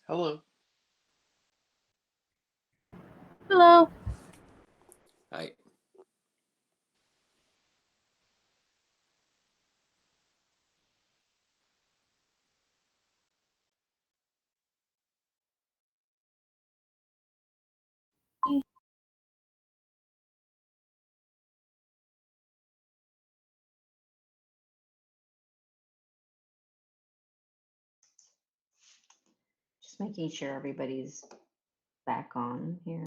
Hello. Hello. Hi. Just making sure everybody's back on here.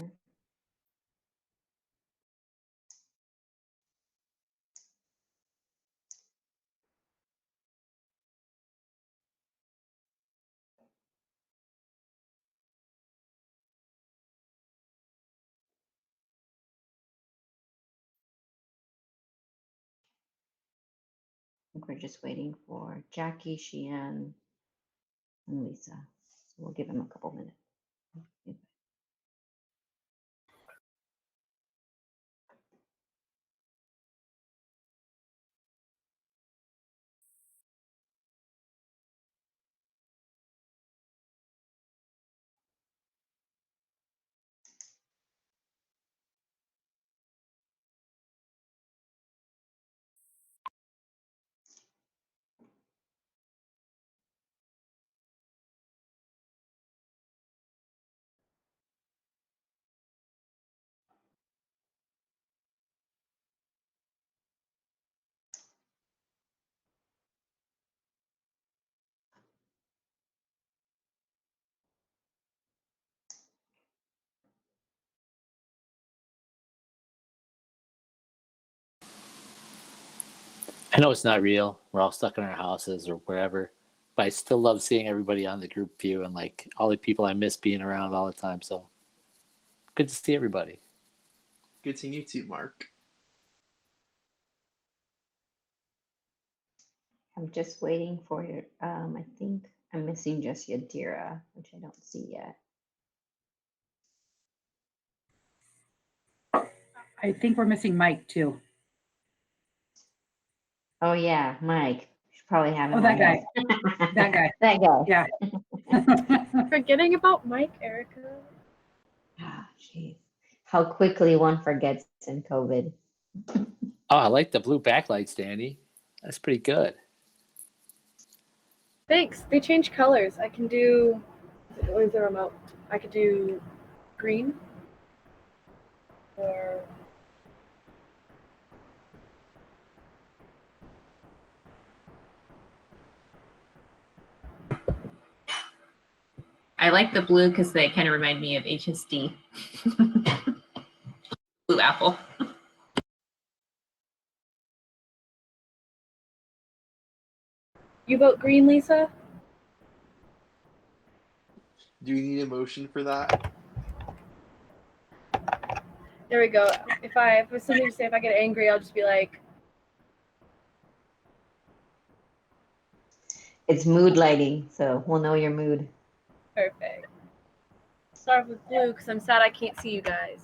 I think we're just waiting for Jackie, Sheehan, and Lisa. So we'll give them a couple minutes. I know it's not real. We're all stuck in our houses or wherever, but I still love seeing everybody on the group view and like all the people I miss being around all the time. So good to see everybody. Good seeing you too, Mark. I'm just waiting for your, I think I'm missing just Yadira, which I don't see yet. I think we're missing Mike too. Oh yeah, Mike. Should probably have him. Oh, that guy. That guy. That guy. Yeah. Forgetting about Mike, Erica. Ah, jeez. How quickly one forgets in COVID. Oh, I like the blue backlights, Danny. That's pretty good. Thanks. They changed colors. I can do. Where's the remote? I could do green. Or. I like the blue because they kind of remind me of HSD. Blue apple. You vote green, Lisa? Do you need a motion for that? There we go. If something to say, if I get angry, I'll just be like. It's mood lighting, so we'll know your mood. Perfect. Start with blue because I'm sad I can't see you guys.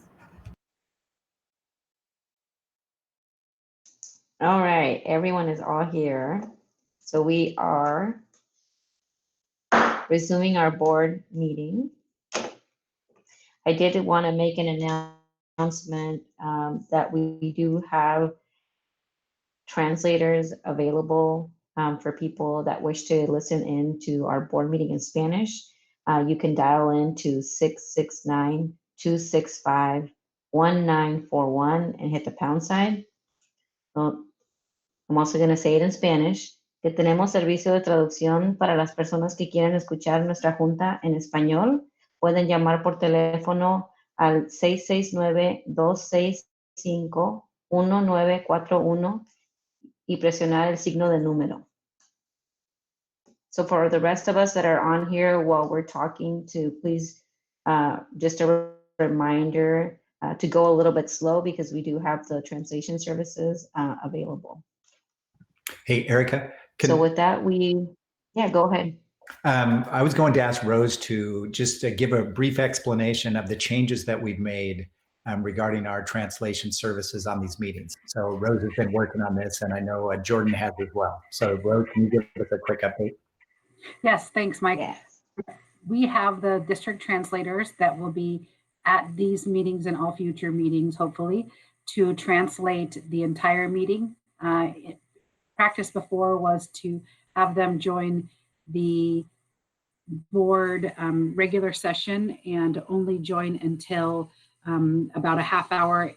All right, everyone is all here. So we are resuming our board meeting. I did want to make an announcement that we do have translators available for people that wish to listen in to our board meeting in Spanish. You can dial in to 669-265-1941 and hit the pound sign. So I'm also going to say it in Spanish, que tenemos servicio de traducción para las personas que quieran escuchar nuestra junta en español. Pueden llamar por teléfono al 669-265-1941 y presionar el signo de número. So for the rest of us that are on here while we're talking, to please, just a reminder to go a little bit slow because we do have the translation services available. Hey, Erica. So with that, go ahead. I was going to ask Rose to just give a brief explanation of the changes that we've made regarding our translation services on these meetings. So Rose has been working on this, and I know Jordan has as well. So Rose, can you give us a quick update? Yes, thanks, Mike. Yes. we have the district translators that will be at these meetings and all future meetings, hopefully, to translate the entire meeting. Practice before was to have them join the board regular session and only join until about a half hour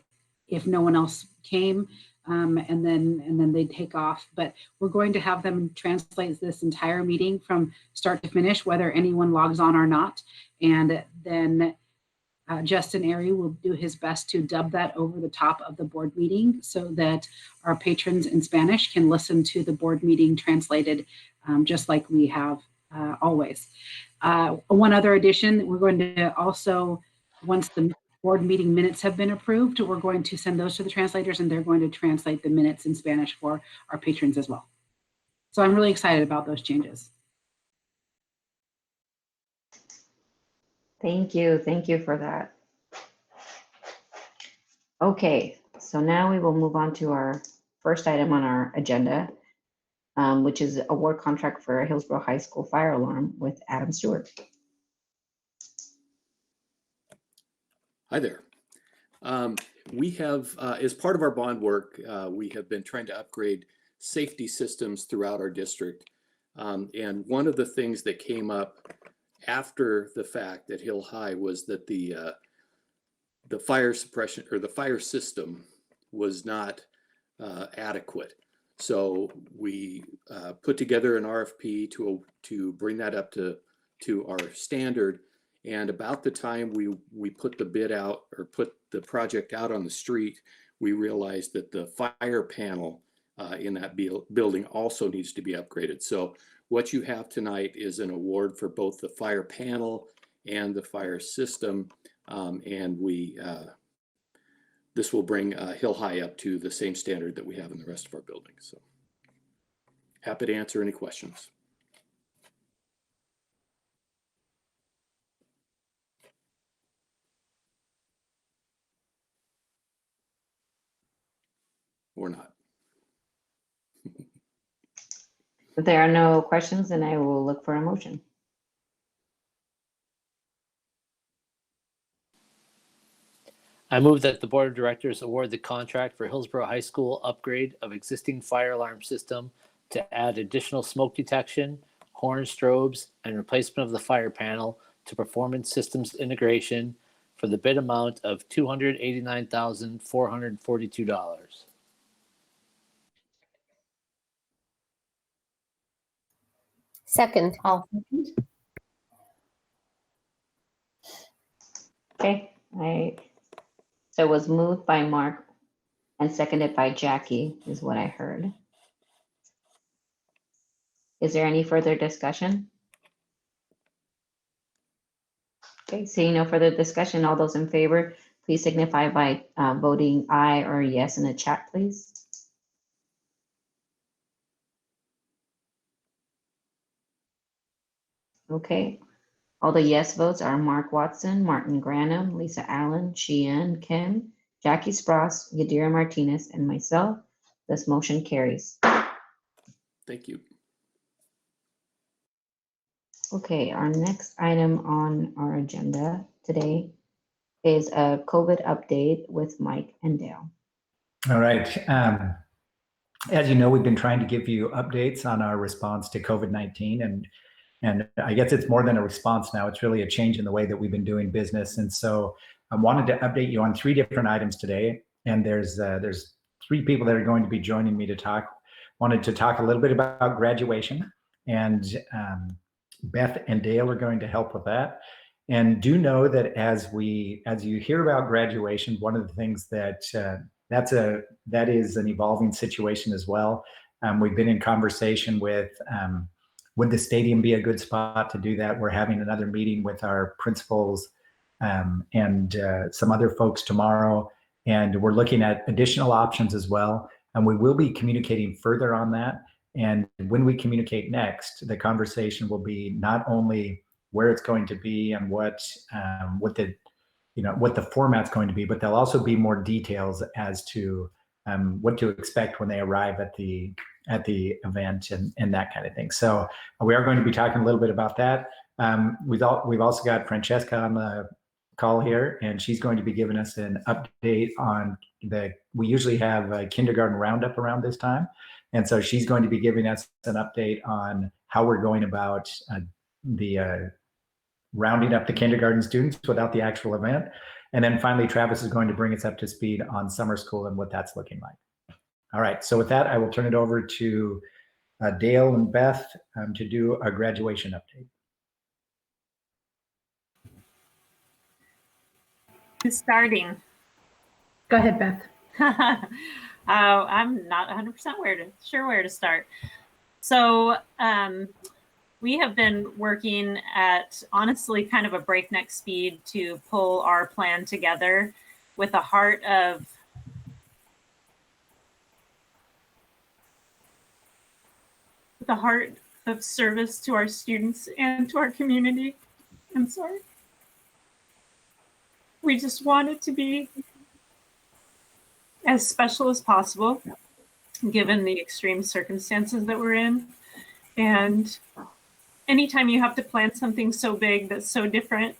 if no one else came, and then they take off. But we're going to have them translate this entire meeting from start to finish, whether anyone logs on or not. And then Justin Airy will do his best to dub that over the top of the board meeting so that our patrons in Spanish can listen to the board meeting translated just like we have always. One other addition, we're going to also, once the board meeting minutes have been approved, we're going to send those to the translators and they're going to translate the minutes in Spanish for our patrons as well. So I'm really excited about those changes. Thank you for that. Okay, so now we will move on to our first item on our agenda, which is award contract for Hillsboro High School fire alarm with Adam Stewart. Hi there. We have, as part of our bond work, we have been trying to upgrade safety systems throughout our district. And one of the things that came up after the fact at Hill High was that the fire suppression or the fire system was not adequate. So we put together an RFP to bring that up to our standard. And about the time we put the bid out or put the project out on the street, we realized that the fire panel in that building also needs to be upgraded. So what you have tonight is an award for both the fire panel and the fire system. And this will bring Hill High up to the same standard that we have in the rest of our buildings. So happy to answer any questions. Or not. If there are no questions, then I will look for a motion. I move that the Board of Directors award the contract for Hillsboro High School upgrade of existing fire alarm system to add additional smoke detection, horn strobes, and replacement of the fire panel to Performance Systems Integration for the bid amount of $289,442. Second. Okay, so it was moved by Mark and seconded by Jackie is what I heard. Is there any further discussion? Okay, seeing no further discussion, all those in favor, please signify by voting aye or yes in the chat, please. Okay, all the yes votes are Mark Watson, Martin Granum, Lisa Allen, Sheehan Kim, Jackie Spross, Yadira Martinez, and myself. This motion carries. Thank you. Okay, our next item on our agenda today is a COVID update with Mike and Dale. All right. As you know, we've been trying to give you updates on our response to COVID-19, and I guess it's more than a response now. It's really a change in the way that we've been doing business. And so I wanted to update you on 3 different items today. And there's 3 people that are going to be joining me to talk. Wanted to talk a little bit about graduation, and Beth and Dale are going to help with that. And do know that as you hear about graduation, one of the things that that is an evolving situation as well. We've been in conversation with would the stadium be a good spot to do that? We're having another meeting with our principals and some other folks tomorrow, and we're looking at additional options as well. And we will be communicating further on that. And when we communicate next, the conversation will be not only where it's going to be and what the format's going to be, but there'll also be more details as to what to expect when they arrive at the event and that kind of thing. So we are going to be talking a little bit about that. We've also got Francesca on the call here, and she's going to be giving us an update on we usually have a kindergarten roundup around this time. And so she's going to be giving us an update on how we're going about the rounding up the kindergarten students without the actual event. And then finally, Travis is going to bring us up to speed on summer school and what that's looking like. All right, so with that, I will turn it over to Dale and Beth to do a graduation update. Who's starting? Go ahead, Beth. I'm not 100% sure where to start. So we have been working at honestly kind of a breakneck speed to pull our plan together with a heart of service to our students and to our community. I'm sorry. We just want it to be as special as possible, given the extreme circumstances that we're in. And anytime you have to plan something so big that's so different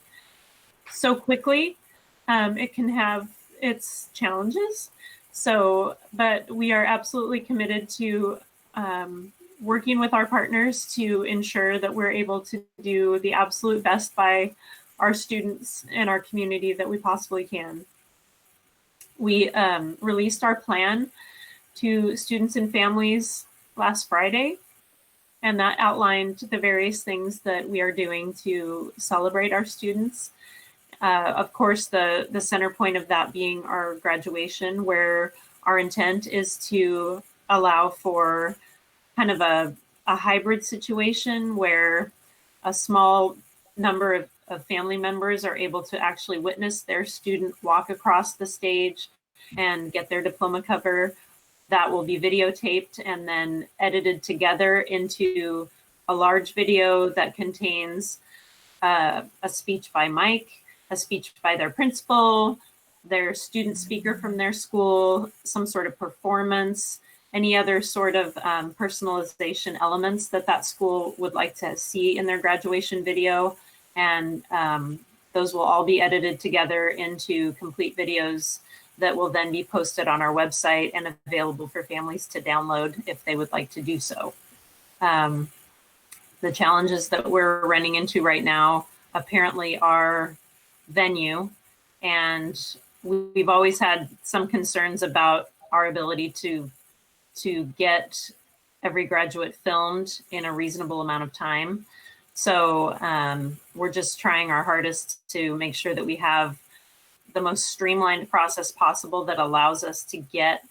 so quickly, it can have its challenges. So, but we are absolutely committed to working with our partners to ensure that we're able to do the absolute best by our students and our community that we possibly can. We released our plan to students and families last Friday, and that outlined the various things that we are doing to celebrate our students. Of course, the center point of that being our graduation, where our intent is to allow for kind of a hybrid situation where a small number of family members are able to actually witness their student walk across the stage and get their diploma cover. That will be videotaped and then edited together into a large video that contains a speech by Mike, a speech by their principal, their student speaker from their school, some sort of performance, any other sort of personalization elements that school would like to see in their graduation video. And those will all be edited together into complete videos that will then be posted on our website and available for families to download if they would like to do so. The challenges that we're running into right now apparently are venue, and we've always had some concerns about our ability to get every graduate filmed in a reasonable amount of time. So we're just trying our hardest to make sure that we have the most streamlined process possible that allows us to get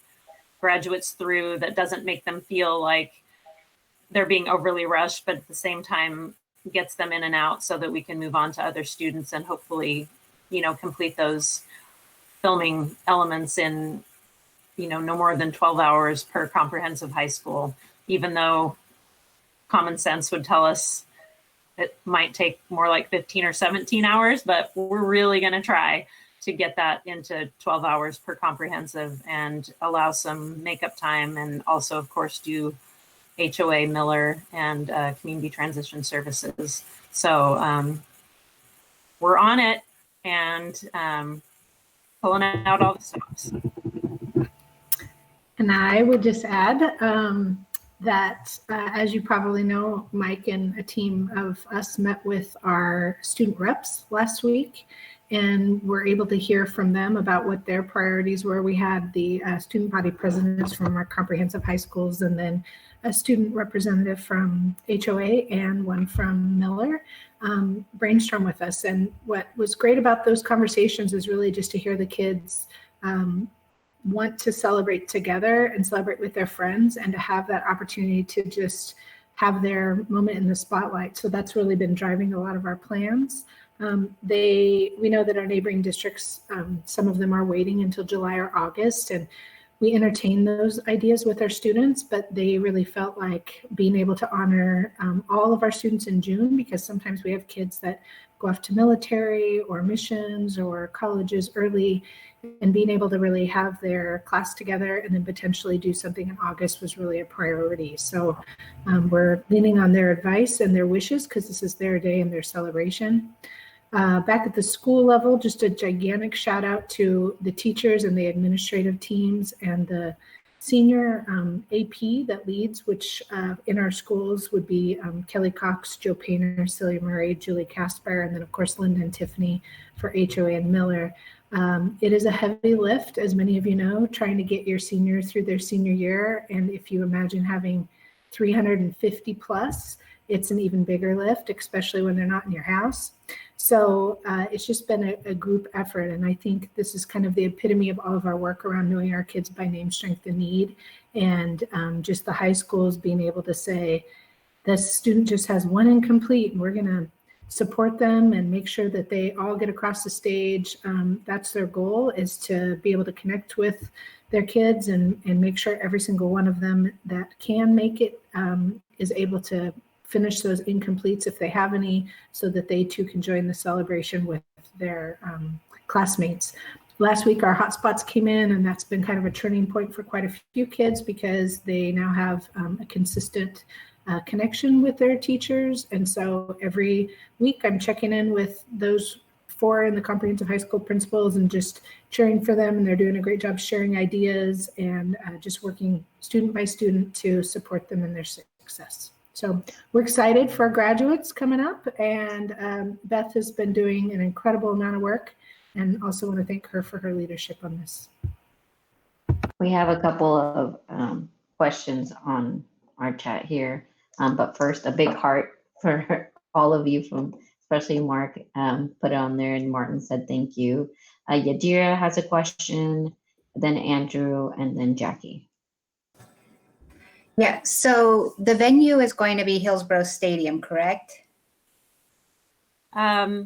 graduates through, that doesn't make them feel like they're being overly rushed, but at the same time gets them in and out so that we can move on to other students and hopefully, complete those filming elements in, no more than 12 hours per comprehensive high school, even though common sense would tell us it might take more like 15 or 17 hours, but we're really going to try to get that into 12 hours per comprehensive and allow some makeup time, and also, of course, do HOA, Miller, and community transition services. So we're on it and pulling out all the stops. And I would just add that, as you probably know, Mike and a team of us met with our student reps last week, and we're able to hear from them about what their priorities were. We had the student body presidents from our comprehensive high schools, and then a student representative from HOA and one from Miller brainstorm with us. And what was great about those conversations is really just to hear the kids want to celebrate together and celebrate with their friends, and to have that opportunity to just have their moment in the spotlight. So that's really been driving a lot of our plans. We know that our neighboring districts, some of them are waiting until July or August, and we entertain those ideas with our students, but they really felt like being able to honor all of our students in June, because sometimes we have kids that go off to military or missions or colleges early, and being able to really have their class together and then potentially do something in August was really a priority. So we're leaning on their advice and their wishes, because this is their day and their celebration. Back at the school level, just a gigantic shout out to the teachers and the administrative teams and the senior AP that leads, which in our schools would be Kelly Cox, Joe Painter, Celia Murray, Julie Casper, and then of course Linda and Tiffany for HOA and Miller. It is a heavy lift, as many of you know, trying to get your senior through their senior year. And if you imagine having 350 plus, it's an even bigger lift, especially when they're not in your house. So it's just been a group effort. And I think this is kind of the epitome of all of our work around knowing our kids by name, strength, and need. And just the high schools being able to say, this student just has one incomplete, and we're going to support them and make sure that they all get across the stage. That's their goal, is to be able to connect with their kids and make sure every single one of them that can make it is able to finish those incompletes if they have any, so that they too can join the celebration with their classmates. Last week, our hotspots came in, and that's been kind of a turning point for quite a few kids, because they now have a consistent connection with their teachers. And so every week I'm checking in with those 4 in the comprehensive high school principals and just cheering for them. And they're doing a great job sharing ideas and just working student by student to support them in their success. So we're excited for our graduates coming up, and Beth has been doing an incredible amount of work, and also want to thank her for her leadership on this. We have a couple of questions on our chat here. But first, a big heart for all of you, from especially Mark, put it on there, and Martin said thank you. Yadira has a question, then Andrew, and then Jackie. Yeah, so the venue is going to be Hillsboro Stadium, correct? There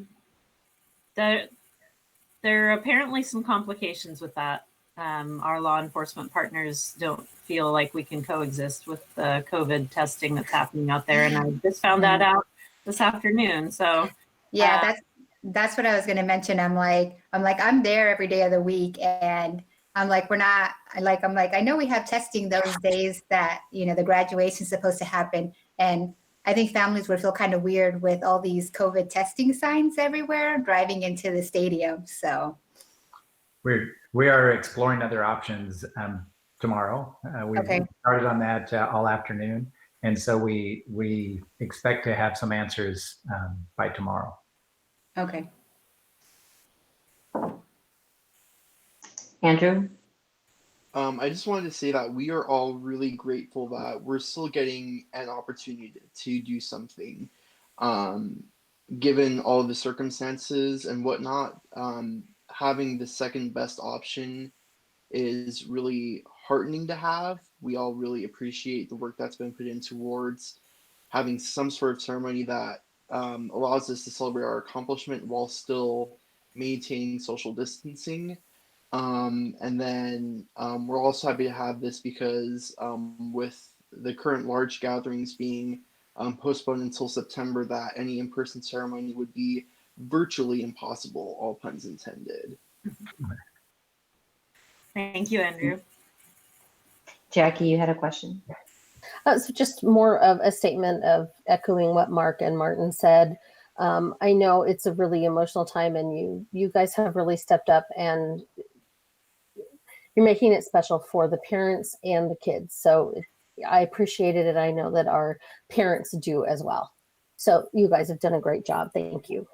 are apparently some complications with that. Our law enforcement partners don't feel like we can coexist with the COVID testing that's happening out there. And I just found that out this afternoon. So yeah, that's what I was going to mention. I'm there every day of the week, and I'm like, I know we have testing those days that, the graduation is supposed to happen. And I think families would feel kind of weird with all these COVID testing signs everywhere driving into the stadium. So we are exploring other options tomorrow. We started on that all afternoon. And so we expect to have some answers by tomorrow. Okay. Andrew? I just wanted to say that we are all really grateful that we're still getting an opportunity to do something. Given all of the circumstances and whatnot, having the second best option is really heartening to have. We all really appreciate the work that's been put in towards having some sort of ceremony that allows us to celebrate our accomplishment while still maintaining social distancing. And then we're also happy to have this because with the current large gatherings being postponed until September, that any in-person ceremony would be virtually impossible, all puns intended. thank you, Andrew. Jackie, you had a question? So just more of a statement of echoing what Mark and Martin said. I know it's a really emotional time, and you guys have really stepped up, and you're making it special for the parents and the kids. So I appreciate it, and I know that our parents do as well. So you guys have done a great job. Thank you.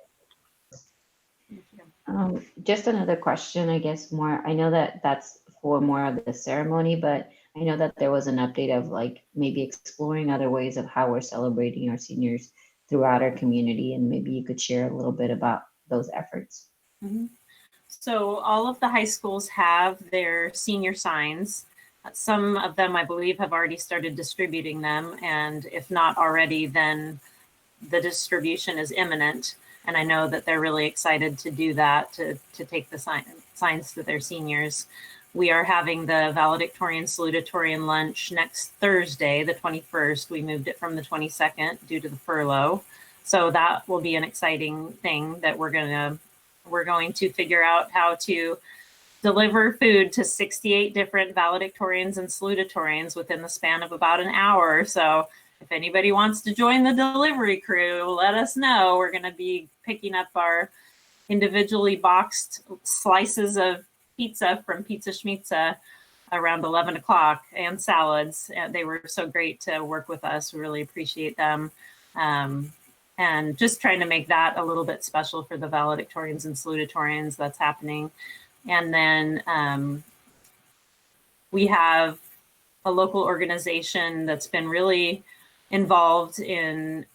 Just another question, I guess, more. I know that that's for more of the ceremony, but I know that there was an update of maybe exploring other ways of how we're celebrating our seniors throughout our community, and maybe you could share a little bit about those efforts. Mm-hmm. So all of the high schools have their senior signs. Some of them, I believe, have already started distributing them. And if not already, then the distribution is imminent. And I know that they're really excited to do that, to take the signs to their seniors. we are having the valedictorian salutatorian lunch next Thursday, the 21st. We moved it from the 22nd due to the furlough. So that will be an exciting thing that we're going to figure out how to deliver food to 68 different valedictorians and salutatorians within the span of about an hour. So if anybody wants to join the delivery crew, let us know. We're going to be picking up our individually boxed slices of pizza from Pizza Schmizza around 11 o'clock and salads. And they were so great to work with us. We really appreciate them. And just trying to make that a little bit special for the valedictorians and salutatorians. That's happening. And then we have a local organization that's been really involved in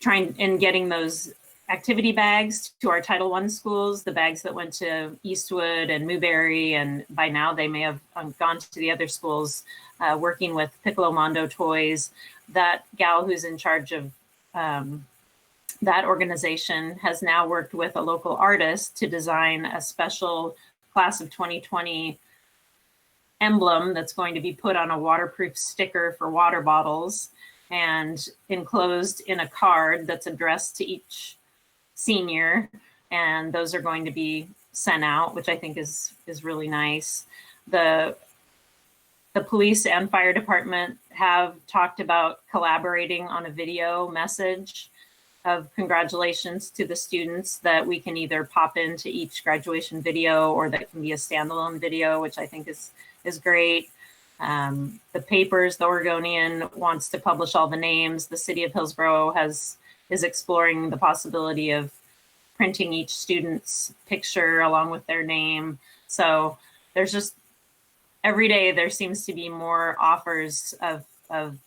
getting those activity bags to our Title I schools, the bags that went to Eastwood and Newberry, and by now they may have gone to the other schools, working with Piccolo Mondo Toys. That gal who's in charge of that organization has now worked with a local artist to design a special class of 2020 emblem that's going to be put on a waterproof sticker for water bottles and enclosed in a card that's addressed to each senior. And those are going to be sent out, which I think is really nice. The police and fire department have talked about collaborating on a video message of congratulations to the students that we can either pop into each graduation video or that can be a standalone video, which I think is great. The papers, the Oregonian wants to publish all the names. The city of Hillsboro is exploring the possibility of printing each student's picture along with their name. So there's just, every day there seems to be more offers of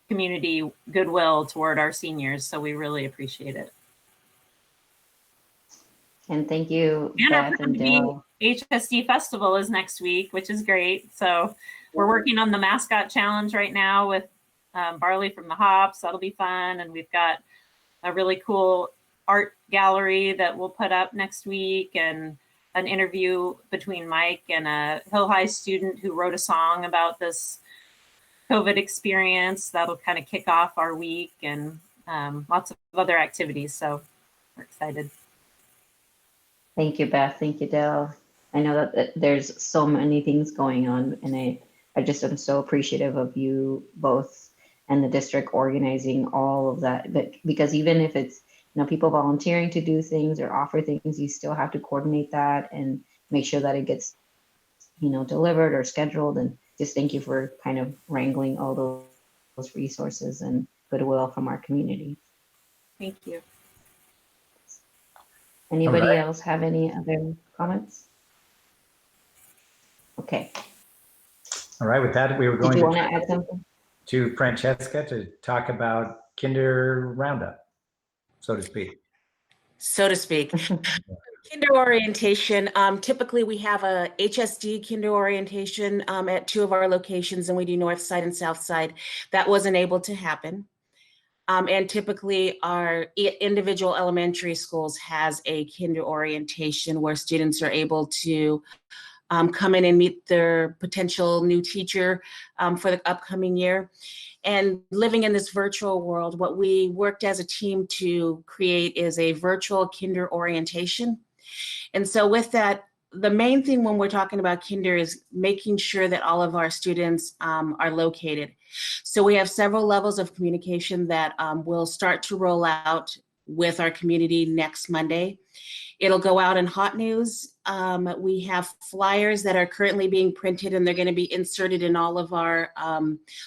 community goodwill toward our seniors. So we really appreciate it. And thank you, And Beth and Dale. HSD Festival is next week, which is great. So we're working on the mascot challenge right now with Barley from the Hops. That'll be fun. And we've got a really cool art gallery that we'll put up next week, and an interview between Mike and a Hill High student who wrote a song about this COVID experience. That'll kind of kick off our week, and lots of other activities. So we're excited. Thank you, Beth. Thank you, Dale. I know that there's so many things going on, and I just am so appreciative of you both and the district organizing all of that. But because even if it's, people volunteering to do things or offer things, you still have to coordinate that and make sure that it gets, delivered or scheduled. And just thank you for kind of wrangling all those resources and goodwill from our community. Thank you. Anybody else have any other comments? Okay. All right, with that, we were going to add something to Francesca to talk about Kinder Roundup, so to speak. Kinder orientation. Typically, we have a HSD kinder orientation at 2 of our locations, and we do north side and south side. That wasn't able to happen. And typically, our individual elementary schools has a kinder orientation where students are able to come in and meet their potential new teacher for the upcoming year. And living in this virtual world, what we worked as a team to create is a virtual kinder orientation. And so with that, the main thing when we're talking about kinder is making sure that all of our students are located. So we have several levels of communication that will start to roll out with our community next Monday. It'll go out in hot news. We have flyers that are currently being printed, and they're going to be inserted in all of our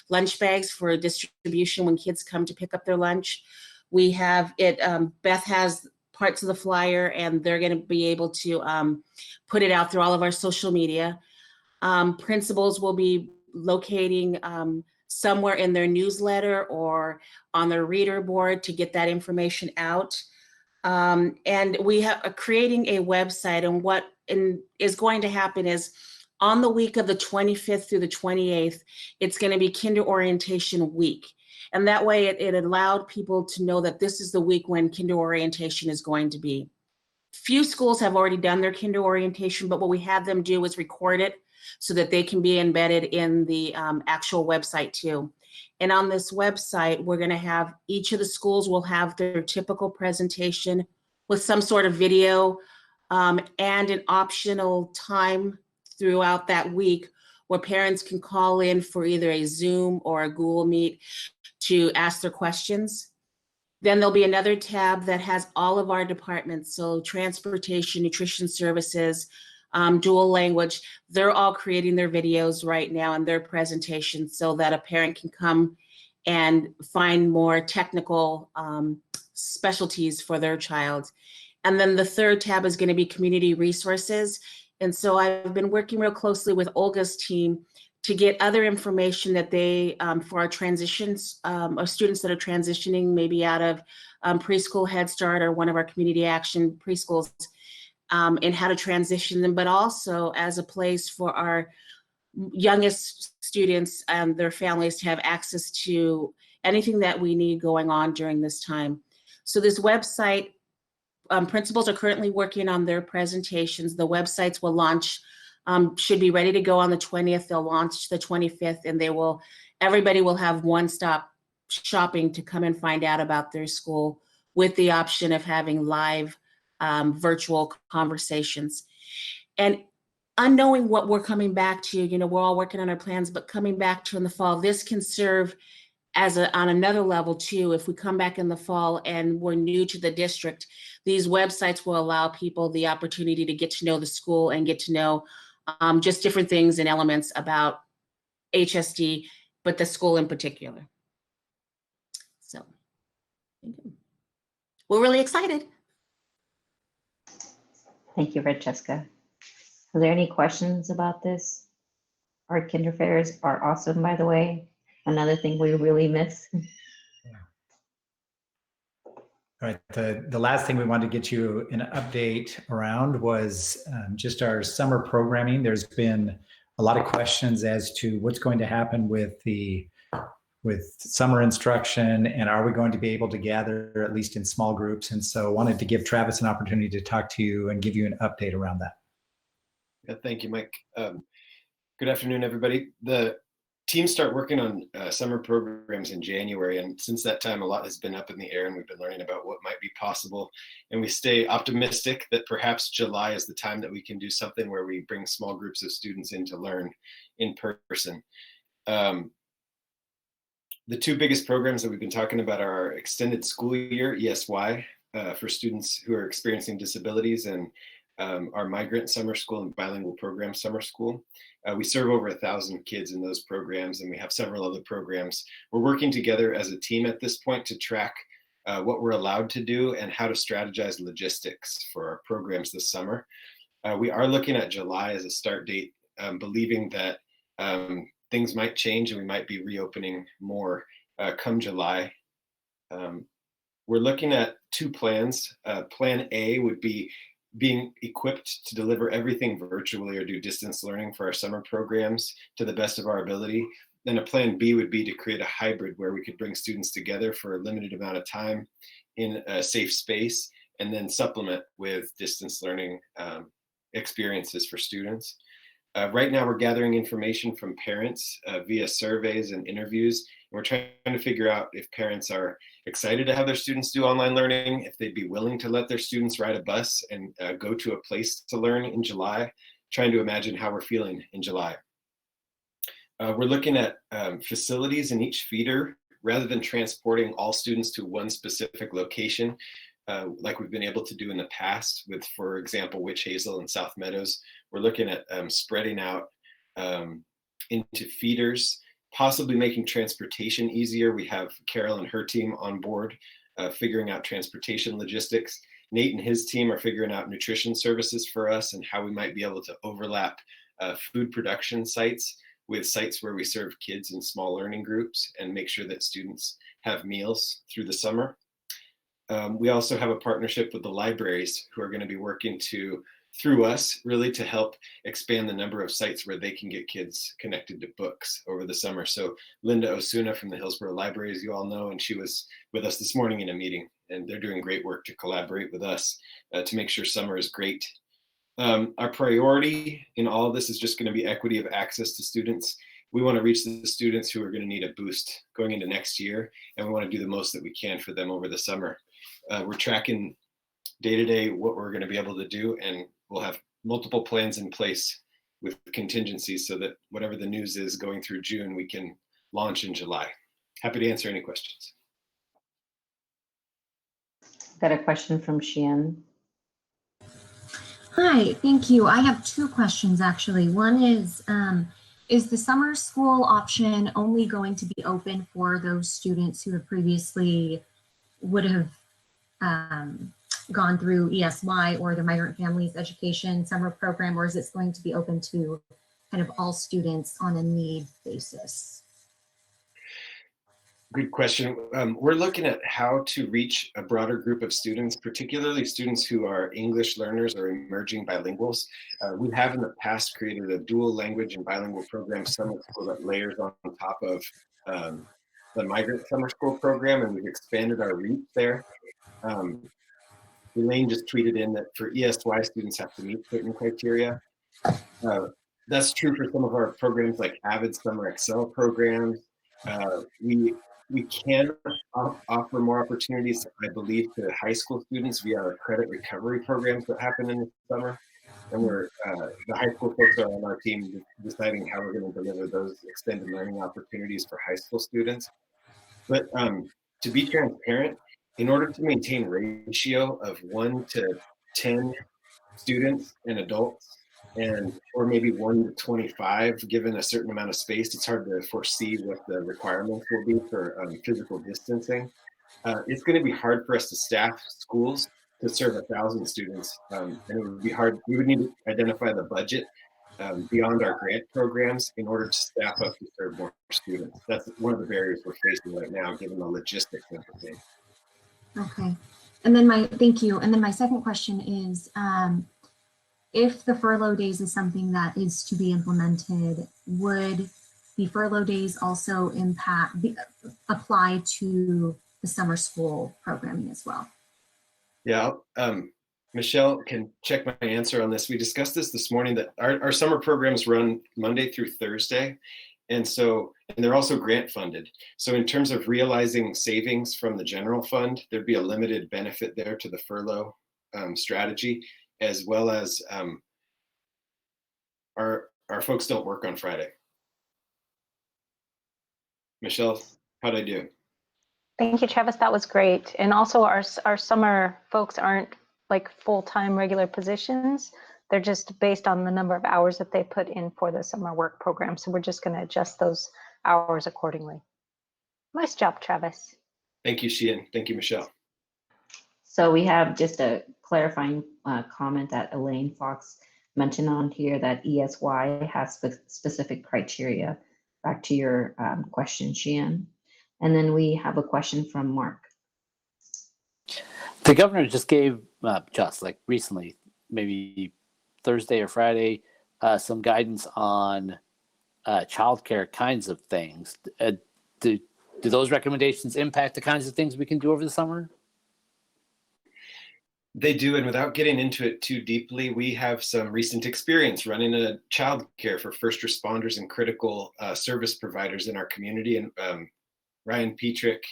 lunch bags for distribution when kids come to pick up their lunch. We have it, Beth has parts of the flyer, and they're going to be able to put it out through all of our social media. Principals will be locating somewhere in their newsletter or on their reader board to get that information out. And we have creating a website, and what is going to happen is on the week of the 25th through the 28th, it's going to be Kinder Orientation Week. And that way it allowed people to know that this is the week when Kinder Orientation is going to be. few schools have already done their kinder orientation, but what we have them do is record it so that they can be embedded in the actual website too. And on this website, we're going to have each of the schools will have their typical presentation with some sort of video and an optional time throughout that week where parents can call in for either a Zoom or a Google Meet to ask their questions. Then there'll be another tab that has all of our departments. So transportation, nutrition services, dual language, they're all creating their videos right now and their presentations so that a parent can come and find more technical specialties for their child. And then the third tab is going to be community resources. And so I've been working real closely with Olga's team to get other information that they, for our transitions, or students that are transitioning maybe out of preschool Head Start or one of our community action preschools, and how to transition them, but also as a place for our youngest students and their families to have access to anything that we need going on during this time. So this website, principals are currently working on their presentations. The websites will launch, should be ready to go on the 20th. They'll launch the 25th, and everybody will have one-stop shopping to come and find out about their school with the option of having live virtual conversations. And unknowing what we're coming back to, we're all working on our plans, but coming back to in the fall, this can serve as on another level too. If we come back in the fall and we're new to the district, these websites will allow people the opportunity to get to know the school and get to know just different things and elements about HSD, but the school in particular. So we're really excited. Thank you, Francesca. Are there any questions about this? Our kinder fairs are awesome, by the way. Another thing we really miss. All right, the last thing we wanted to get you an update around was just our summer programming. There's been a lot of questions as to what's going to happen with summer instruction, and are we going to be able to gather at least in small groups? And so wanted to give Travis an opportunity to talk to you and give you an update around that. Yeah, thank you, Mike. Good afternoon, everybody. The teams start working on summer programs in January, and since that time, a lot has been up in the air, and we've been learning about what might be possible. And we stay optimistic that perhaps July is the time that we can do something where we bring small groups of students in to learn in person. The two biggest programs that we've been talking about are our extended school year, ESY, for students who are experiencing disabilities, and our migrant summer school and bilingual program summer school. We serve over 1,000 kids in those programs, and we have several other programs. We're working together as a team at this point to track what we're allowed to do and how to strategize logistics for our programs this summer. We are looking at July as a start date, believing that things might change and we might be reopening more come July. We're looking at two plans. Plan A would be being equipped to deliver everything virtually or do distance learning for our summer programs to the best of our ability. Then a plan B would be to create a hybrid where we could bring students together for a limited amount of time in a safe space, and then supplement with distance learning experiences for students. Right now, we're gathering information from parents via surveys and interviews. We're trying to figure out if parents are excited to have their students do online learning, if they'd be willing to let their students ride a bus and go to a place to learn in July, trying to imagine how we're feeling in July. We're looking at facilities in each feeder rather than transporting all students to one specific location, like we've been able to do in the past with, for example, Witch Hazel and South Meadows. We're looking at spreading out into feeders, possibly making transportation easier. We have Carol and her team on board, figuring out transportation logistics. Nate and his team are figuring out nutrition services for us and how we might be able to overlap food production sites with sites where we serve kids in small learning groups and make sure that students have meals through the summer. We also have a partnership with the libraries who are going to be working through us really to help expand the number of sites where they can get kids connected to books over the summer. So Linda Osuna from the Hillsboro Library, as you all know, and she was with us this morning in a meeting and they're doing great work to collaborate with us to make sure summer is great. Our priority in all of this is just going to be equity of access to students. We want to reach the students who are going to need a boost going into next year, and we want to do the most that we can for them over the summer. We're tracking day to day what we're going to be able to do, and we'll have multiple plans in place with contingencies so that whatever the news is going through June, we can launch in July. Happy to answer any questions. Got a question from Sheehan. Hi, thank you. I have two questions actually. One is the summer school option only going to be open for those students who have previously would have gone through ESY or the Migrant Families Education Summer Program, or is it going to be open to kind of all students on a need basis? Good question. We're looking at how to reach a broader group of students, particularly students who are English learners or emerging bilinguals. We have in the past created a dual language and bilingual program summer school that layers on top of the migrant summer school program, and we've expanded our reach there. Elaine just tweeted in that for ESY, students have to meet certain criteria. That's true for some of our programs like Avid Summer Excel programs. We can offer more opportunities, I believe, to high school students via our credit recovery programs that happen in the summer. And we're the high school folks are on our team deciding how we're going to deliver those extended learning opportunities for high school students. But to be transparent, in order to maintain ratio of 1 to 10 students and adults, or maybe 1 to 25, given a certain amount of space, it's hard to foresee what the requirements will be for physical distancing. It's going to be hard for us to staff schools to serve 1,000 students, and it would be hard. We would need to identify the budget beyond our grant programs in order to staff up to serve more students. That's one of the barriers we're facing right now, given the logistics of the thing. Okay, and then thank you. And then my second question is, if the furlough days is something that is to be implemented, would the furlough days also apply to the summer school programming as well? Yeah, Michelle can check my answer on this. We discussed this morning, that our summer programs run Monday through Thursday. And they're also grant funded. So in terms of realizing savings from the general fund, there'd be a limited benefit there to the furlough strategy, as well as our folks don't work on Friday. Michelle, how'd I do? Thank you, Travis. That was great. And also our summer folks aren't like full-time regular positions. They're just based on the number of hours that they put in for the summer work program. So we're just going to adjust those hours accordingly. Nice job, Travis. Thank you, Sheehan. Thank you, Michelle. So we have just a clarifying comment that Elaine Fox mentioned on here, that ESY has specific criteria. Back to your question, Sheehan. And then we have a question from Mark. The governor just gave, like recently, maybe Thursday or Friday, some guidance on childcare kinds of things. Do those recommendations impact the kinds of things we can do over the summer? They do, and without getting into it too deeply, we have some recent experience running a childcare for first responders and critical service providers in our community. And Ryan Petrick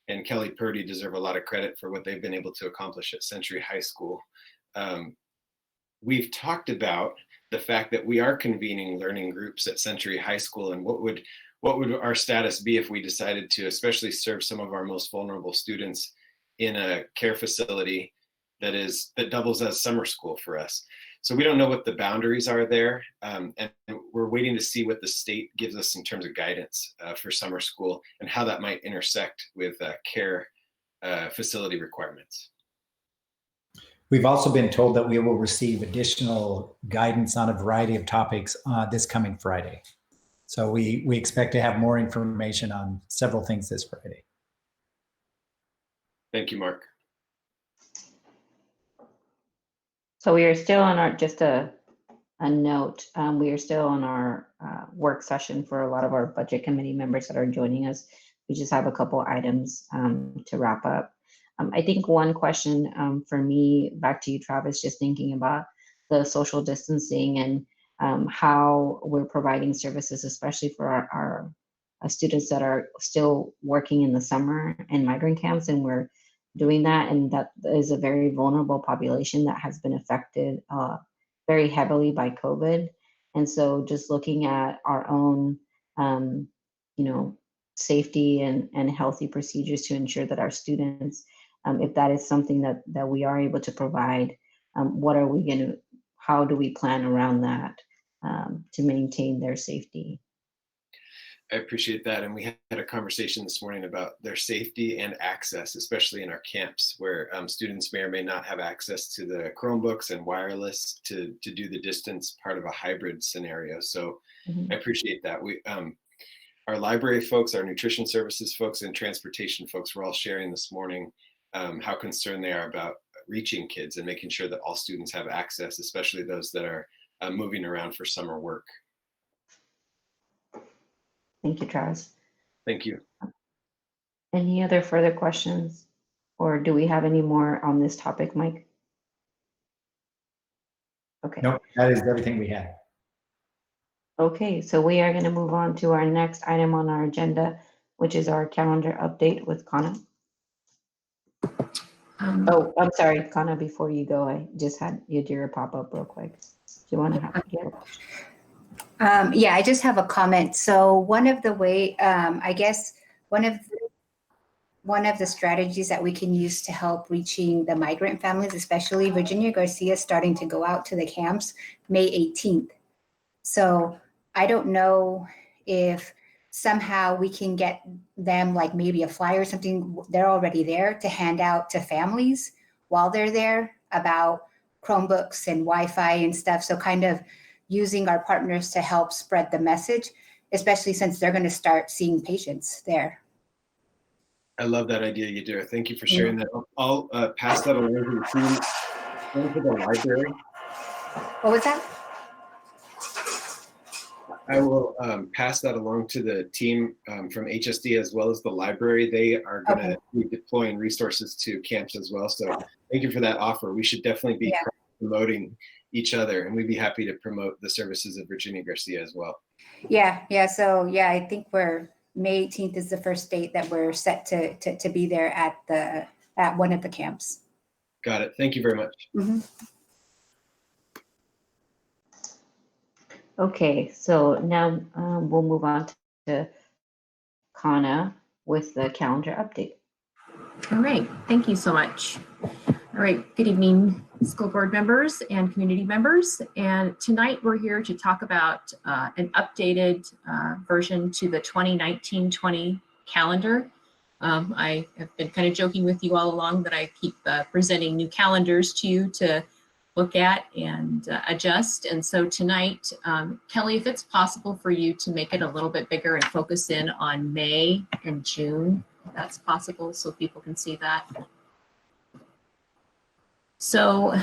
and Kelly Purdy deserve a lot of credit for what they've been able to accomplish at Century High School. We've talked about the fact that we are convening learning groups at Century High School, and what would our status be if we decided to especially serve some of our most vulnerable students in a care facility that doubles as summer school for us. So we don't know what the boundaries are there, and we're waiting to see what the state gives us in terms of guidance for summer school and how that might intersect with care facility requirements. We've also been told that we will receive additional guidance on a variety of topics this coming Friday. So we expect to have more information on several things this Friday. Thank you, Mark. So we are still on our, just a note, we are still on our work session for a lot of our budget committee members that are joining us. We just have a couple items to wrap up. I think one question for me, back to you, Travis, just thinking about the social distancing and how we're providing services, especially for our students that are still working in the summer in migrant camps, and we're doing that, and that is a very vulnerable population that has been affected very heavily by COVID. And so just looking at our own, safety and healthy procedures to ensure that our students, if that is something that we are able to provide, how do we plan around that to maintain their safety? I appreciate that. And we had a conversation this morning about their safety and access, especially in our camps where students may or may not have access to the Chromebooks and wireless to do the distance part of a hybrid scenario. So I appreciate that. Our library folks, our nutrition services folks, and transportation folks were all sharing this morning how concerned they are about reaching kids and making sure that all students have access, especially those that are moving around for summer work. Thank you, Travis. Thank you. Any other further questions? Or do we have any more on this topic, Mike? Okay. Nope, that is everything we had. Okay, so we are going to move on to our next item on our agenda, which is our calendar update with Kana. Oh, I'm sorry, Kana, before you go, I just had Yadira pop up real quick. Do you want to have Yeah, I just have a comment. So one of the I guess one of the strategies that we can use to help reaching the migrant families, especially Virginia Garcia, is starting to go out to the camps May 18th. So I don't know if somehow we can get them like maybe a flyer or something. They're already there to hand out to families while they're there about Chromebooks and Wi-Fi and stuff. So kind of using our partners to help spread the message, especially since they're going to start seeing patients there. I love that idea, Yadira. Thank you for sharing that. I'll pass that along to the team, and to the library. What was that? I will pass that along to the team from HSD as well as the library. They are going to be deploying resources to camps as well. So thank you for that offer. We should definitely be promoting each other, and we'd be happy to promote the services of Virginia Garcia as well. Yeah. So I think May 18th is the first date that we're set to be there at one of the camps. Got it. Thank you very much. Okay, so now we'll move on to Kana with the calendar update. All right, thank you so much. All right, good evening, school board members and community members. And tonight we're here to talk about an updated version to the 2019-20 calendar. I have been kind of joking with you all along that I keep presenting new calendars to you to look at and adjust. And so tonight, Kelly, if it's possible for you to make it a little bit bigger and focus in on May and June, if that's possible, so people can see that. So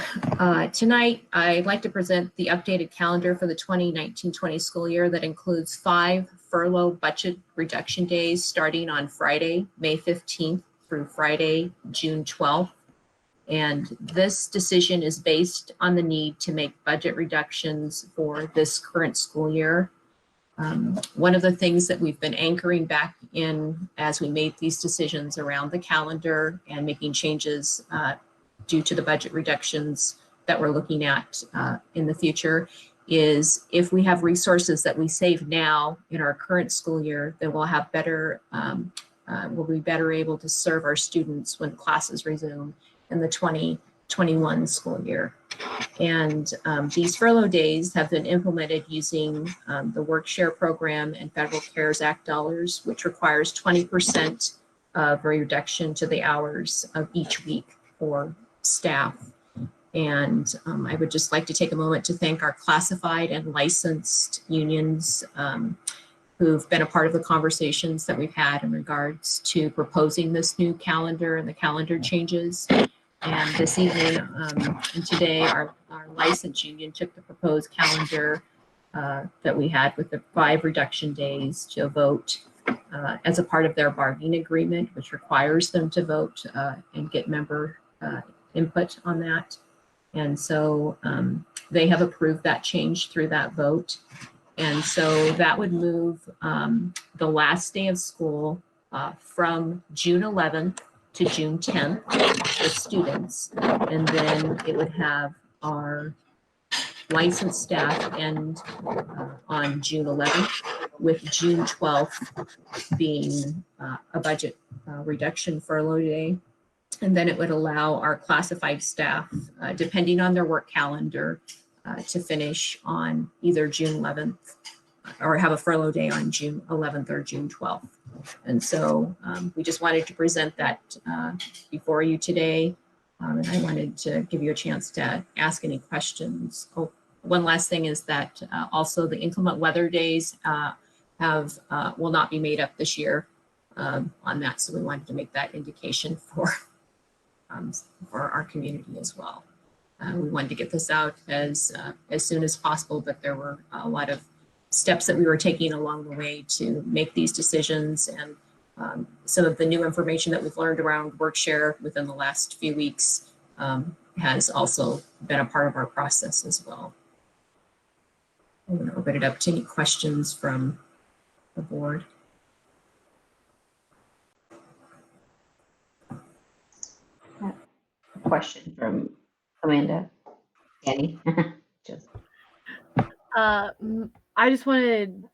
tonight, I'd like to present the updated calendar for the 2019-20 school year that includes 5 furlough budget reduction days starting on Friday, May 15th through Friday, June 12th. And this decision is based on the need to make budget reductions for this current school year. One of the things that we've been anchoring back in as we made these decisions around the calendar and making changes due to the budget reductions that we're looking at in the future is if we have resources that we save now in our current school year, then we'll have we'll be better able to serve our students when classes resume in the 2021 school year. And these furlough days have been implemented using the work share program and Federal CARES Act dollars, which requires 20% of a reduction to the hours of each week for staff. And I would just like to take a moment to thank our classified and licensed unions who've been a part of the conversations that we've had in regards to proposing this new calendar and the calendar changes. And this evening and today, our licensed union took the proposed calendar that we had with the 5 reduction days to a vote. as a part of their bargaining agreement, which requires them to vote and get member input on that. And so they have approved that change through that vote. And so that would move the last day of school from June 11th to June 10th for students. And then it would have our licensed staff end on June 11th, with June 12th being a budget reduction furlough day. And then it would allow our classified staff, depending on their work calendar, to finish on either June 11th or have a furlough day on June 11th or June 12th. And so we just wanted to present that before you today. And I wanted to give you a chance to ask any questions. Oh, one last thing is that also the inclement weather days will not be made up this year on that. So we wanted to make that indication for our community as well. We wanted to get this out as soon as possible, but there were a lot of steps that we were taking along the way to make these decisions, and some of the new information that we've learned around WorkShare within the last few weeks has also been a part of our process as well. I'm going to open it up to any questions from the board. A question from Amanda. Annie. I just wanted,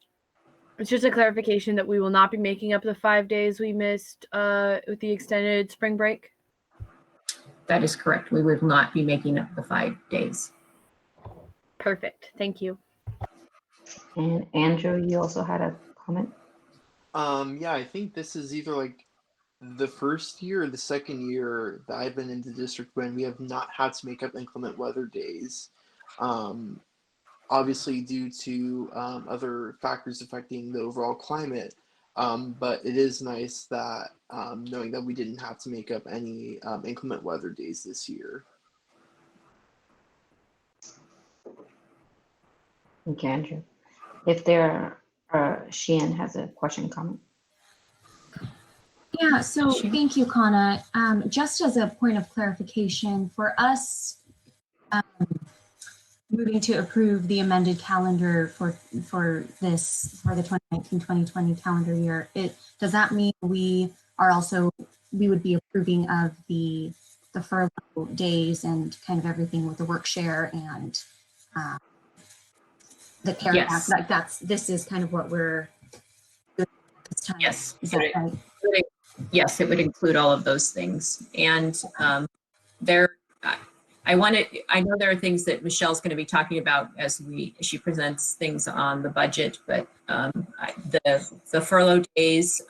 it's just a clarification that we will not be making up the 5 days we missed with the extended spring break. That is correct. We would not be making up the 5 days. Perfect. Thank you. And Andrew, you also had a comment? Yeah, I think this is either like the first year or the second year that I've been in the district when we have not had to make up inclement weather days. Obviously due to other factors affecting the overall climate. But it is nice that knowing that we didn't have to make up any inclement weather days this year. Okay, Andrew. If there Sheehan has a question, comment. Yeah, so thank you, Kana. Just as a point of clarification, for us moving to approve the amended calendar for the 2019-2020 calendar year, does that mean we would be approving of the furlough days and kind of everything with the WorkShare and the CARES Act? Like this is kind of what we're doing this time. Yes. Is that right? Yes, it would include all of those things. And I know there are things that Michelle's going to be talking about as she presents things on the budget, but the furlough days,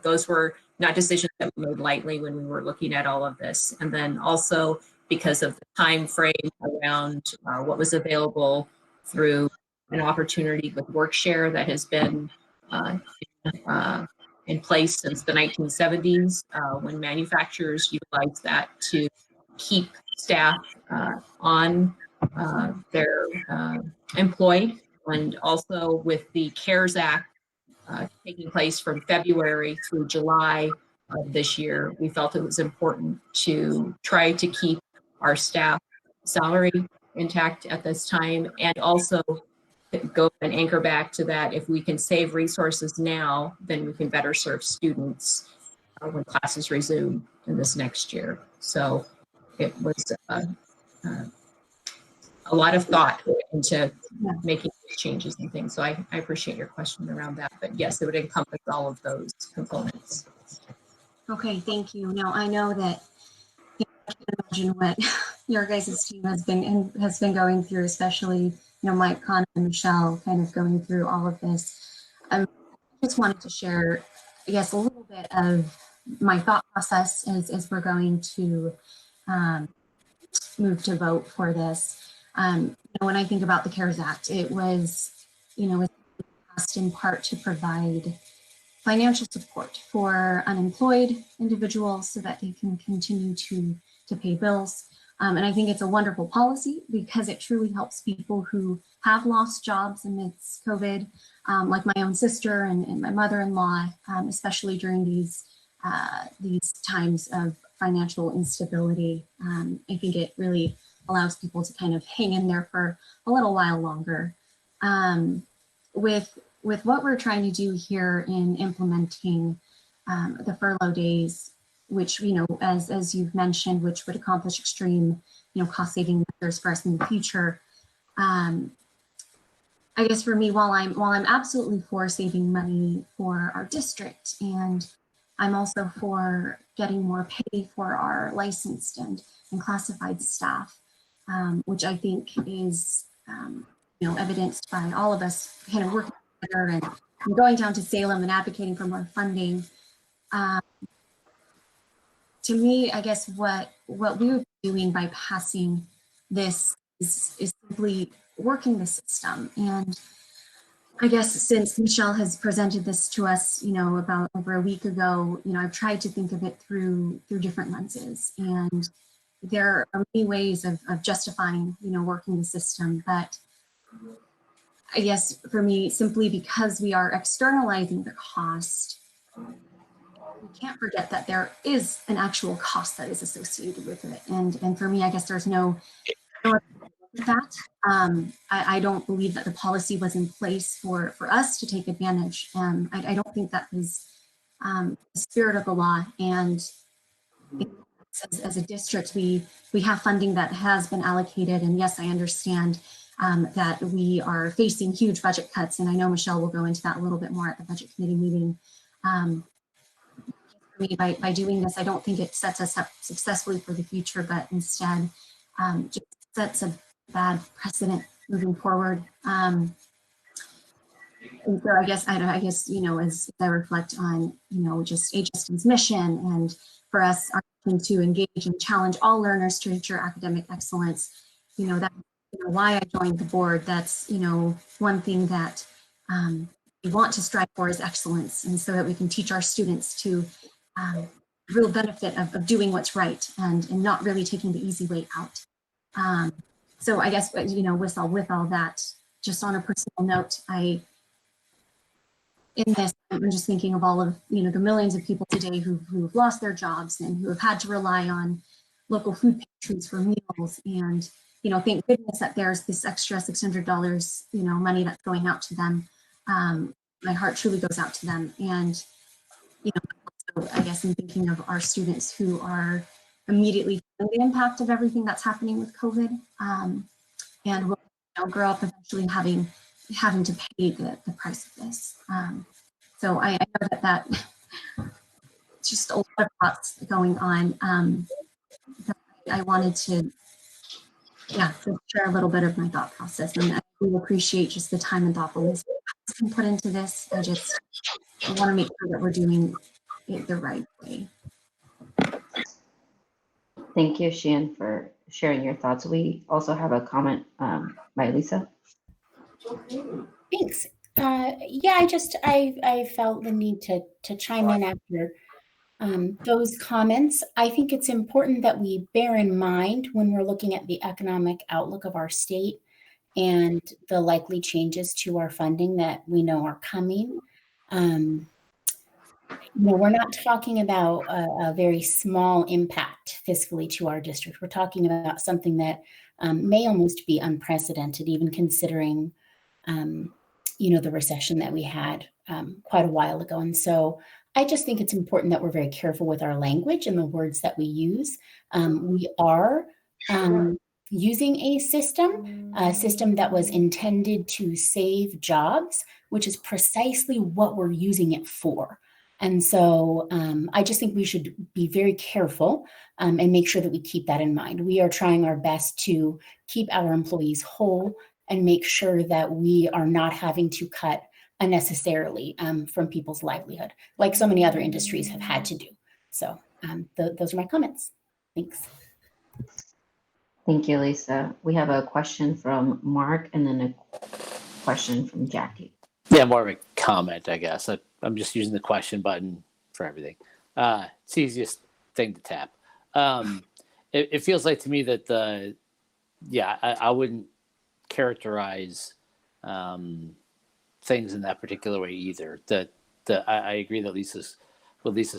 those were not decisions that we made lightly when we were looking at all of this. And then also because of the time frame around what was available through an opportunity with WorkShare that has been in place since the 1970s, when manufacturers utilized that to keep staff on their employed, and also with the CARES Act taking place from February through July of this year, we felt it was important to try to keep our staff salary intact at this time, and also go and anchor back to that. If we can save resources now, then we can better serve students when classes resume in this next year. So it was a lot of thought into making these changes and things. So I appreciate your question around that. But yes, it would encompass all of those components. Okay, thank you. Now I know that I can imagine what your guys' team has been going through, especially Mike, Connor, and Michelle, kind of going through all of this. I just wanted to share, I guess, a little bit of my thought process as we're going to move to vote for this. When I think about the CARES Act, it was, passed in part to provide financial support for unemployed individuals so that they can continue to pay bills. And I think it's a wonderful policy because it truly helps people who have lost jobs amidst COVID, like my own sister and my mother-in-law, especially during these times of financial instability. I think it really allows people to kind of hang in there for a little while longer. With what we're trying to do here in implementing the furlough days, which, you know, as you've mentioned, which would accomplish extreme, you know, cost saving measures for us in the future. I guess for me, while I'm absolutely for saving money for our district, and I'm also for getting more pay for our licensed and classified staff, which I think is, you know, evidenced by all of us kind of working together and going down to Salem and advocating for more funding. To me, I guess what we were doing by passing this is simply working the system. And I guess since Michelle has presented this to us, you know, about over a week ago, you know, I've tried to think of it through different lenses. And there are many ways of justifying, you know, working the system. But I guess for me, simply because we are externalizing the cost, we can't forget that there is an actual cost that is associated with it. And for me, I guess there's no that. I don't believe that the policy was in place for us to take advantage. I don't think that was the spirit of the law. And as a district, we have funding that has been allocated. And yes, I understand that we are facing huge budget cuts. And I know Michelle will go into that a little bit more at the budget committee meeting. For me, by doing this, I don't think it sets us up successfully for the future, but instead just sets a bad precedent moving forward. And so I guess, you know, as I reflect on, you know, just HSD's mission and for us to engage and challenge all learners to reach your academic excellence, you know, that's, you know, why I joined the board. That's, you know, one thing that we want to strive for is excellence, and so that we can teach our students to real benefit of doing what's right and not really taking the easy way out. So I guess, you know, with all that, just on a personal note, I'm just thinking of all of, you know, the millions of people today who've lost their jobs and who have had to rely on local food pantries for meals. And, you know, thank goodness that there's this extra $600, you know, money that's going out to them. My heart truly goes out to them. And, you know, also, I guess I'm thinking of our students who are immediately feeling the impact of everything that's happening with COVID, and will, you know, grow up eventually having to pay the price of this. So I know that just a lot of thoughts going on. I wanted to share a little bit of my thought process, and I really appreciate just the time and thoughtfulness that's been put into this. I want to make sure that we're doing it the right way. Thank you, Sheehan, for sharing your thoughts. We also have a comment by Lisa. Thanks. Yeah, I felt the need to chime in after those comments. I think it's important that we bear in mind when we're looking at the economic outlook of our state and the likely changes to our funding that we know are coming. You know, we're not talking about a very small impact fiscally to our district. We're talking about something that may almost be unprecedented, even considering, you know, the recession that we had quite a while ago. And so I just think it's important that we're very careful with our language and the words that we use. We are using a system that was intended to save jobs, which is precisely what we're using it for. And so I just think we should be very careful and make sure that we keep that in mind. We are trying our best to keep our employees whole and make sure that we are not having to cut unnecessarily from people's livelihood, like so many other industries have had to do. So those are my comments. Thanks. Thank you, Lisa. We have a question from Mark and then a question from Jackie. Yeah, more of a comment, I guess. I'm just using the question button for everything. It's the easiest thing to tap. it feels like to me that I wouldn't characterize things in that particular way either. I agree that Lisa's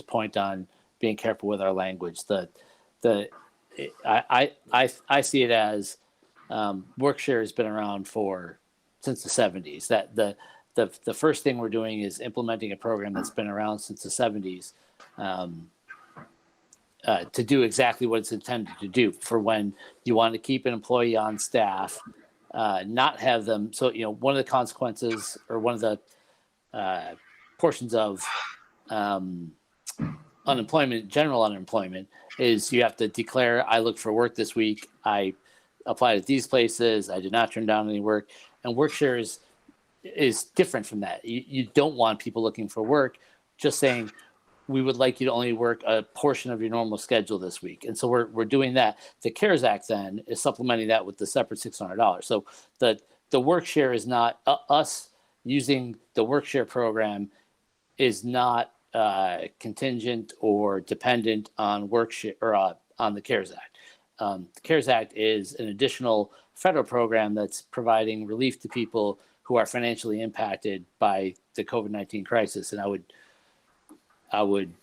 point on being careful with our language. I see it as Workshare has been around since the 70s. That the first thing we're doing is implementing a program that's been around since the 70s to do exactly what it's intended to do for when you want to keep an employee on staff, not have them. So, one of the consequences or one of the portions of unemployment, general unemployment, is you have to declare, I look for work this week. I applied at these places. I did not turn down any work. And Workshare is different from that. You don't want people looking for work, just saying, we would like you to only work a portion of your normal schedule this week. And so we're doing that. The CARES Act then is supplementing that with the separate $600. So the Workshare is not us using the Workshare program is not contingent or dependent on Workshare or on the CARES Act. The CARES Act is an additional federal program that's providing relief to people who are financially impacted by the COVID-19 crisis. And I would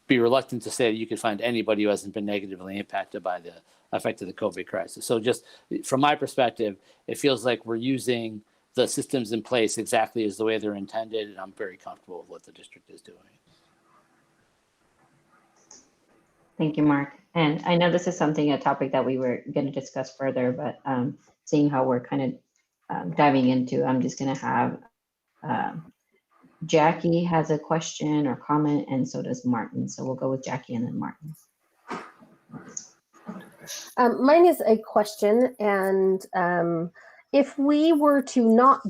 be reluctant to say that you could find anybody who hasn't been negatively impacted by the effect of the COVID crisis. So just from my perspective, it feels like we're using the systems in place exactly as the way they're intended, and I'm very comfortable with what the district is doing. Thank you, Mark. And I know this is a topic that we were going to discuss further, but seeing how we're kind of diving into, I'm just going to have Jackie has a question or comment, and so does Martin. So we'll go with Jackie and then Martin. Mine is a question, and if we were to not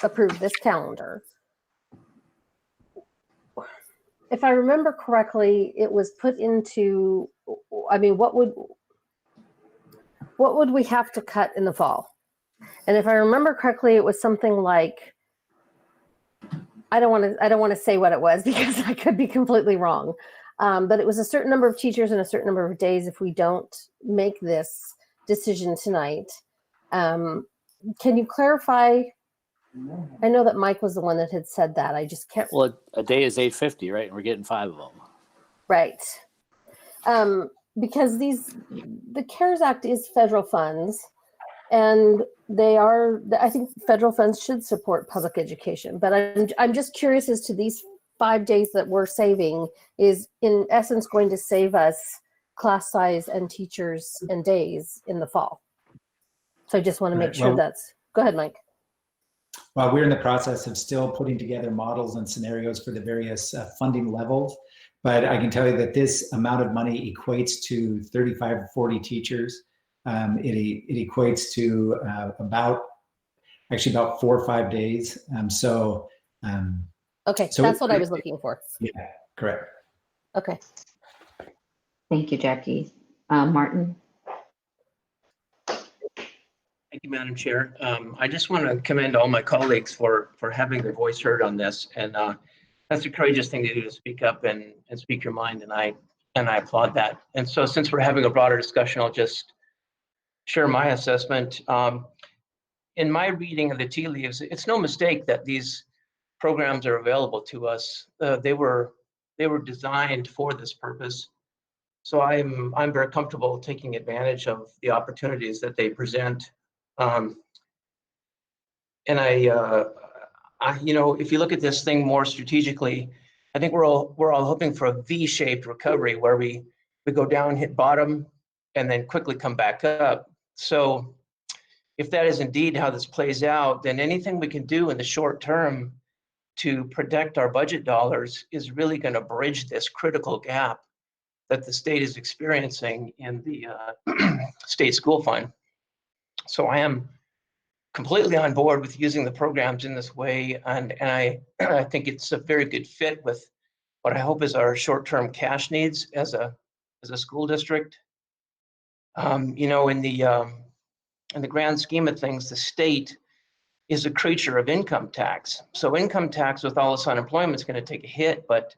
approve this calendar, if I remember correctly, it was put into, what would we have to cut in the fall? And if I remember correctly, it was something like, I don't want to say what it was because I could be completely wrong. But it was a certain number of teachers and a certain number of days if we don't make this decision tonight. Can you clarify? I know that Mike was the one that had said that. I just can't. Well, a day is $850, right? And we're getting 5 of them. Right. Because the CARES Act is federal funds, and I think federal funds should support public education. But I'm just curious as to these 5 days that we're saving is in essence going to save us class size and teachers and days in the fall. So I just want to make sure go ahead, Mike. Well, we're in the process of still putting together models and scenarios for the various funding levels. But I can tell you that this amount of money equates to 35 or 40 teachers. It equates to about 4 or 5 days. Okay, so that's what I was looking for. Yeah, correct. Okay. Thank you, Jackie. Martin. Thank you, Madam Chair. I just want to commend all my colleagues for having their voice heard on this, and that's a courageous thing to do, to speak up and speak your mind, and I applaud that. And so, since we're having a broader discussion, I'll just share my assessment. In my reading of the tea leaves, it's no mistake that these programs are available to us. They were designed for this purpose. So I'm very comfortable taking advantage of the opportunities that they present. And if you look at this thing more strategically, I think we're all hoping for a V-shaped recovery where we go down, hit bottom, and then quickly come back up. So if that is indeed how this plays out, then anything we can do in the short term to protect our budget dollars is really going to bridge this critical gap that the state is experiencing in the state school fund. So I am completely on board with using the programs in this way, and I think it's a very good fit with what I hope is our short-term cash needs as a school district. In the grand scheme of things, the state is a creature of income tax. So income tax with all this unemployment is going to take a hit, but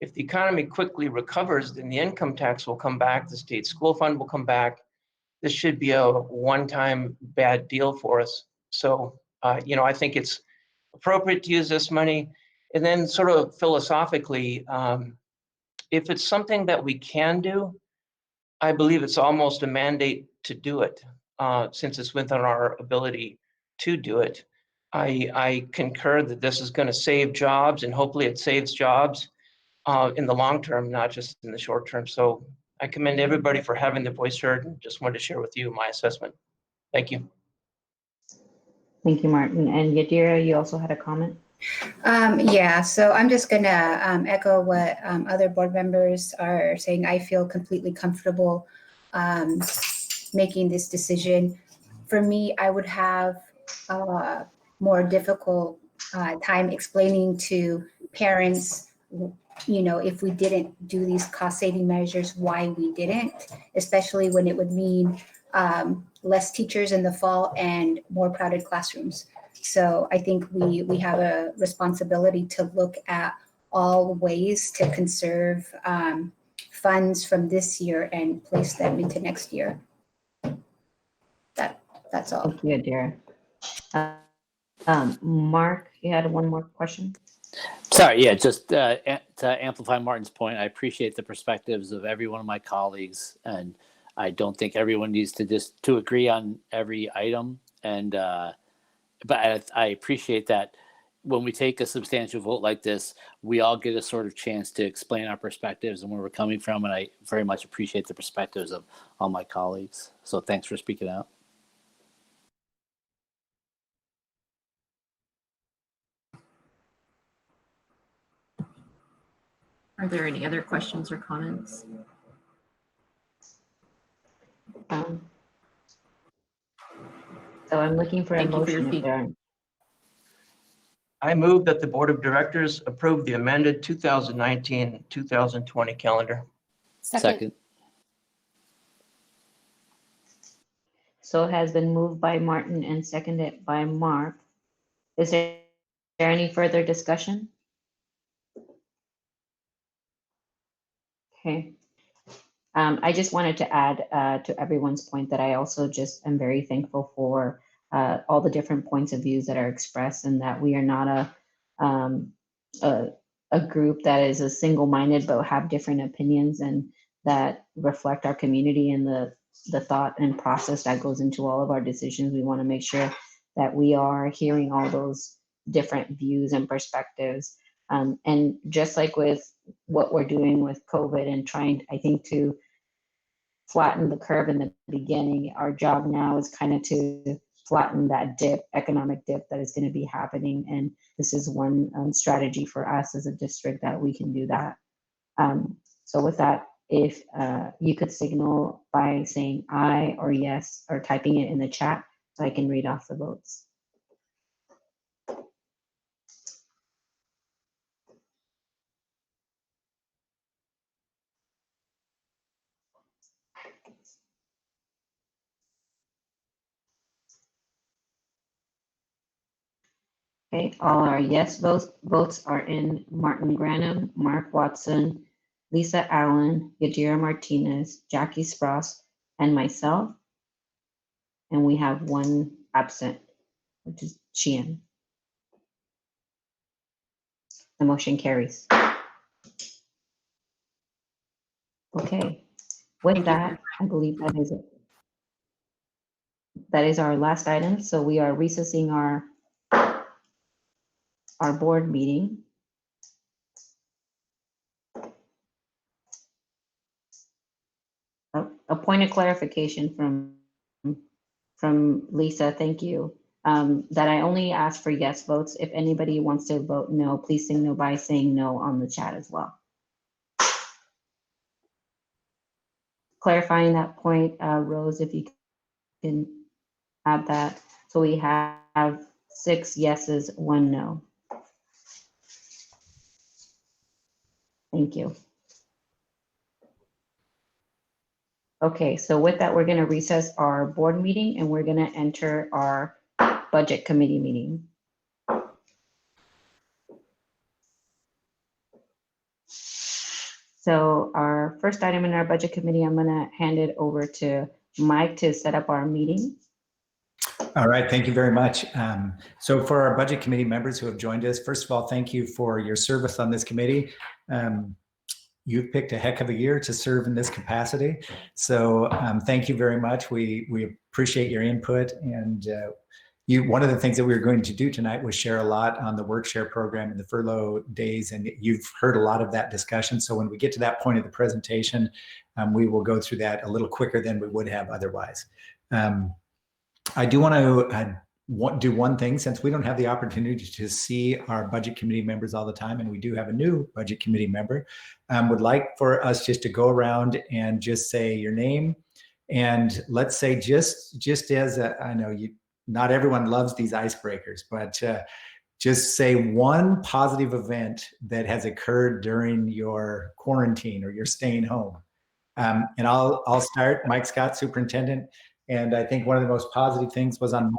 If the economy quickly recovers, then the income tax will come back, the state school fund will come back. This should be a one-time bad deal for us. So, I think it's appropriate to use this money. And then sort of philosophically, if it's something that we can do, I believe it's almost a mandate to do it, since it's within our ability to do it. I concur that this is going to save jobs, and hopefully it saves jobs in the long term, not just in the short term. So I commend everybody for having their voice heard, and just wanted to share with you my assessment. Thank you. Thank you, Martin. And Yadira, you also had a comment? Yeah, so I'm just gonna echo what other board members are saying. I feel completely comfortable making this decision. For me, I would have a more difficult time explaining to parents, if we didn't do these cost-saving measures, why we didn't, especially when it would mean less teachers in the fall and more crowded classrooms. So I think we have a responsibility to look at all ways to conserve funds from this year and place them into next year. That's all. Thank you, Yadira. Mark, you had one more question? Sorry, yeah, just to amplify Martin's point, I appreciate the perspectives of every one of my colleagues, and I don't think everyone needs to agree on every item. And but I appreciate that when we take a substantial vote like this, we all get a sort of chance to explain our perspectives and where we're coming from. And I very much appreciate the perspectives of all my colleagues. So thanks for speaking out. Are there any other questions or comments? So I'm looking for a Thank you for your motion if there are. I move that the Board of Directors approve the amended 2019-2020 calendar. Second. So it has been moved by Martin and seconded by Mark. Is there any further discussion? Okay. I just wanted to add to everyone's point that I also just am very thankful for all the different points of views that are expressed, and that we are not a group that is a single-minded but have different opinions, and that reflect our community and the thought and process that goes into all of our decisions. We want to make sure that we are hearing all those different views and perspectives. And just like with what we're doing with COVID and trying, I think, to flatten the curve in the beginning, our job now is kind of to flatten that dip, economic dip that is going to be happening. And this is one strategy for us as a district that we can do that. So with that, if you could signal by saying aye or yes, or typing it in the chat so I can read off the votes. Okay, all our yes votes are in Martin Granum, Mark Watson, Lisa Allen, Yadira Martinez, Jackie Spross, and myself. And we have one absent, which is Sheehan. The motion carries. Okay, with that, I believe that is it. That is our last item. So we are recessing our board meeting. A point of clarification from Lisa, thank you, that I only asked for yes votes. If anybody wants to vote no, please signal by saying no on the chat as well. Clarifying that point, Rose, if you can add that. So we have 6 yeses, 1 no. Thank you. Okay, so with that, we're going to recess our board meeting and we're going to enter our budget committee meeting. So our first item in our budget committee, I'm gonna hand it over to Mike to set up our meeting. All right, thank you very much. So for our budget committee members who have joined us, first of all, thank you for your service on this committee. You've picked a heck of a year to serve in this capacity. So thank you very much. We appreciate your input. And one of the things that we were going to do tonight was share a lot on the work share program and the furlough days. And you've heard a lot of that discussion. So when we get to that point of the presentation, we will go through that a little quicker than we would have otherwise. I do want to do one thing, since we don't have the opportunity to see our budget committee members all the time, and we do have a new budget committee member, would like for us just to go around and just say your name. And let's say just as I know not everyone loves these icebreakers, but just say one positive event that has occurred during your quarantine or your staying home. And I'll start. Mike Scott, superintendent. And I think one of the most positive things was on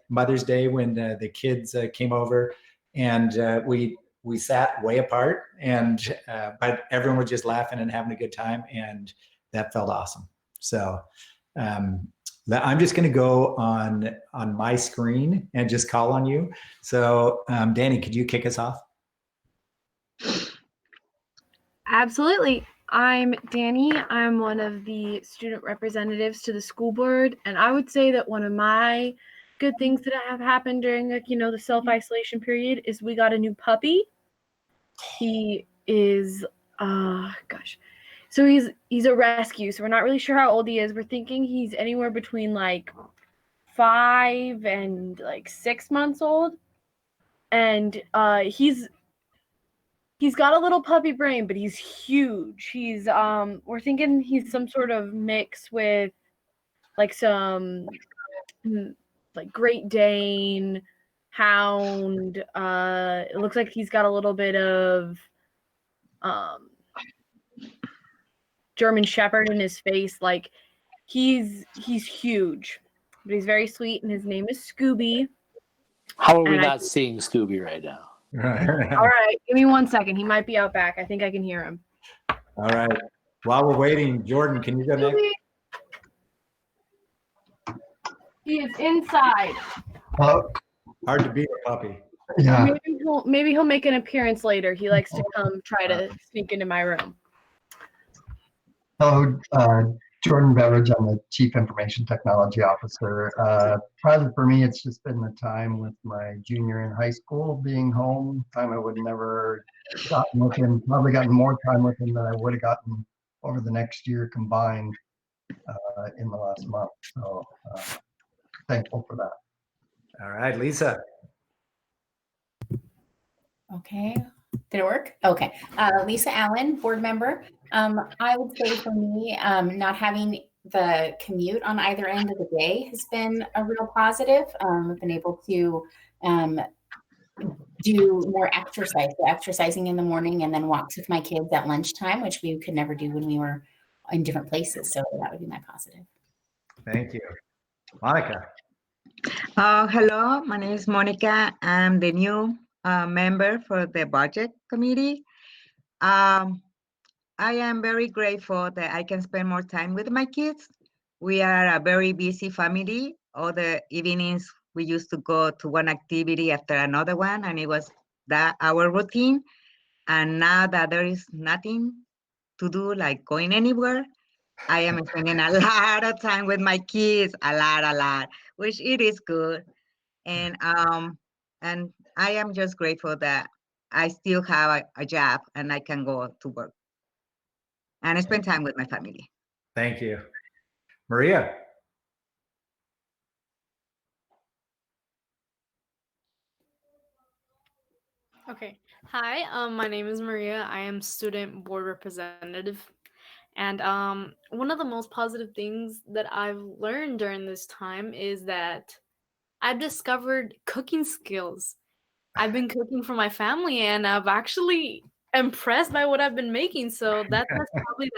Mother's Day, when the kids came over, and we sat way apart, and but everyone was just laughing and having a good time, and that felt awesome. So I'm just going to go on my screen and just call on you. So Danny, could you kick us off? Absolutely. I'm Danny. I'm one of the student representatives to the school board, and I would say that one of my good things that have happened during the self-isolation period is we got a new puppy. He is so he's a rescue, so we're not really sure how old he is. We're thinking he's anywhere between like 5 and like 6 months old, and he's got a little puppy brain, but he's huge. He's we're thinking he's some sort of mix with like some like Great Dane, Hound. It looks like he's got a little bit of German Shepherd in his face. Like he's huge, but he's very sweet, and his name is Scooby. How are we not seeing Scooby right now? All right, give me 1 second. He might be out back. I think I can hear him. All right. While we're waiting, Jordan, can you go next? He is inside. Hard to beat a puppy. Yeah. Maybe he'll make an appearance later. He likes to come try to sneak into my room. Hello, Jordan Beveridge. I'm the Chief Information Technology Officer. Probably for me, it's just been the time with my junior in high school being home, time I would never gotten with him, probably gotten more time with him than I would have gotten over the next year combined in the last month. So thankful for that. All right, Lisa. Okay, did it work? Okay, Lisa Allen, board member. I would say for me, not having the commute on either end of the day has been a real positive. I've been able to do more exercise, so exercising in the morning and then walks with my kids at lunchtime, which we could never do when we were in different places. So that would be my positive. Thank you. Monica. Hello, my name is Monica. I'm the new member for the budget committee. I am very grateful that I can spend more time with my kids. We are a very busy family. All the evenings we used to go to one activity after another one, and it was that our routine. And now that there is nothing to do, like going anywhere, I am spending a lot of time with my kids, a lot, which it is good. And I am just grateful that I still have a job and I can go to work and I spend time with my family. Thank you. Maria. Okay. Hi, my name is Maria. I am student board representative. And one of the most positive things that I've learned during this time is that I've discovered cooking skills. I've been cooking for my family, and I've actually impressed by what I've been making. So that's probably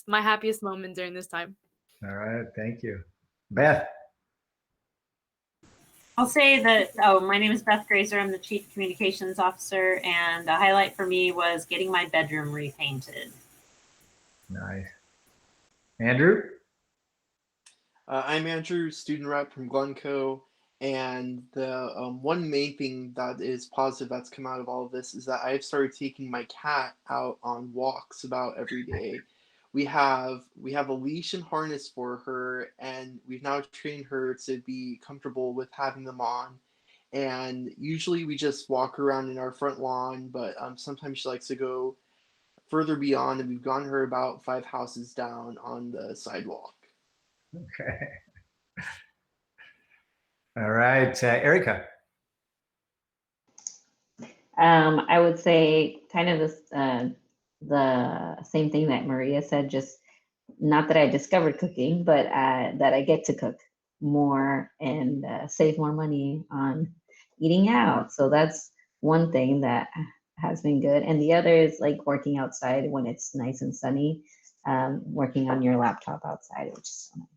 my happiest moment during this time. All right, thank you. Beth. I'll say that, my name is Beth Grazer. I'm the Chief Communications Officer, and a highlight for me was getting my bedroom repainted. Nice. Andrew? I'm Andrew, student rep from Glencoe, and the one main thing that is positive that's come out of all of this is that I've started taking my cat out on walks about every day. We have a leash and harness for her, and we've now trained her to be comfortable with having them on. And usually we just walk around in our front lawn, but sometimes she likes to go further beyond, and we've gone her about 5 houses down on the sidewalk. Okay. All right, Erica. I would say kind of this, the same thing that Maria said, just not that I discovered cooking, but that I get to cook more and save more money on eating out. So that's one thing that has been good. And the other is like working outside when it's nice and sunny, working on your laptop outside, which is so nice.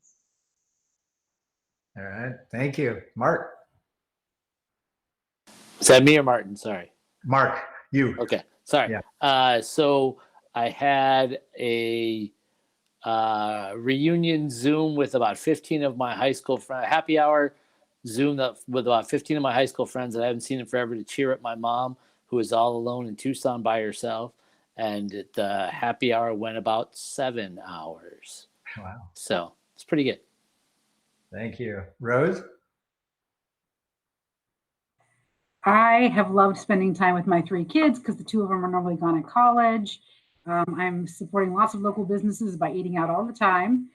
All right, thank you. Mark. Is that me or Martin? Sorry. Mark, you. Okay, sorry. Yeah. So I had a reunion Zoom with about 15 of my high school friends, happy hour Zoom with about 15 of my high school friends that I haven't seen in forever, to cheer up my mom, who is all alone in Tucson by herself. And the happy hour went about 7 hours. Wow. So it's pretty good. Thank you. Rose? I have loved spending time with my 3 kids because the 2 of them are normally gone at college. I'm supporting lots of local businesses by eating out all the time,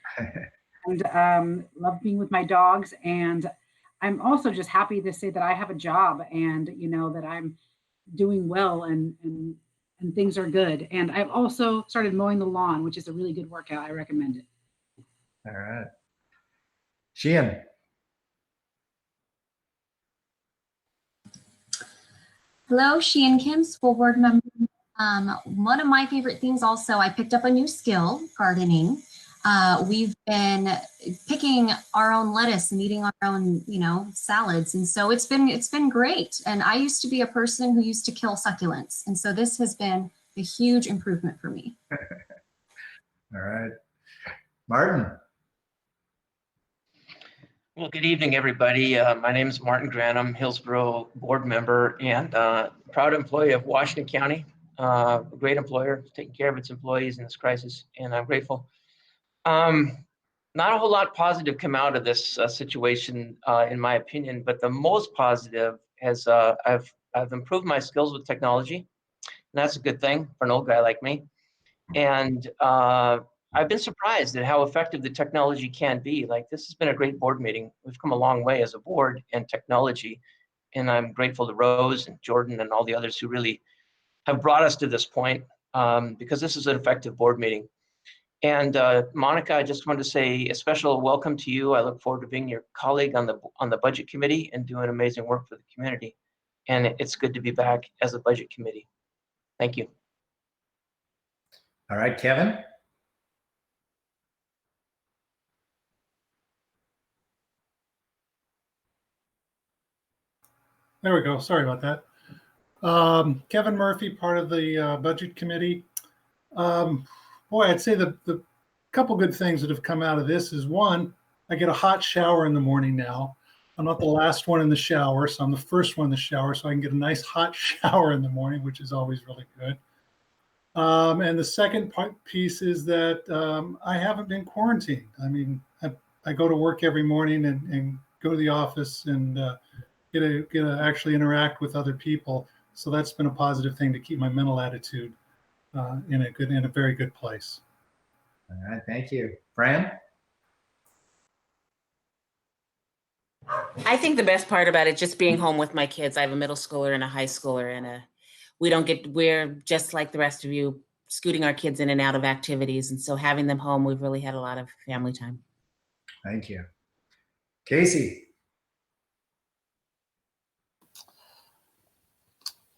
and love being with my dogs. And I'm also just happy to say that I have a job, and that I'm doing well, and things are good. And I've also started mowing the lawn, which is a really good workout. I recommend it. All right. Sheehan. Hello, Sheehan Kim, school board member. One of my favorite things also, I picked up a new skill, gardening. We've been picking our own lettuce and eating our own, salads. And so it's been great. And I used to be a person who used to kill succulents. And so this has been a huge improvement for me. All right. Martin. Well, good evening, everybody. My name is Martin Granum, Hillsboro board member and proud employee of Washington County. A great employer, taking care of its employees in this crisis, and I'm grateful. Not a whole lot positive come out of this situation, in my opinion, but the most positive has I've improved my skills with technology, and that's a good thing for an old guy like me. And I've been surprised at how effective the technology can be. Like, this has been a great board meeting. We've come a long way as a board and technology, and I'm grateful to Rose and Jordan and all the others who really have brought us to this point, because this is an effective board meeting. And Monica, I just wanted to say a special welcome to you. I look forward to being your colleague on the budget committee and doing amazing work for the community. And it's good to be back as a budget committee. Thank you. All right, Kevin. There we go. Sorry about that. Kevin Murphy, part of the budget committee. Boy, I'd say the couple good things that have come out of this is, one, I get a hot shower in the morning now. I'm not the last one in the shower, so I'm the first one in the shower, so I can get a nice hot shower in the morning, which is always really good. And the second piece is that I haven't been quarantined. I mean, I go to work every morning and go to the office and get to actually interact with other people. So that's been a positive thing to keep my mental attitude in a very good place. All right, thank you. Fran? I think the best part about it, just being home with my kids. I have a middle schooler and a high schooler, and we're just like the rest of you, scooting our kids in and out of activities. And so having them home, we've really had a lot of family time. Thank you. Casey?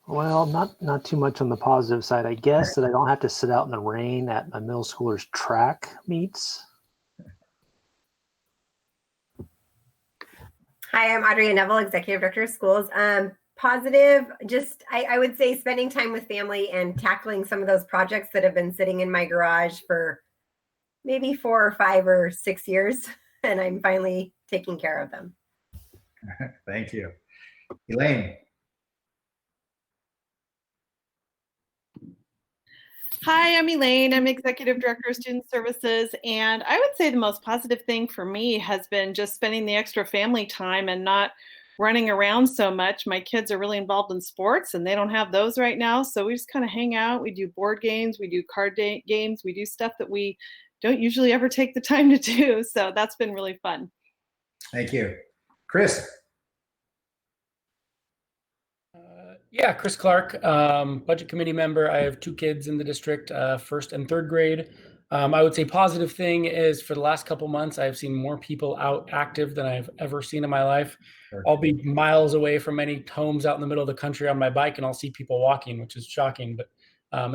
Well, not too much on the positive side, I guess, that I don't have to sit out in the rain at my middle schooler's track meets. Hi, I'm Audrey Neville, Executive Director of Schools. Positive, just I would say spending time with family and tackling some of those projects that have been sitting in my garage for maybe 4 or 5 or 6 years, and I'm finally taking care of them. Thank you. Elaine. Hi, I'm Elaine. I'm Executive Director of Student Services. And I would say the most positive thing for me has been just spending the extra family time and not running around so much. My kids are really involved in sports and they don't have those right now. So we just kind of hang out. We do board games, we do card games, we do stuff that we don't usually ever take the time to do. So that's been really fun. Thank you. Chris. Yeah, Chris Clark, budget committee member. I have 2 kids in the district, 1st and 3rd grade. I would say positive thing is for the last couple months, I've seen more people out active than I've ever seen in my life. Sure. I'll be miles away from many homes out in the middle of the country on my bike and I'll see people walking, which is shocking. But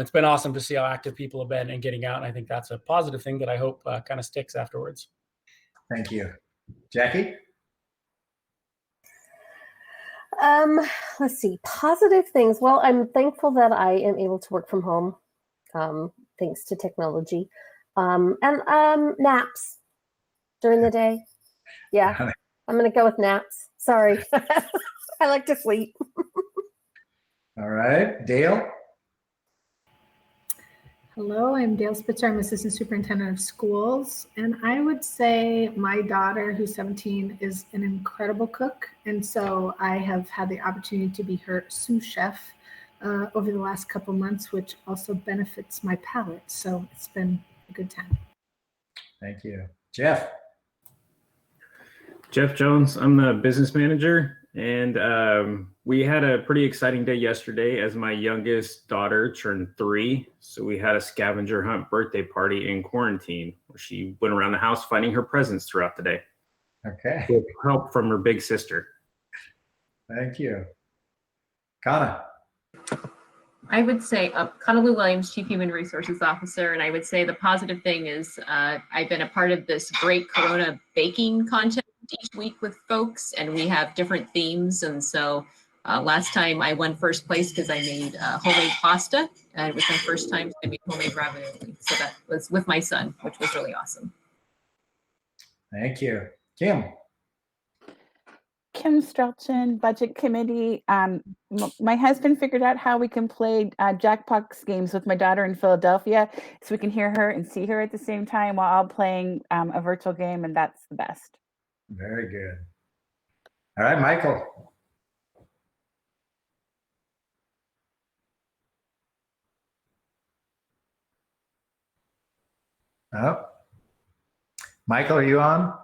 it's been awesome to see how active people have been and getting out. And I think that's a positive thing that I hope kind of sticks afterwards. Thank you. Jackie? Let's see, positive things. Well, I'm thankful that I am able to work from home, thanks to technology, and naps during the day. Yeah, I'm gonna go with naps. Sorry, I like to sleep. All right, Dale. Hello, I'm Dale Spitzer. I'm Assistant Superintendent of Schools. And I would say my daughter, who's 17, is an incredible cook. And so I have had the opportunity to be her sous chef over the last couple months, which also benefits my palate. So it's been a good time. Thank you. Jeff. Jeff Jones, I'm the business manager, and we had a pretty exciting day yesterday as my youngest daughter turned 3. So we had a scavenger hunt birthday party in quarantine where she went around the house finding her presents throughout the day. Okay. With help from her big sister. Thank you. Kana. I would say Connolly Williams, Chief Human Resources Officer, and I would say the positive thing is I've been a part of this great Corona baking contest each week with folks, and we have different themes. And so last time I won first place because I made homemade pasta, and it was my first time I made homemade ravioli. So that was with my son, which was really awesome. Thank you. Kim. Kim Strelchin, Budget Committee. My husband figured out how we can play Jackbox games with my daughter in Philadelphia, so we can hear her and see her at the same time while all playing a virtual game, and that's the best. Very good. All right, Michael. Oh. Michael, are you on?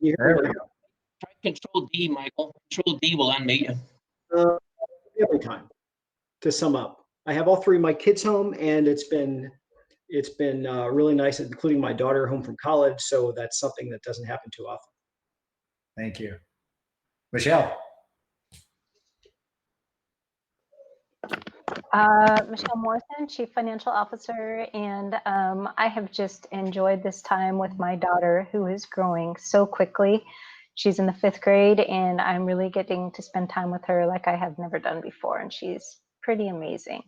There we go. Try Control D, Michael. Control D will unmute you. Every time. To sum up, I have all 3 of my kids home, and it's been really nice, including my daughter home from college. So that's something that doesn't happen too often. Thank you. Michelle. Michelle Morrison, Chief Financial Officer, and I have just enjoyed this time with my daughter, who is growing so quickly. She's in the 5th grade, and I'm really getting to spend time with her like I have never done before, and she's pretty amazing.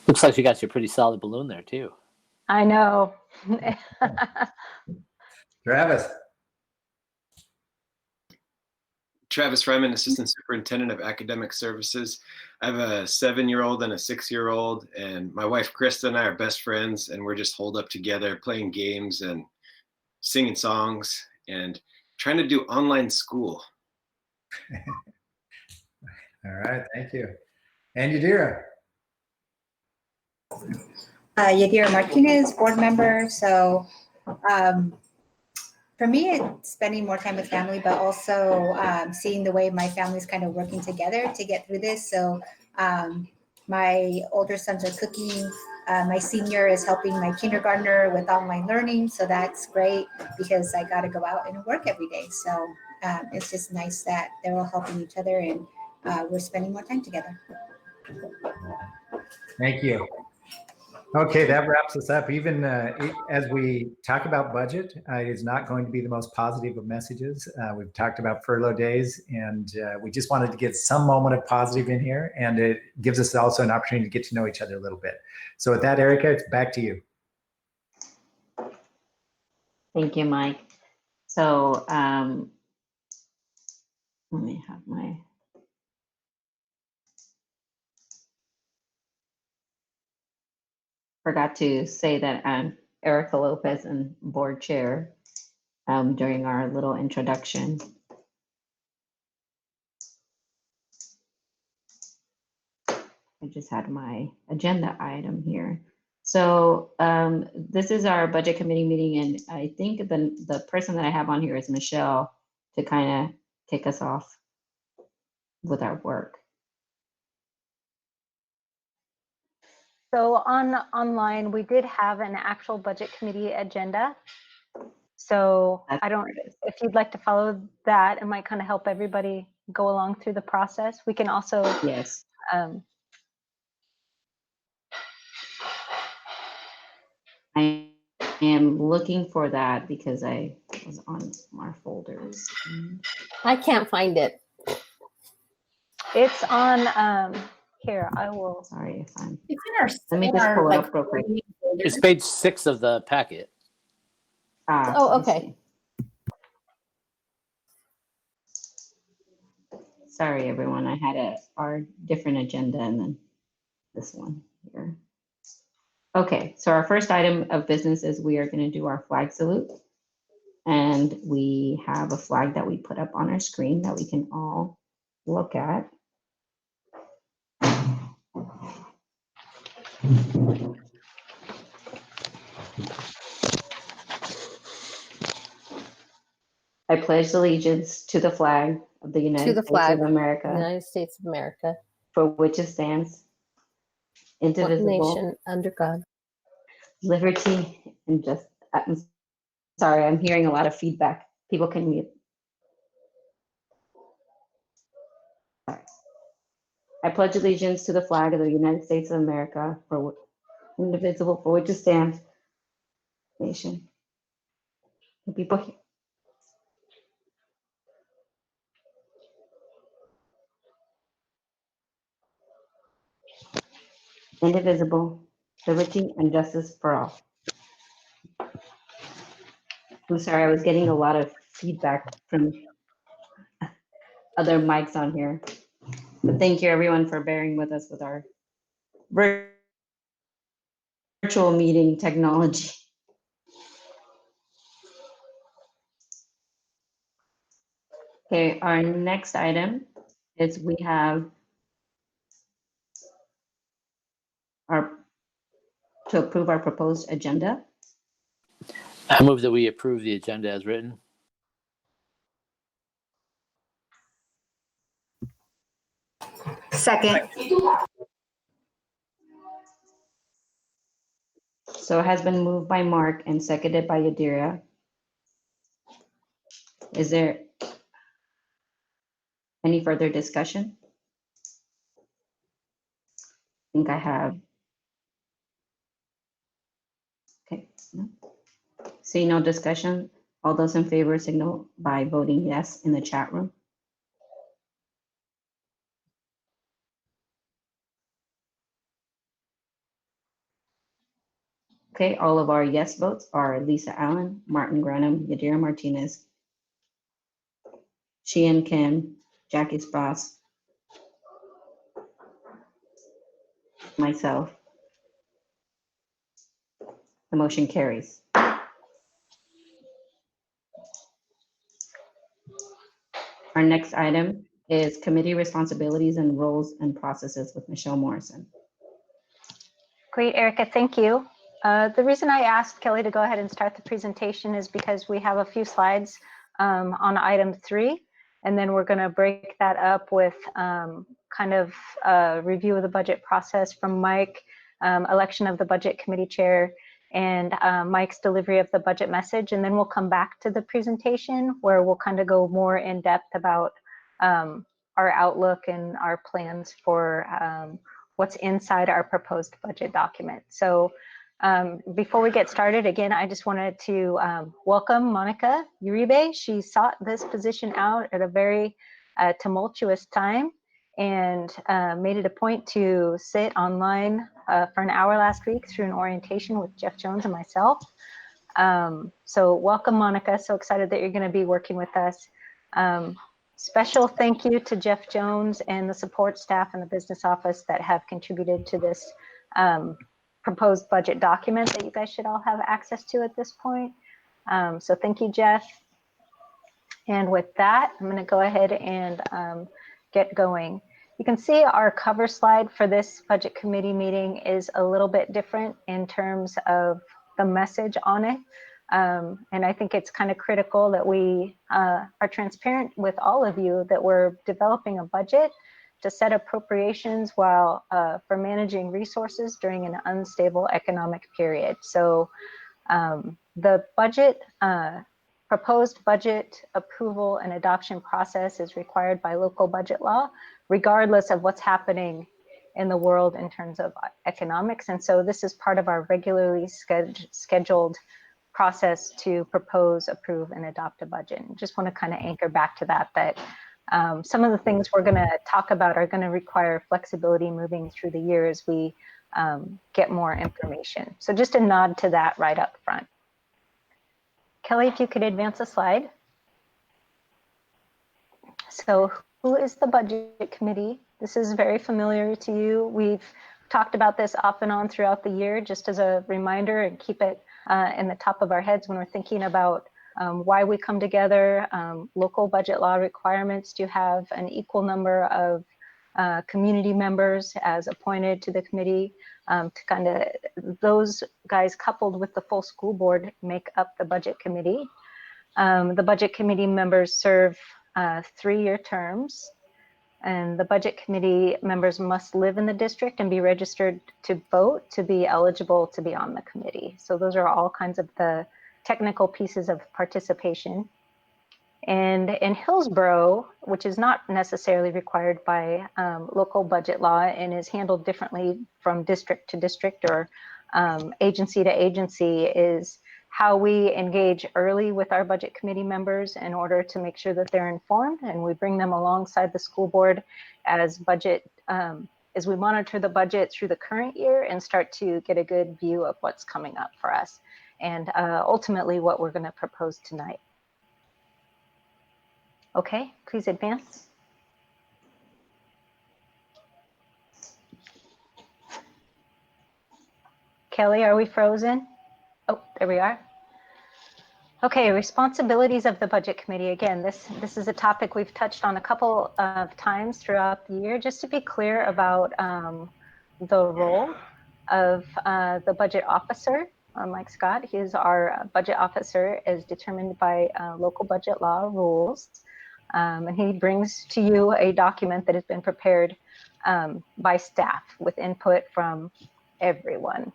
Looks like you got your pretty solid balloon there too. I know. Travis. Travis Ryman, Assistant Superintendent of Academic Services. I have a 7-year-old and a 6-year-old, and my wife Krista and I are best friends, and we're just holed up together playing games and singing songs and trying to do online school. All right, thank you. And Yadira. Yadira Martinez, board member. So for me, it's spending more time with family, but also seeing the way my family's kind of working together to get through this. So my older sons are cooking. My senior is helping my kindergartner with online learning. So that's great because I got to go out and work every day. So it's just nice that they're all helping each other and we're spending more time together. Thank you. Okay, that wraps us up. Even as we talk about budget, it's not going to be the most positive of messages. We've talked about furlough days, and we just wanted to get some moment of positive in here, and it gives us also an opportunity to get to know each other a little bit. So with that, Erica, it's back to you. Thank you, Mike. So let me have my, forgot to say that I'm Erica Lopez and board chair during our little introduction. I just had my agenda item here. So this is our budget committee meeting, and I think the person that I have on here is Michelle to kind of kick us off with our work. So online, we did have an actual budget committee agenda. So I don't, if you'd like to follow that, it might kind of help everybody go along through the process. We can also, yes. I am looking for that because I was on our folders. I can't find it. It's on, here, I will. Sorry if I'm. It's in our, Let me just pull it up real quick. It's page 6 of the packet. Ah, oh, okay. Sorry, everyone. I had our different agenda and then this one here. Okay, so our first item of business is we are going to do our flag salute. And we have a flag that we put up on our screen that we can all look at. I pledge allegiance to the flag of the United States of America, United States of America, for which it stands, indivisible, nation under God, liberty and justice. I'm sorry, I'm hearing a lot of feedback. People can mute. Sorry. I pledge allegiance to the flag of the United States of America, for indivisible, for which it stands, nation. The people here. Indivisible, liberty and justice for all. I'm sorry, I was getting a lot of feedback from other mics on here. But thank you everyone for bearing with us with our virtual meeting technology. Okay, our next item is we have to approve our proposed agenda. I move that we approve the agenda as written. Second. So it has been moved by Mark and seconded by Yadira. Is there any further discussion? I think I have. Okay. No. See no discussion. All those in favor signal by voting yes in the chat room. Okay, all of our yes votes are Lisa Allen, Martin Granum, Yadira Martinez, Sheehan Kim, Jackie Spross, myself. The motion carries. Our next item is committee responsibilities and roles and processes with Michelle Morrison. Great, Erica, thank you. The reason I asked Kelly to go ahead and start the presentation is because we have a few slides on item 3, and then we're going to break that up with kind of a review of the budget process from Mike, election of the budget committee chair, and Mike's delivery of the budget message. And then we'll come back to the presentation where we'll kind of go more in depth about our outlook and our plans for what's inside our proposed budget document. So before we get started, again, I just wanted to welcome Monica Uribe. She sought this position out at a very tumultuous time and made it a point to sit online for an hour last week through an orientation with Jeff Jones and myself. So welcome, Monica. So excited that you're going to be working with us. Special thank you to Jeff Jones and the support staff in the business office that have contributed to this proposed budget document that you guys should all have access to at this point. So thank you, Jeff. And with that, I'm going to go ahead and get going. You can see our cover slide for this budget committee meeting is a little bit different in terms of the message on it. And I think it's kind of critical that we are transparent with all of you that we're developing a budget to set appropriations while for managing resources during an unstable economic period. So the budget, proposed budget approval and adoption process is required by local budget law, regardless of what's happening in the world in terms of economics. And so this is part of our regularly scheduled process to propose, approve, and adopt a budget. And just want to kind of anchor back to that some of the things we're going to talk about are going to require flexibility moving through the year as we get more information. So just a nod to that right up front. Kelly, if you could advance a slide. So who is the budget committee? This is very familiar to you. We've talked about this off and on throughout the year, just as a reminder, and keep it in the top of our heads when we're thinking about why we come together, local budget law requirements to have an equal number of community members as appointed to the committee, to kind of those guys coupled with the full school board make up the budget committee. The budget committee members serve 3-year terms, and the budget committee members must live in the district and be registered to vote to be eligible to be on the committee. So those are all kinds of the technical pieces of participation. And in Hillsboro, which is not necessarily required by local budget law and is handled differently from district to district or agency to agency, is how we engage early with our budget committee members in order to make sure that they're informed, and we bring them alongside the school board as we monitor the budget through the current year and start to get a good view of what's coming up for us and ultimately what we're going to propose tonight. Okay, please advance. Kelly, are we frozen? Oh, there we are. Okay, responsibilities of the budget committee. Again, this is a topic we've touched on a couple of times throughout the year. Just to be clear about the role of the budget officer, Mike Scott. He is our budget officer as determined by local budget law rules. And he brings to you a document that has been prepared by staff with input from everyone.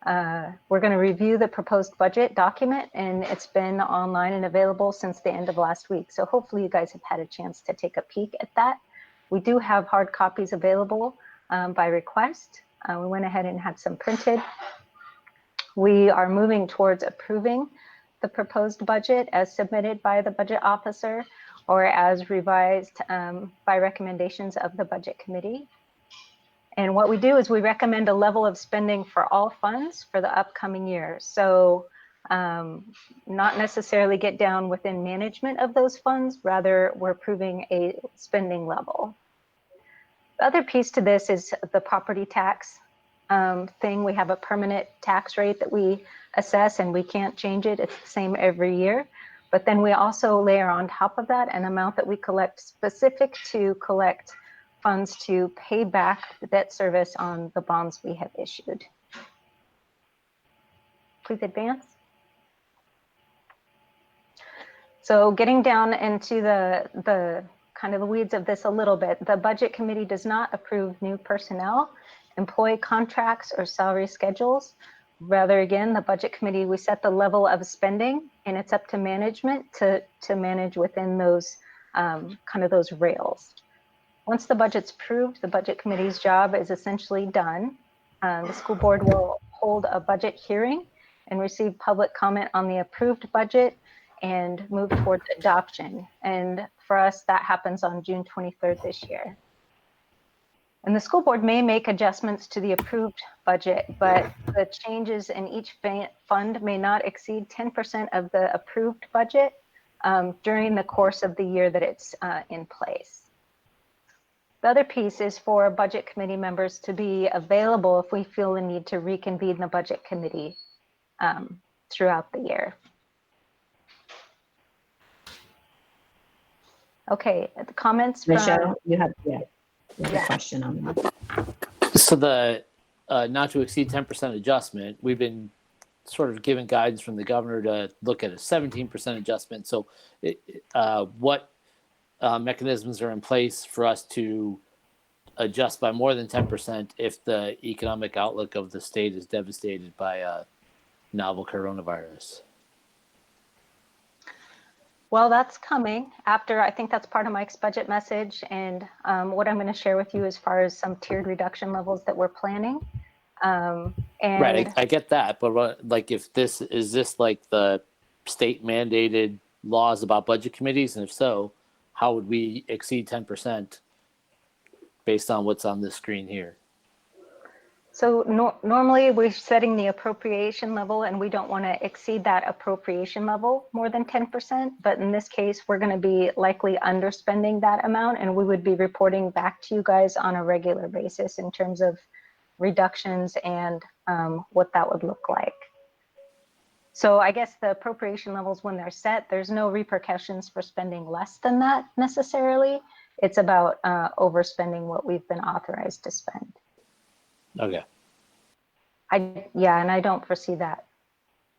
We're going to review the proposed budget document, and it's been online and available since the end of last week. So hopefully you guys have had a chance to take a peek at that. We do have hard copies available by request. We went ahead and had some printed. We are moving towards approving the proposed budget as submitted by the budget officer or as revised by recommendations of the budget committee. And what we do is we recommend a level of spending for all funds for the upcoming year. So not necessarily get down within management of those funds, rather we're approving a spending level. The other piece to this is the property tax thing. We have a permanent tax rate that we assess and we can't change it. It's the same every year. But then we also layer on top of that an amount that we collect specific to collect funds to pay back the debt service on the bonds we have issued. Please advance. So getting down into the kind of the weeds of this a little bit, the budget committee does not approve new personnel, employee contracts, or salary schedules. Rather, again, the budget committee, we set the level of spending, and it's up to management to manage within those kind of those rails. Once the budget's approved, the budget committee's job is essentially done. The school board will hold a budget hearing and receive public comment on the approved budget and move towards adoption. And for us, that happens on June 23rd this year. And the school board may make adjustments to the approved budget, but the changes in each fund may not exceed 10% of the approved budget during the course of the year that it's in place. The other piece is for budget committee members to be available if we feel the need to reconvene the budget committee throughout the year. Okay, the comments Michelle, from, you have a question on that. So the not to exceed 10% adjustment, we've been sort of given guidance from the governor to look at a 17% adjustment. So what mechanisms are in place for us to adjust by more than 10% if the economic outlook of the state is devastated by a novel coronavirus? well, that's coming after, I think that's part of Mike's budget message. And what I'm going to share with you as far as some tiered reduction levels that we're planning. And Right, I get that, but like, if this is like the state mandated laws about budget committees, and if so, how would we exceed 10% based on what's on this screen here? so normally we're setting the appropriation level and we don't want to exceed that appropriation level more than 10%. But in this case, we're going to be likely underspending that amount, and we would be reporting back to you guys on a regular basis in terms of reductions and what that would look like. So I guess the appropriation levels, when they're set, there's no repercussions for spending less than that necessarily. It's about overspending what we've been authorized to spend. Okay. And I don't foresee that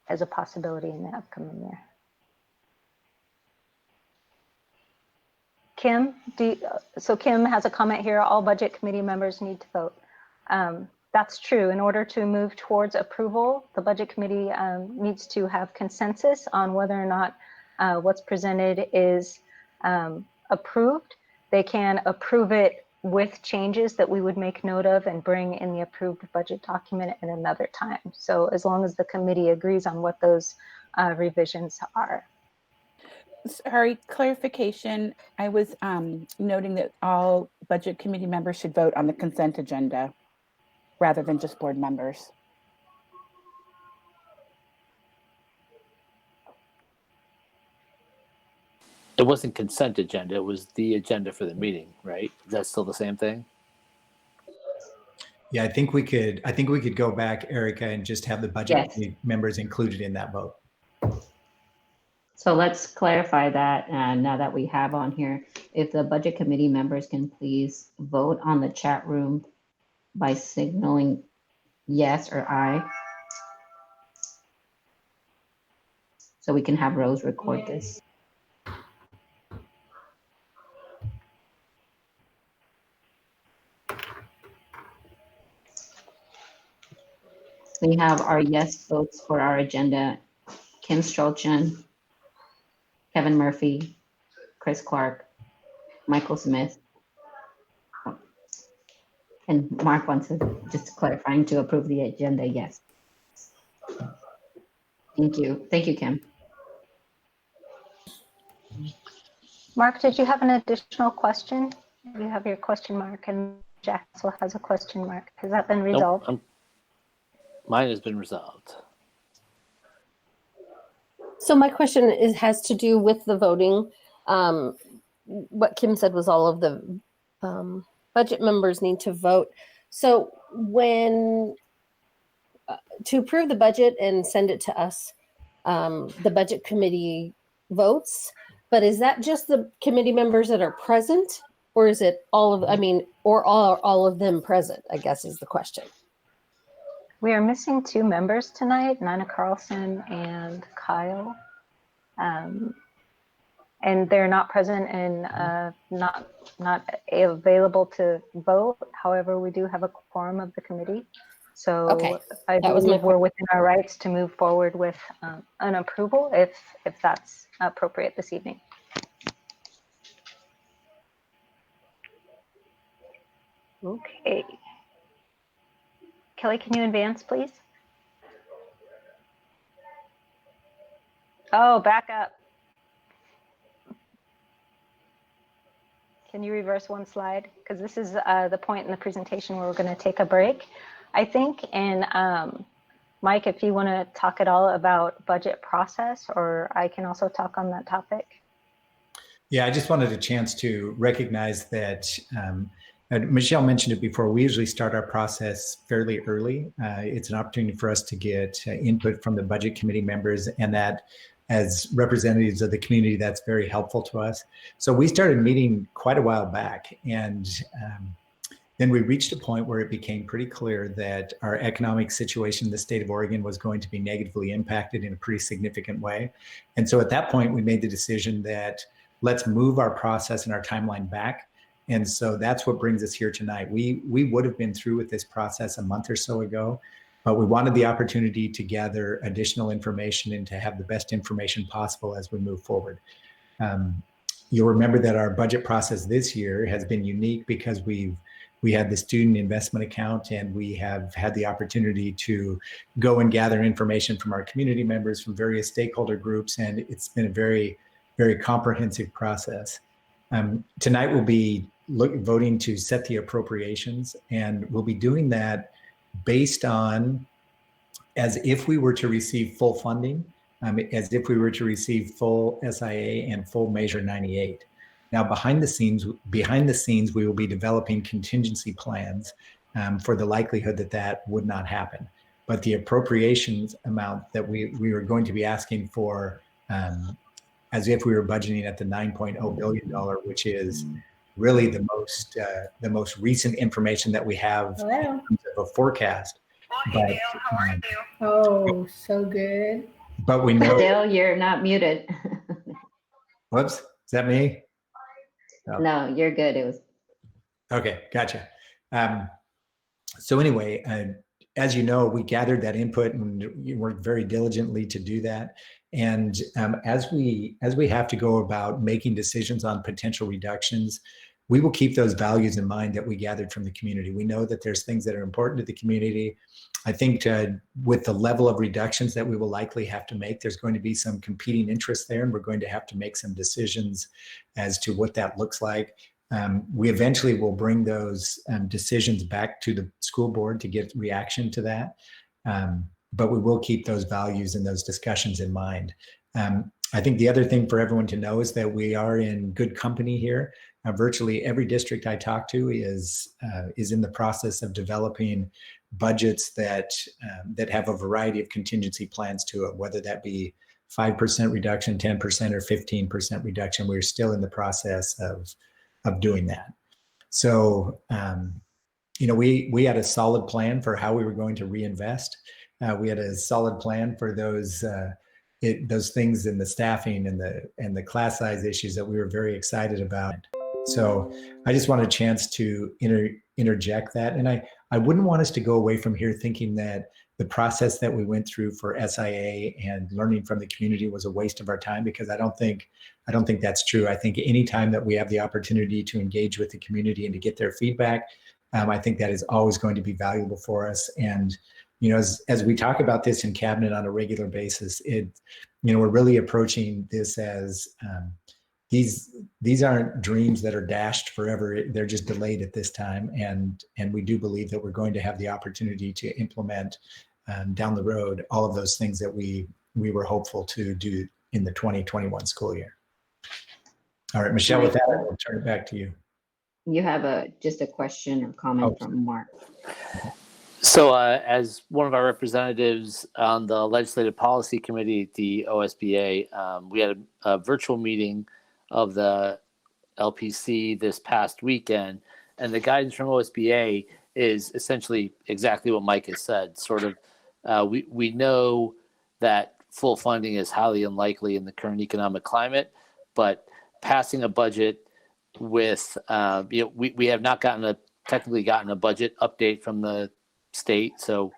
as a possibility in the upcoming year. Kim, so Kim has a comment here. All budget committee members need to vote. That's true. In order to move towards approval, the budget committee needs to have consensus on whether or not what's presented is approved. They can approve it with changes that we would make note of and bring in the approved budget document at another time. So as long as the committee agrees on what those revisions are. Sorry, clarification. I was noting that all budget committee members should vote on the consent agenda rather than just board members. It wasn't consent agenda, it was the agenda for the meeting, right? Is that still the same thing? Yeah, I think we could go back, Erica, and just have the budget committee members included in that vote. So let's clarify that now that we have on here. If the budget committee members can please vote on the chat room by signaling yes or aye. So we can have Rose record this. We have our yes votes for our agenda. Kim Strolchan, Kevin Murphy, Chris Clark, Michael Smith, and Mark wants to just clarifying to approve the agenda, yes. Thank you. Thank you, Kim. Mark, did you have an additional question? You have your question mark, and Jack also has a question mark. Has that been resolved? Nope, mine has been resolved. So my question has to do with the voting. What Kim said was all of the budget members need to vote. So when to approve the budget and send it to us, the budget committee votes, but is that just the committee members that are present, or is it all of, or all of them present, I guess is the question. We are missing 2 members tonight, Nina Carlson and Kyle. And they're not present and not available to vote. However, we do have a quorum of the committee. So okay. I believe we're within our rights to move forward with an approval if that's appropriate this evening. Okay. Kelly, can you advance, please? Oh, back up. Can you reverse one slide? Because this is the point in the presentation where we're going to take a break, I think. And Mike, if you want to talk at all about budget process, or I can also talk on that topic. Yeah, I just wanted a chance to recognize that Michelle mentioned it before. We usually start our process fairly early. It's an opportunity for us to get input from the budget committee members, and that as representatives of the community, that's very helpful to us. So we started meeting quite a while back, and then we reached a point where it became pretty clear that our economic situation in the state of Oregon was going to be negatively impacted in a pretty significant way. And so at that point, we made the decision that let's move our process and our timeline back. And so that's what brings us here tonight. We would have been through with this process a month or so ago, but we wanted the opportunity to gather additional information and to have the best information possible as we move forward. You'll remember that our budget process this year has been unique because we had the student investment account, and we have had the opportunity to go and gather information from our community members, from various stakeholder groups, and it's been a very, very comprehensive process. Tonight we'll be voting to set the appropriations, and we'll be doing that based on as if we were to receive full funding, as if we were to receive full SIA and full Measure 98. Now, behind the scenes, we will be developing contingency plans for the likelihood that that would not happen. But the appropriations amount that we are going to be asking for, as if we were budgeting at the $9.0 billion, which is really the most recent information that we have in terms of a forecast. But, Oh, so good. But we know. Dale, you're not muted. Whoops, is that me? No, you're good. It was. Okay, gotcha. So anyway, as you know, we gathered that input and you worked very diligently to do that. And as we have to go about making decisions on potential reductions, we will keep those values in mind that we gathered from the community. We know that there's things that are important to the community. I think with the level of reductions that we will likely have to make, there's going to be some competing interests there, and we're going to have to make some decisions as to what that looks like. We eventually will bring those decisions back to the school board to get reaction to that. But we will keep those values and those discussions in mind. I think the other thing for everyone to know is that we are in good company here. Virtually every district I talk to is in the process of developing budgets that have a variety of contingency plans to it, whether that be 5% reduction, 10%, or 15% reduction. We're still in the process of doing that. So, we had a solid plan for how we were going to reinvest. We had a solid plan for those things in the staffing and the class size issues that we were very excited about. So I just want a chance to interject that. And I wouldn't want us to go away from here thinking that the process that we went through for SIA and learning from the community was a waste of our time, because I don't think that's true. I think any time that we have the opportunity to engage with the community and to get their feedback, I think that is always going to be valuable for us. And as we talk about this in cabinet on a regular basis, we're really approaching this as these aren't dreams that are dashed forever. They're just delayed at this time. And we do believe that we're going to have the opportunity to implement down the road all of those things that we were hopeful to do in the 2021 school year. All right, Michelle, with that, I'll turn it back to you. You have just a question or comment from Mark. So as one of our representatives on the Legislative Policy Committee at the OSBA, we had a virtual meeting of the LPC this past weekend, and the guidance from OSBA is essentially exactly what Mike has said. Sort of, we know that full funding is highly unlikely in the current economic climate, but passing a budget with, we have not technically gotten a budget update from the state. So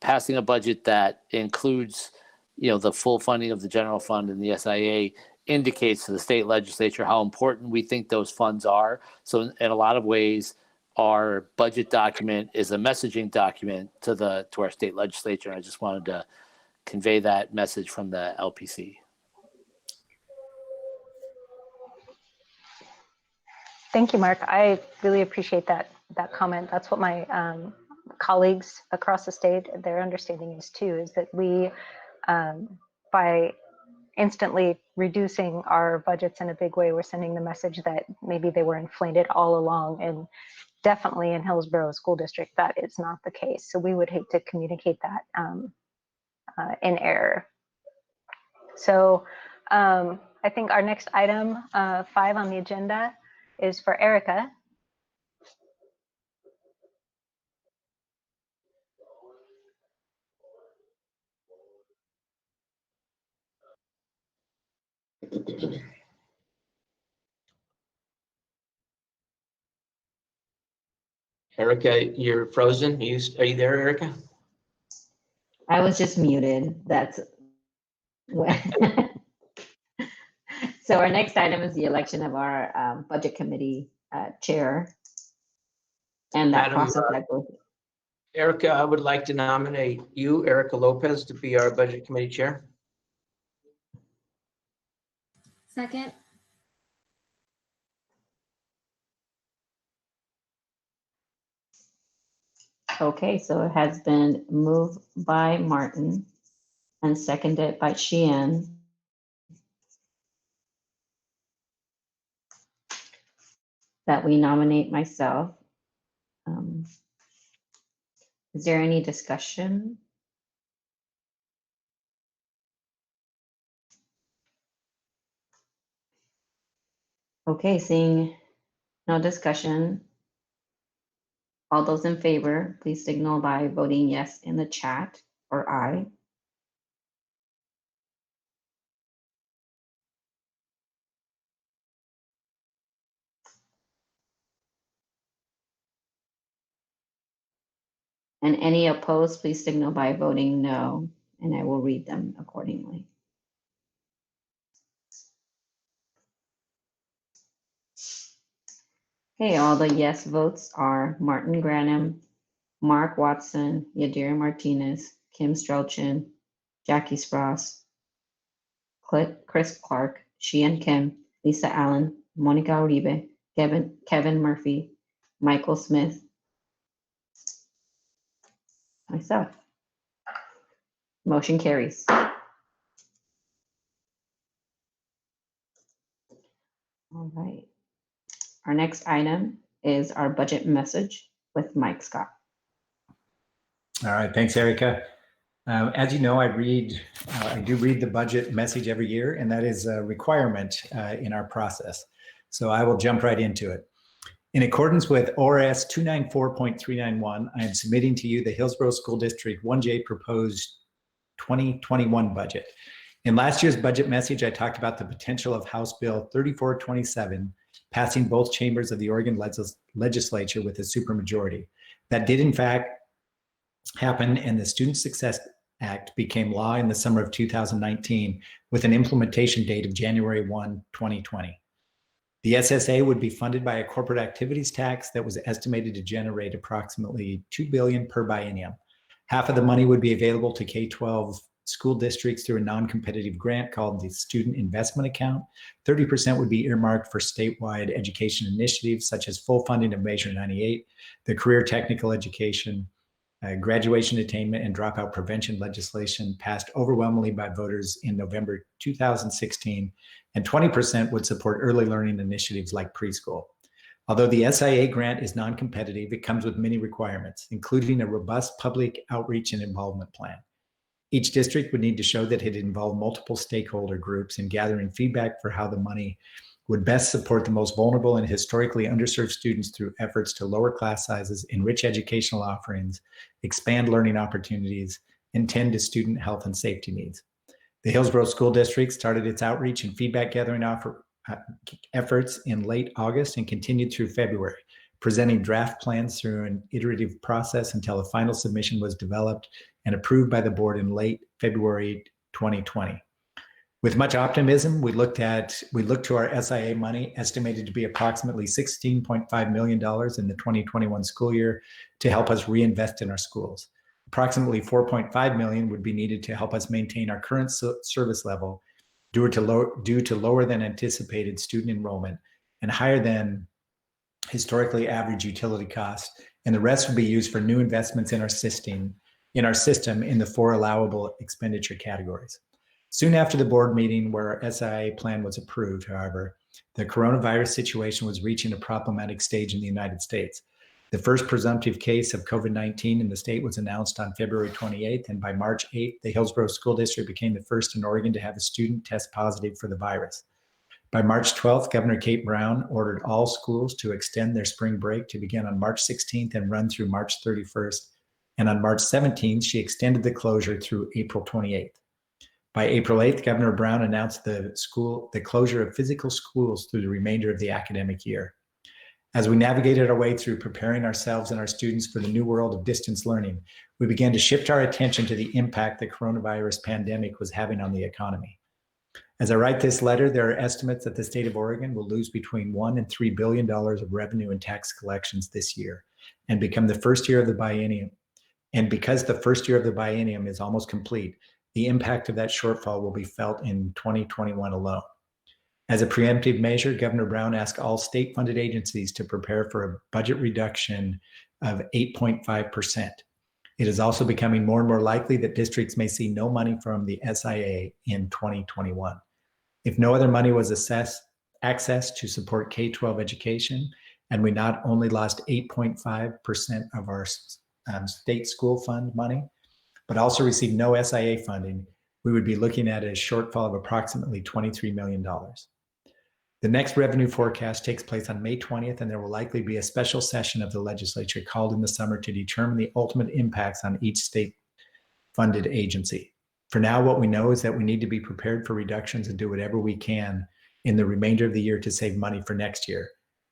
passing a budget that includes, the full funding of the general fund and the SIA indicates to the state legislature how important we think those funds are. So in a lot of ways, our budget document is a messaging document to our state legislature. And I just wanted to convey that message from the LPC. Thank you, Mark. I really appreciate that comment. That's what my colleagues across the state, their understanding is too, is that we, by instantly reducing our budgets in a big way, we're sending the message that maybe they were inflated all along. And definitely in Hillsboro School District, that is not the case. So we would hate to communicate that in error. So I think our next item, 5 on the agenda, is for Erica. Erica, you're frozen. Are you there, Erica? I was just muted. That's so our next item is the election of our budget committee chair, and that process that goes. Erica, I would like to nominate you, Erica Lopez, to be our budget committee chair. Second. Okay, so it has been moved by Martin and seconded by Sheehan. That we nominate myself. Is there any discussion? Okay, seeing no discussion. All those in favor, please signal by voting yes in the chat or aye. And any opposed, please signal by voting no, and I will read them accordingly. Okay, all the yes votes are Martin Granum, Mark Watson, Yadira Martinez, Kim Strelchin, Jackie Spross, Chris Clark, Sheehan Kim, Lisa Allen, Monica Uribe, Kevin Murphy, Michael Smith, myself. Motion carries. All right. Our next item is our budget message with Mike Scott. All right, thanks, Erica. As you know, I do read the budget message every year, and that is a requirement in our process. So I will jump right into it. In accordance with ORS 294.391, I am submitting to you the Hillsboro School District 1J proposed 2021 budget. In last year's budget message, I talked about the potential of House Bill 3427 passing both chambers of the Oregon legislature with a supermajority. That did, in fact, happen, and the Student Success Act became law in the summer of 2019 with an implementation date of January 1, 2020. The SSA would be funded by a corporate activities tax that was estimated to generate approximately $2 billion per biennium. Half of the money would be available to K-12 school districts through a non-competitive grant called the Student Investment Account. 30% would be earmarked for statewide education initiatives such as full funding of Measure 98, the career technical education, graduation attainment and dropout prevention legislation passed overwhelmingly by voters in November 2016, and 20% would support early learning initiatives like preschool. Although the SIA grant is non-competitive, it comes with many requirements, including a robust public outreach and involvement plan. Each district would need to show that it involved multiple stakeholder groups in gathering feedback for how the money would best support the most vulnerable and historically underserved students through efforts to lower class sizes, enrich educational offerings, expand learning opportunities, and tend to student health and safety needs. The Hillsboro School District started its outreach and feedback gathering efforts in late August and continued through February, presenting draft plans through an iterative process until a final submission was developed and approved by the board in late February 2020. With much optimism, we looked to our SIA money, estimated to be approximately $16.5 million in the 2021 school year, to help us reinvest in our schools. Approximately $4.5 million would be needed to help us maintain our current service level due to lower than anticipated student enrollment and higher than historically average utility costs, and the rest will be used for new investments in our system in the 4 allowable expenditure categories. Soon after the board meeting where our SIA plan was approved, however, the coronavirus situation was reaching a problematic stage in the United States. The first presumptive case of COVID-19 in the state was announced on February 28th, and by March 8th, the Hillsboro School District became the first in Oregon to have a student test positive for the virus. By March 12th, Governor Kate Brown ordered all schools to extend their spring break to begin on March 16th and run through March 31st. And on March 17th, she extended the closure through April 28th. By April 8th, Governor Brown announced the closure of physical schools through the remainder of the academic year. As we navigated our way through preparing ourselves and our students for the new world of distance learning, we began to shift our attention to the impact the coronavirus pandemic was having on the economy. As I write this letter, there are estimates that the state of Oregon will lose between $1 and $3 billion of revenue and tax collections this year, and become the first year of the biennium. And because the first year of the biennium is almost complete, the impact of that shortfall will be felt in 2021 alone. As a preemptive measure, Governor Brown asked all state-funded agencies to prepare for a budget reduction of 8.5%. It is also becoming more and more likely that districts may see no money from the SIA in 2021. If no other money was accessed to support K-12 education, and we not only lost 8.5% of our state school fund money, but also received no SIA funding, we would be looking at a shortfall of approximately $23 million. The next revenue forecast takes place on May 20th, and there will likely be a special session of the legislature called in the summer to determine the ultimate impacts on each state-funded agency. For now, what we know is that we need to be prepared for reductions and do whatever we can in the remainder of the year to save money for next year.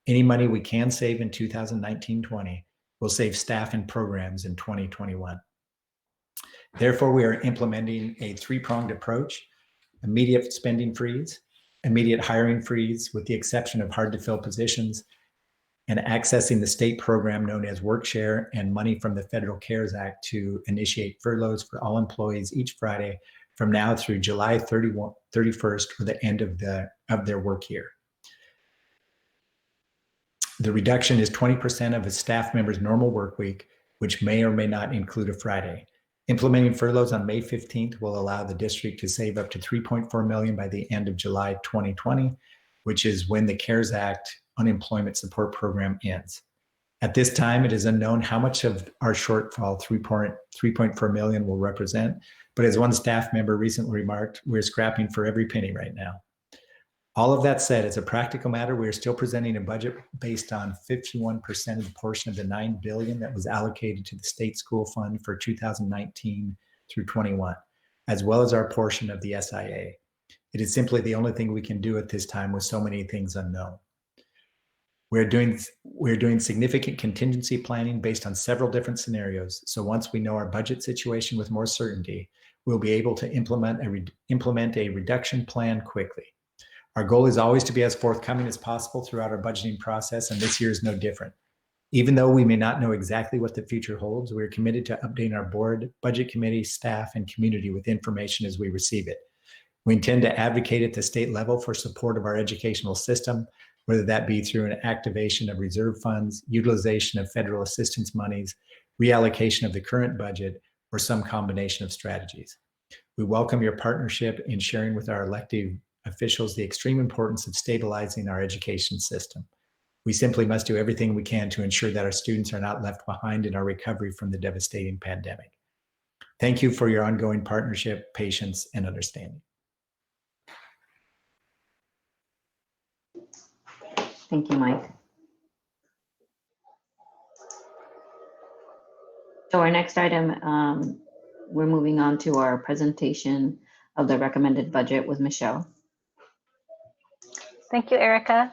Any money we can save in 2019-20 will save staff and programs in 2021. Therefore, we are implementing a 3-pronged approach: immediate spending freeze, immediate hiring freeze with the exception of hard-to-fill positions, and accessing the state program known as WorkShare and money from the Federal CARES Act to initiate furloughs for all employees each Friday from now through July 31st, or the end of their work year. The reduction is 20% of a staff member's normal work week, which may or may not include a Friday. Implementing furloughs on May 15th will allow the district to save up to $3.4 million by the end of July 2020, which is when the CARES Act unemployment support program ends. At this time, it is unknown how much of our shortfall 3.4 million will represent, but as one staff member recently remarked, we're scrapping for every penny right now. All of that said, as a practical matter, we are still presenting a budget based on 51% of the portion of the $9 billion that was allocated to the state school fund for 2019 through 21, as well as our portion of the SIA. It is simply the only thing we can do at this time with so many things unknown. We're doing significant contingency planning based on several different scenarios. So once we know our budget situation with more certainty, we'll be able to implement a reduction plan quickly. Our goal is always to be as forthcoming as possible throughout our budgeting process, and this year is no different. Even though we may not know exactly what the future holds, we are committed to updating our board, budget committee, staff, and community with information as we receive it. We intend to advocate at the state level for support of our educational system, whether that be through an activation of reserve funds, utilization of federal assistance monies, reallocation of the current budget, or some combination of strategies. We welcome your partnership in sharing with our elected officials the extreme importance of stabilizing our education system. We simply must do everything we can to ensure that our students are not left behind in our recovery from the devastating pandemic. Thank you for your ongoing partnership, patience, and understanding. Thank you, Mike. So our next item, we're moving on to our presentation of the recommended budget with Michelle. Thank you, Erica.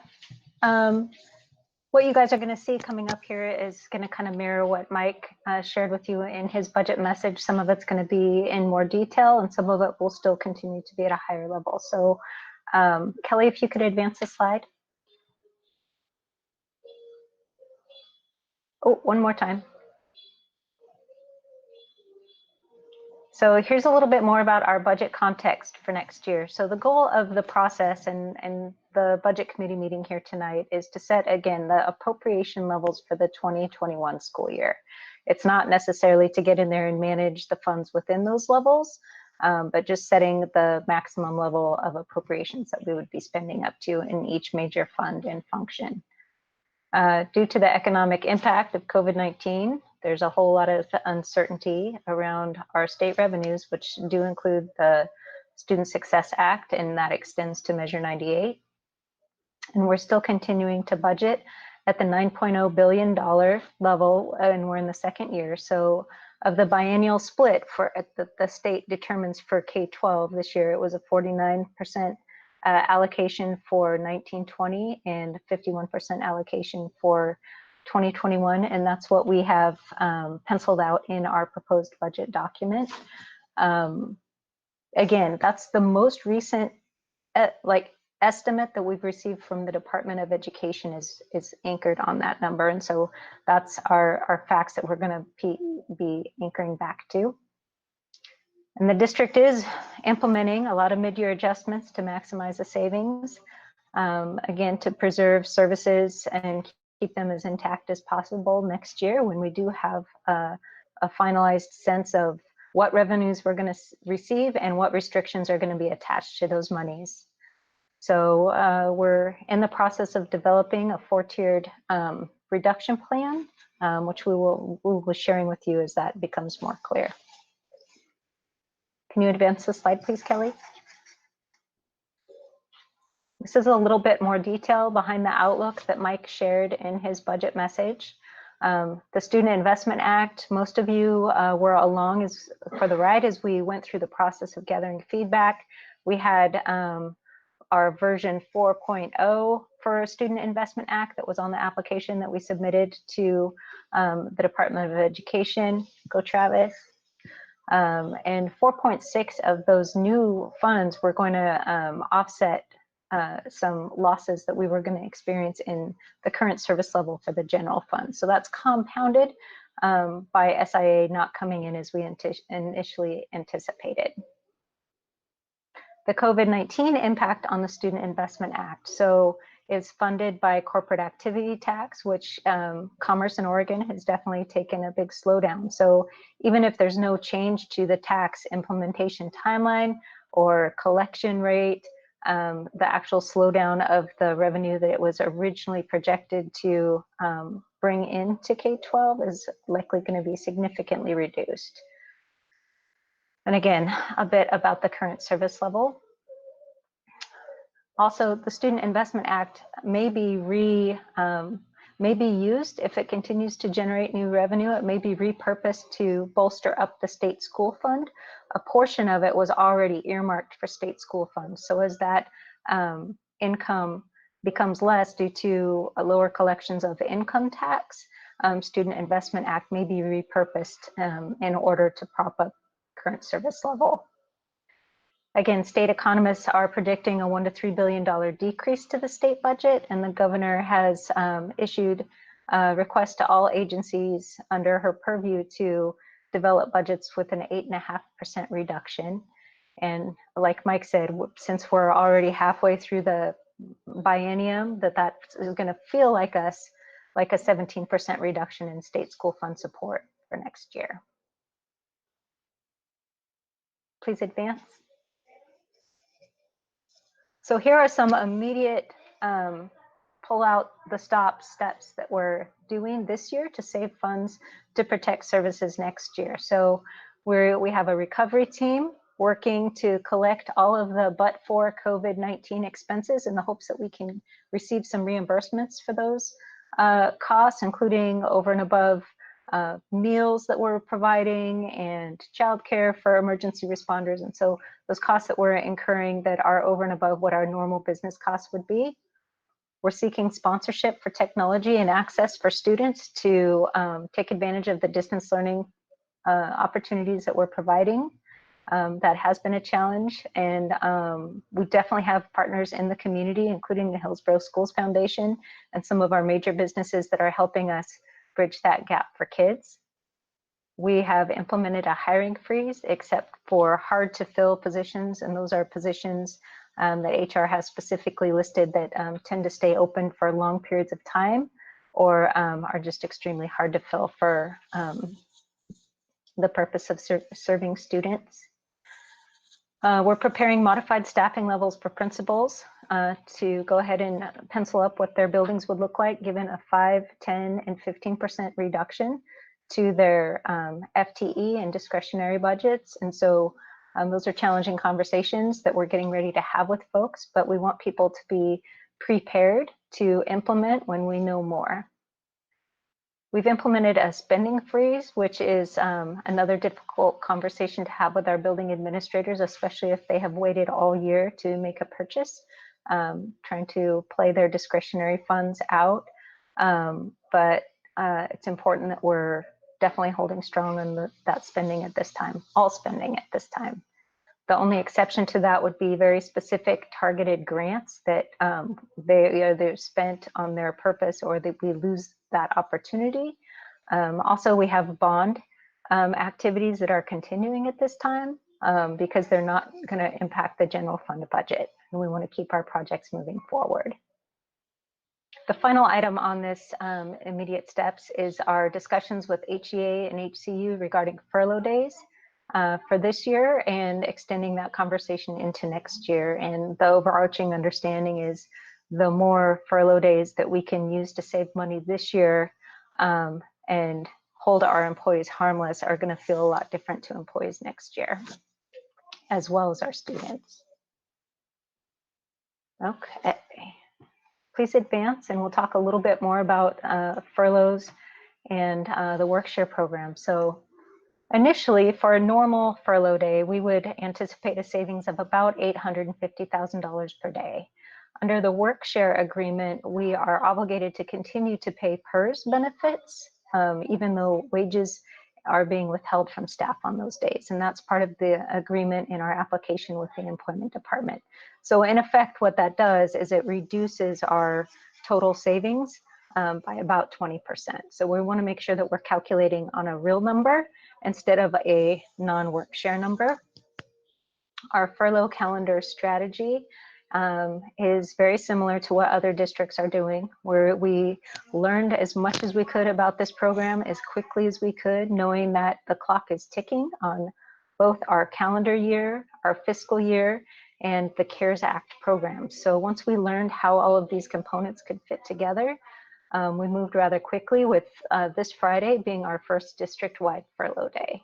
What what you guys are going to see coming up here is going to kind of mirror what Mike shared with you in his budget message. Some of it's going to be in more detail, and some of it will still continue to be at a higher level. So Kelly, if you could advance the slide. Oh, one more time. So here's a little bit more about our budget context for next year. So the goal of the process and the budget committee meeting here tonight is to set, again, the appropriation levels for the 2021 school year. It's not necessarily to get in there and manage the funds within those levels, but just setting the maximum level of appropriations that we would be spending up to in each major fund and function. Due to the economic impact of COVID-19, there's a whole lot of uncertainty around our state revenues, which do include the Student Success Act, and that extends to Measure 98. And we're still continuing to budget at the $9.0 billion level, and we're in the second year. So of the biennial split for the state determines for K-12 this year, it was a 49% allocation for 1920 and 51% allocation for 2021, and that's what we have penciled out in our proposed budget document. Again, that's the most recent estimate that we've received from the Department of Education is anchored on that number, and so that's our facts that we're going to be anchoring back to. And the district is implementing a lot of mid-year adjustments to maximize the savings, again, to preserve services and keep them as intact as possible next year when we do have a finalized sense of what revenues we're going to receive and what restrictions are going to be attached to those monies. So we're in the process of developing a 4-tiered reduction plan, which we will be sharing with you as that becomes more clear. Can you advance the slide, please, Kelly? This is a little bit more detail behind the outlook that Mike shared in his budget message. The Student Investment Act, most of you were along for the ride as we went through the process of gathering feedback. We had our version 4.0 for Student Investment Act that was on the application that we submitted to the Department of Education. Go, Travis. And 4.6 of those new funds were going to offset some losses that we were going to experience in the current service level for the general fund. So that's compounded by SIA not coming in as we initially anticipated. The COVID-19 impact on the Student Investment Act. So it's funded by corporate activity tax, which commerce in Oregon has definitely taken a big slowdown. So even if there's no change to the tax implementation timeline or collection rate, the actual slowdown of the revenue that it was originally projected to bring into K-12 is likely going to be significantly reduced. And again, a bit about the current service level. Also, the Student Investment Act may be used if it continues to generate new revenue. It may be repurposed to bolster up the state school fund. A portion of it was already earmarked for state school funds. So as that income becomes less due to lower collections of income tax, Student Investment Act may be repurposed in order to prop up current service level. Again, state economists are predicting a $1 to $3 billion decrease to the state budget, and the governor has issued a request to all agencies under her purview to develop budgets with an 8.5% reduction. And like Mike said, since we're already halfway through the biennium, that is going to feel like a 17% reduction in state school fund support for next year. Please advance. So here are some immediate pull out the stop steps that we're doing this year to save funds to protect services next year. So we have a recovery team working to collect all of the but-for COVID-19 expenses in the hopes that we can receive some reimbursements for those costs, including over and above meals that we're providing and childcare for emergency responders. And so those costs that we're incurring that are over and above what our normal business costs would be. We're seeking sponsorship for technology and access for students to take advantage of the distance learning opportunities that we're providing. That has been a challenge, and we definitely have partners in the community, including the Hillsboro Schools Foundation and some of our major businesses that are helping us bridge that gap for kids. We have implemented a hiring freeze except for hard to fill positions, and those are positions that HR has specifically listed that tend to stay open for long periods of time or are just extremely hard to fill for the purpose of serving students. We're preparing modified staffing levels for principals to go ahead and pencil up what their buildings would look like given a 5, 10, and 15% reduction to their FTE and discretionary budgets. And so those are challenging conversations that we're getting ready to have with folks, but we want people to be prepared to implement when we know more. We've implemented a spending freeze, which is another difficult conversation to have with our building administrators, especially if they have waited all year to make a purchase, trying to play their discretionary funds out. But it's important that we're definitely holding strong on that spending at this time, all spending at this time. The only exception to that would be very specific targeted grants that they're spent on their purpose or that we lose that opportunity. Also, we have bond activities that are continuing at this time because they're not going to impact the general fund budget. And we want to keep our projects moving forward. The final item on this immediate steps is our discussions with HEA and HCU regarding furlough days for this year and extending that conversation into next year. And the overarching understanding is the more furlough days that we can use to save money this year and hold our employees harmless are going to feel a lot different to employees next year, as well as our students. Okay. Please advance and we'll talk a little bit more about furloughs and the work share program. So initially, for a normal furlough day, we would anticipate a savings of about $850,000 per day. Under the work share agreement, we are obligated to continue to pay PERS benefits, even though wages are being withheld from staff on those days. And that's part of the agreement in our application with the employment department. So in effect, what that does is it reduces our total savings by about 20%. So we want to make sure that we're calculating on a real number instead of a non-work share number. Our furlough calendar strategy is very similar to what other districts are doing, where we learned as much as we could about this program as quickly as we could, knowing that the clock is ticking on both our calendar year, our fiscal year, and the CARES Act program. So once we learned how all of these components could fit together, we moved rather quickly with this Friday being our first district-wide furlough day.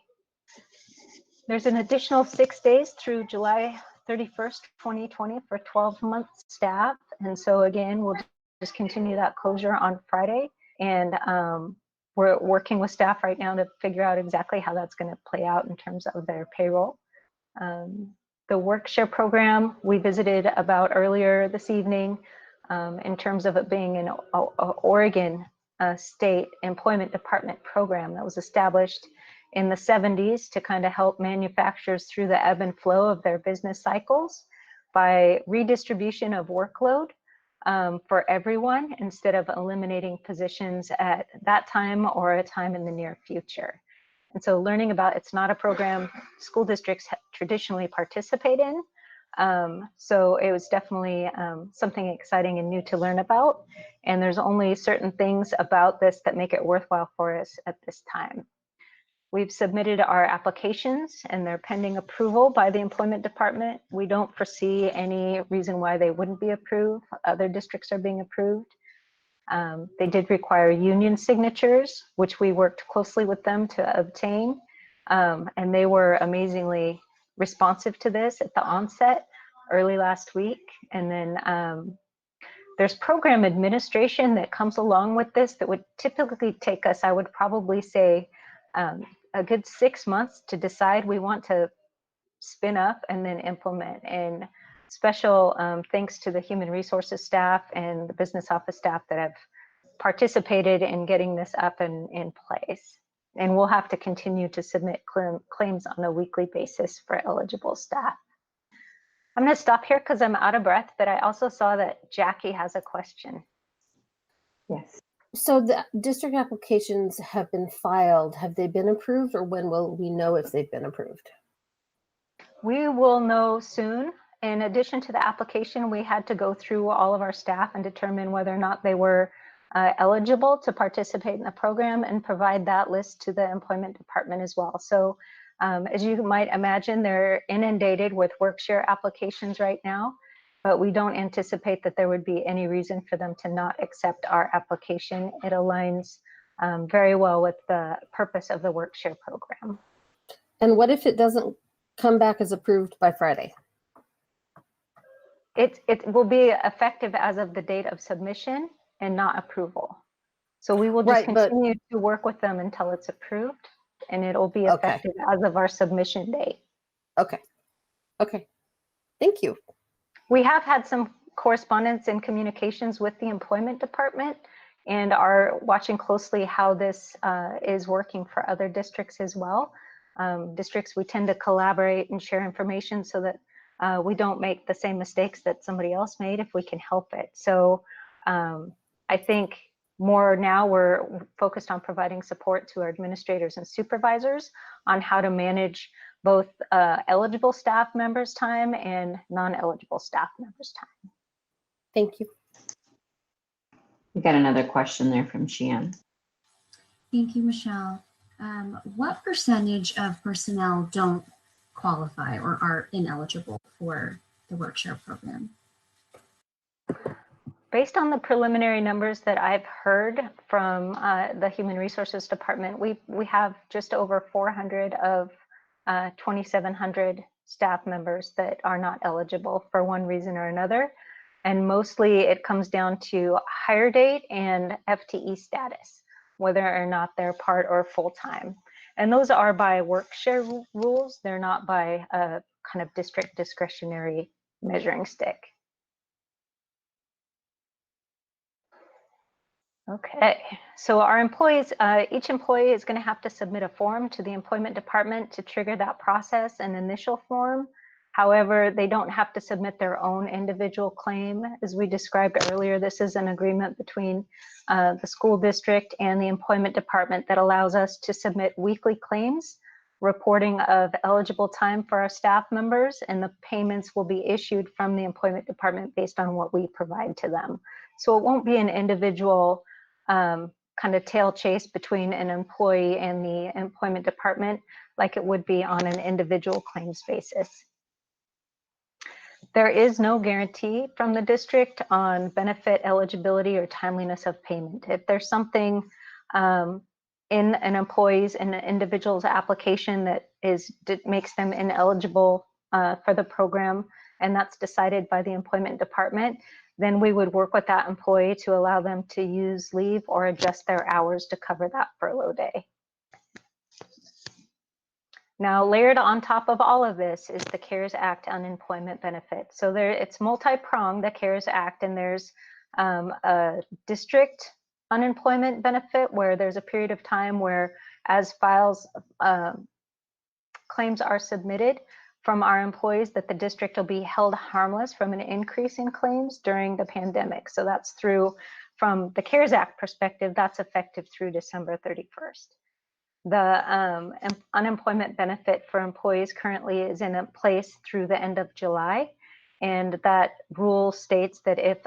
There's an additional 6 days through July 31st, 2020 for 12-month staff. And so again, we'll just continue that closure on Friday. And we're working with staff right now to figure out exactly how that's going to play out in terms of their payroll. The work share program we visited about earlier this evening in terms of it being an Oregon State Employment Department program that was established in the 70s to kind of help manufacturers through the ebb and flow of their business cycles by redistribution of workload for everyone instead of eliminating positions at that time or a time in the near future. And so learning about it's not a program school districts traditionally participate in. So it was definitely something exciting and new to learn about. And there's only certain things about this that make it worthwhile for us at this time. We've submitted our applications and they're pending approval by the employment department. We don't foresee any reason why they wouldn't be approved. Other districts are being approved. They did require union signatures, which we worked closely with them to obtain. And they were amazingly responsive to this at the onset early last week. And then there's program administration that comes along with this that would typically take us, I would probably say, a good 6 months to decide we want to spin up and then implement. And special thanks to the human resources staff and the business office staff that have participated in getting this up and in place. And we'll have to continue to submit claims on a weekly basis for eligible staff. I'm going to stop here because I'm out of breath, but I also saw that Jackie has a question. Yes. So the district applications have been filed. Have they been approved, or when will we know if they've been approved? We will know soon. In addition to the application, we had to go through all of our staff and determine whether or not they were eligible to participate in the program and provide that list to the employment department as well. So as you might imagine, they're inundated with Workshare applications right now, but we don't anticipate that there would be any reason for them to not accept our application. It aligns very well with the purpose of the Workshare program. And what if it doesn't come back as approved by Friday? It will be effective as of the date of submission and not approval. So we will just continue to work with them until it's approved, and it'll be effective as of our submission date. Okay. Okay. Thank you. We have had some correspondence and communications with the employment department and are watching closely how this is working for other districts as well. Districts, we tend to collaborate and share information so that we don't make the same mistakes that somebody else made if we can help it. So I think more now we're focused on providing support to our administrators and supervisors on how to manage both eligible staff members' time and non-eligible staff members' time. Thank you. We got another question there from Sheehan. Thank you, Michelle. What percentage of personnel don't qualify or are ineligible for the Workshare program? Based on the preliminary numbers that I've heard from the Human Resources Department, we have just over 400 of 2,700 staff members that are not eligible for one reason or another. And mostly it comes down to hire date and FTE status, whether or not they're part or full-time. And those are by Workshare rules. They're not by a kind of district discretionary measuring stick. Okay, so our employees, each employee is going to have to submit a form to the employment department to trigger that process, an initial form. However, they don't have to submit their own individual claim. As we described earlier, this is an agreement between the school district and the employment department that allows us to submit weekly claims, reporting of eligible time for our staff members, and the payments will be issued from the employment department based on what we provide to them. So it won't be an individual kind of tail chase between an employee and the employment department like it would be on an individual claims basis. There is no guarantee from the district on benefit eligibility or timeliness of payment. If there's something in an employee's and an individual's application that makes them ineligible for the program, and that's decided by the employment department, then we would work with that employee to allow them to use leave or adjust their hours to cover that furlough day. Now, layered on top of all of this is the CARES Act unemployment benefit. So it's multi-pronged, the CARES Act, and there's a district unemployment benefit where there's a period of time where as claims are submitted from our employees that the district will be held harmless from an increase in claims during the pandemic. So that's from the CARES Act perspective, that's effective through December 31st. The unemployment benefit for employees currently is in place through the end of July. And that rule states that if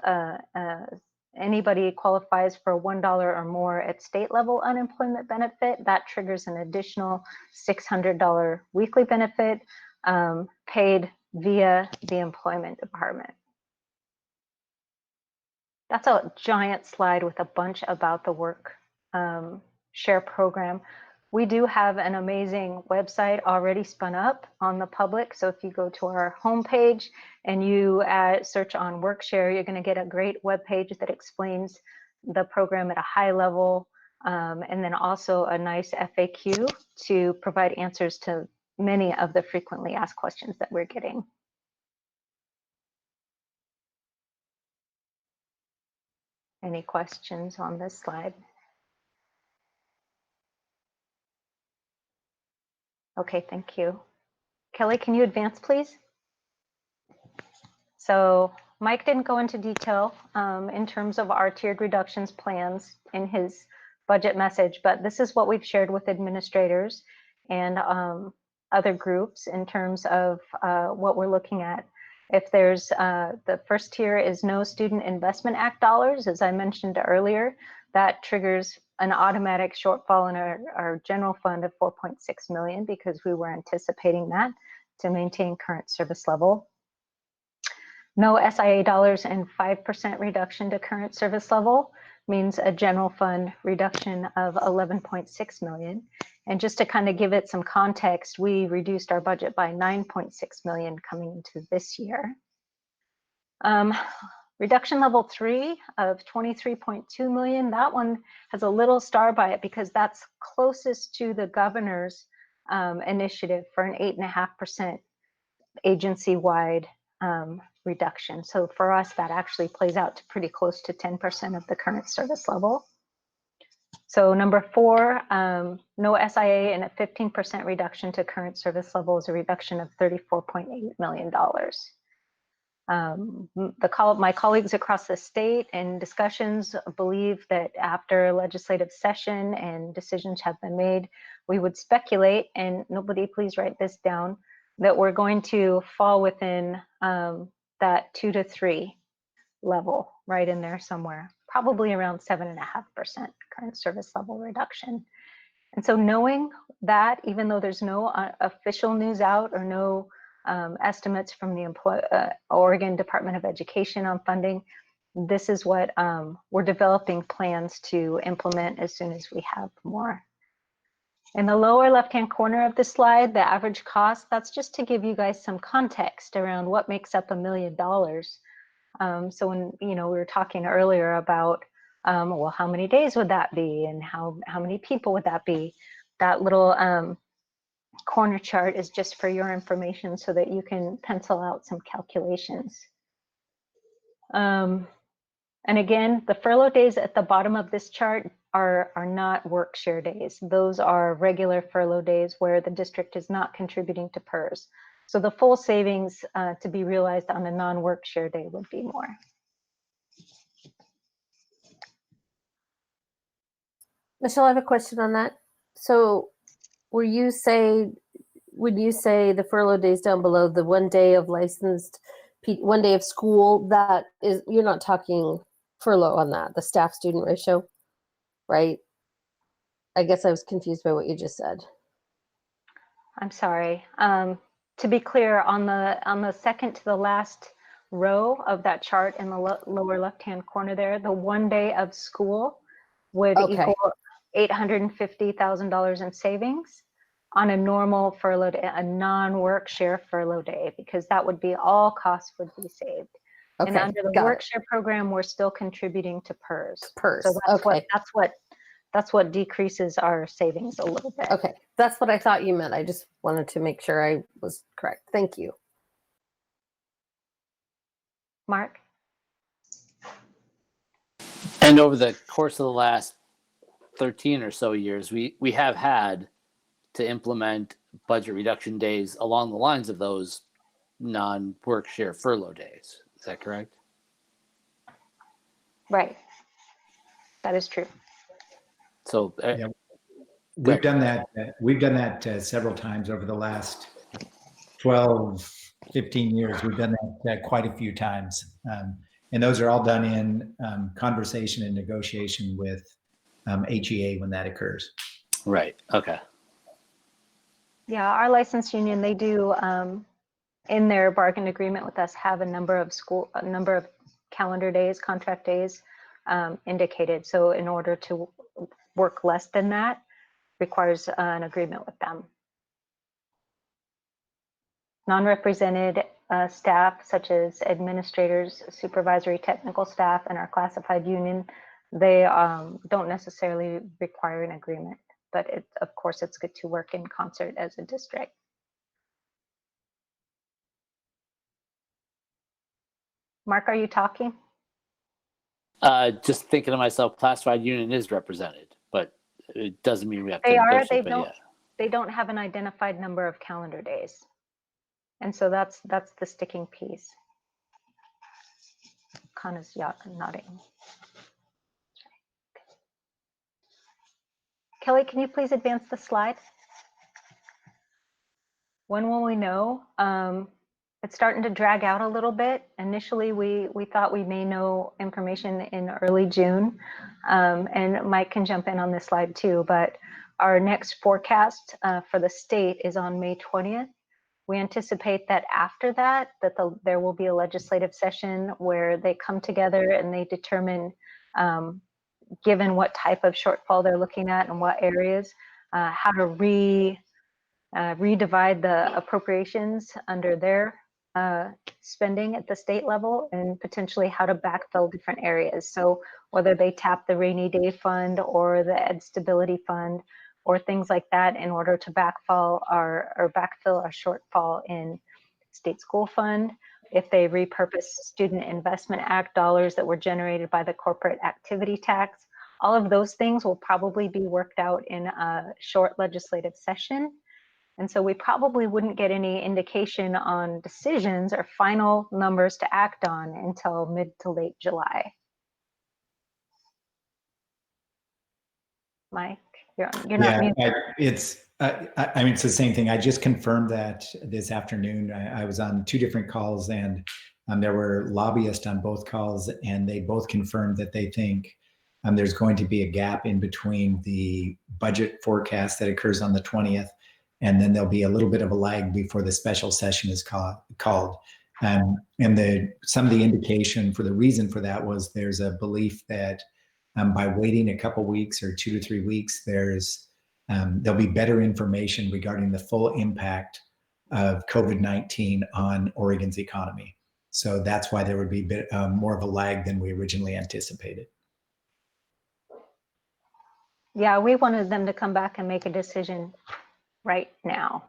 anybody qualifies for $1 or more at state level unemployment benefit, that triggers an additional $600 weekly benefit paid via the employment department. That's a giant slide with a bunch about the Workshare program. We do have an amazing website already spun up on the public. So if you go to our homepage and you search on Workshare, you're going to get a great webpage that explains the program at a high level, and then also a nice FAQ to provide answers to many of the frequently asked questions that we're getting. Any questions on this slide? Okay, thank you. Kelly, can you advance, please? So Mike didn't go into detail in terms of our tiered reductions plans in his budget message, but this is what we've shared with administrators and other groups in terms of what we're looking at. If there's the first tier is no Student Investment Act dollars, as I mentioned earlier, that triggers an automatic shortfall in our general fund of 4.6 million because we were anticipating that to maintain current service level. No SIA dollars and 5% reduction to current service level means a general fund reduction of 11.6 million. And just to kind of give it some context, we reduced our budget by 9.6 million coming into this year. Reduction level 3 of 23.2 million, that one has a little star by it because that's closest to the governor's initiative for an 8.5% agency-wide reduction. So for us, that actually plays out to pretty close to 10% of the current service level. So number 4, no SIA and a 15% reduction to current service level is a reduction of $34.8 million. My colleagues across the state in discussions believe that after legislative session and decisions have been made, we would speculate, and nobody please write this down, that we're going to fall within that 2 to 3 level, right in there somewhere, probably around 7.5% current service level reduction. And so knowing that, even though there's no official news out or no estimates from the Oregon Department of Education on funding, this is what we're developing plans to implement as soon as we have more. In the lower left-hand corner of the slide, the average cost, that's just to give you guys some context around what makes up $1 million. So when we were talking earlier about, well, how many days would that be, and how many people would that be? That little corner chart is just for your information so that you can pencil out some calculations. And again, the furlough days at the bottom of this chart are not work share days. Those are regular furlough days where the district is not contributing to PERS. So the full savings to be realized on a non-work share day would be more. Michelle, I have a question on that. So would you say the furlough days down below, the 1 day of licensed, 1 day of school, that is, you're not talking furlough on that, the staff student ratio, right? I guess I was confused by what you just said. I'm sorry. To be clear, on the second to the last row of that chart in the lower left-hand corner there, the 1 day of school would equal $850,000 in savings on a normal furlough day, a non-work share furlough day, because that would be all costs would be saved. Okay, and under the work share program, we're still contributing to PERS. So that's what decreases our savings a little bit. Okay, that's what I thought you meant. I just wanted to make sure I was correct. Thank you. Mark? And over the course of the last 13 or so years, we have had to implement budget reduction days along the lines of those non-work share furlough days. Is that correct? Right. That is true. So yeah, we've done that. We've done that several times over the last 12, 15 years. We've done that quite a few times. And those are all done in conversation and negotiation with HEA when that occurs. Right. Okay. Yeah, our licensed union, they do in their bargain agreement with us have a number of calendar days, contract days indicated. So in order to work less than that requires an agreement with them. Non-represented staff, such as administrators, supervisory technical staff, and our classified union, they don't necessarily require an agreement, but of course it's good to work in concert as a district. Mark, are you talking? Just thinking to myself, classified union is represented, but it doesn't mean we have to They are, negotiate. they don't have an identified number of calendar days. And so that's the sticking piece. Kana's nodding. Kelly, can you please advance the slide? When will we know? It's starting to drag out a little bit. Initially, we thought we may know information in early June, and Mike can jump in on this slide too, but our next forecast for the state is on May 20th. We anticipate that after that, there will be a legislative session where they come together and they determine, given what type of shortfall they're looking at and what areas, how to redivide the appropriations under their spending at the state level, and potentially how to backfill different areas. So whether they tap the rainy day fund or the Ed Stability Fund or things like that in order to backfill our shortfall in state school fund, if they repurpose Student Investment Act dollars that were generated by the corporate activity tax, all of those things will probably be worked out in a short legislative session. And so we probably wouldn't get any indication on decisions or final numbers to act on until mid to late July. Mike, you're not muted. I mean, it's the same thing. I just confirmed that this afternoon. I was on 2 different calls, and there were lobbyists on both calls, and they both confirmed that they think there's going to be a gap in between the budget forecast that occurs on the 20th, and then there'll be a little bit of a lag before the special session is called. And some of the indication for the reason for that was there's a belief that by waiting a couple weeks or 2 to 3 weeks, there'll be better information regarding the full impact of COVID-19 on Oregon's economy. So that's why there would be a bit more of a lag than we originally anticipated. Yeah, we wanted them to come back and make a decision right now.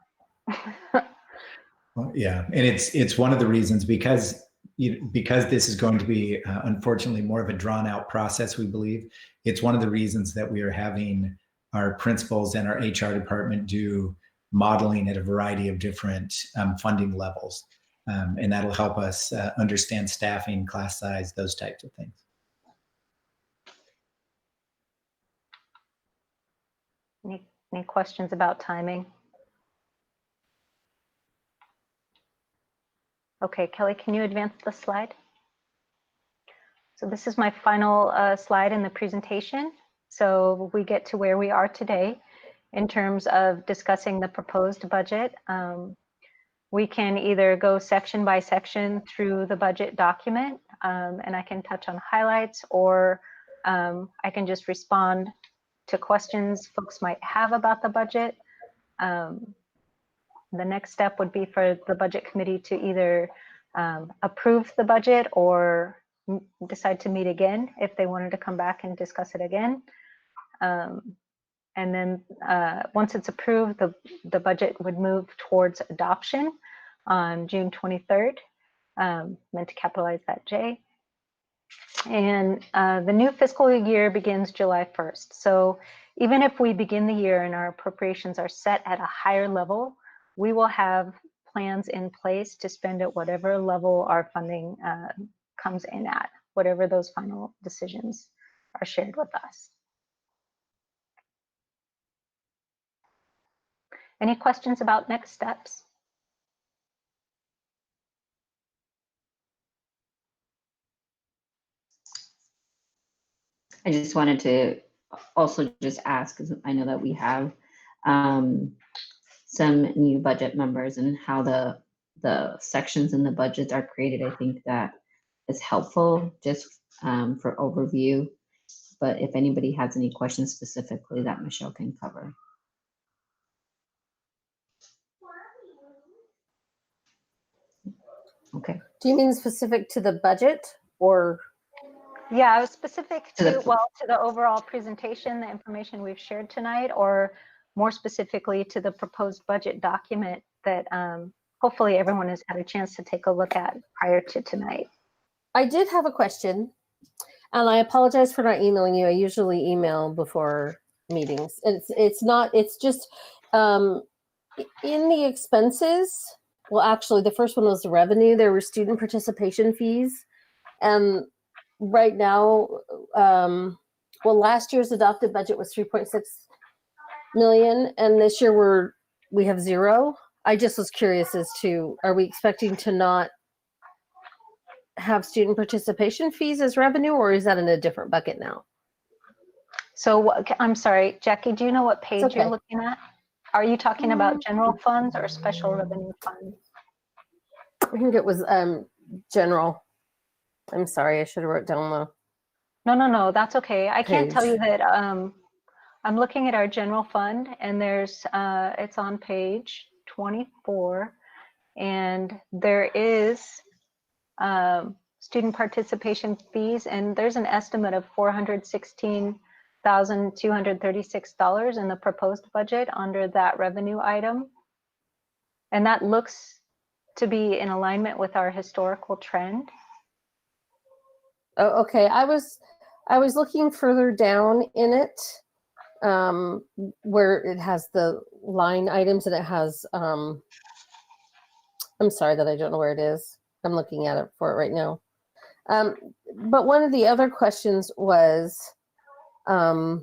Well, yeah, and it's one of the reasons because this is going to be unfortunately more of a drawn out process. We believe it's one of the reasons that we are having our principals and our HR department do modeling at a variety of different funding levels, and that'll help us understand staffing, class size, those types of things. Any questions about timing? Okay, Kelly, can you advance the slide? So this is my final slide in the presentation. So we get to where we are today in terms of discussing the proposed budget. We can either go section by section through the budget document, and I can touch on highlights, or I can just respond to questions folks might have about the budget. The next step would be for the budget committee to either approve the budget or decide to meet again if they wanted to come back and discuss it again. And then once it's approved, the budget would move towards adoption on June 23rd, meant to capitalize that J. And the new fiscal year begins July 1st. So even if we begin the year and our appropriations are set at a higher level, we will have plans in place to spend at whatever level our funding comes in at, whatever those final decisions are shared with us. Any questions about next steps? I just wanted to also just ask, because I know that we have some new budget members, and how the sections in the budgets are created. I think that is helpful just for overview. But if anybody has any questions specifically that Michelle can cover. Okay. Do you mean specific to the budget, or? Yeah, I was specific to the overall presentation, the information we've shared tonight, or more specifically to the proposed budget document that hopefully everyone has had a chance to take a look at prior to tonight. I did have a question. And I apologize for not emailing you. I usually email before meetings. It's just in the expenses. Well, actually, the first one was the revenue. There were student participation fees. And right now, last year's adopted budget was 3.6 million. And this year we have 0. I just was curious as to, are we expecting to not have student participation fees as revenue, or is that in a different bucket now? So I'm sorry, Jackie, do you know what page okay. you're looking at? Are you talking about general funds or special revenue funds? I think it was general. I'm sorry, I should have wrote down the. No, that's okay. I can't tell Page. you that. I'm looking at our general fund, and there's it's on page 24, and there is student participation fees, and there's an estimate of $416,236 in the proposed budget under that revenue item, and that looks to be in alignment with our historical trend. Oh, okay. I was looking further down in it, where it has the line items, and it has. I'm sorry that I don't know where it is. I'm looking at it for it right now. But one of the other questions was, a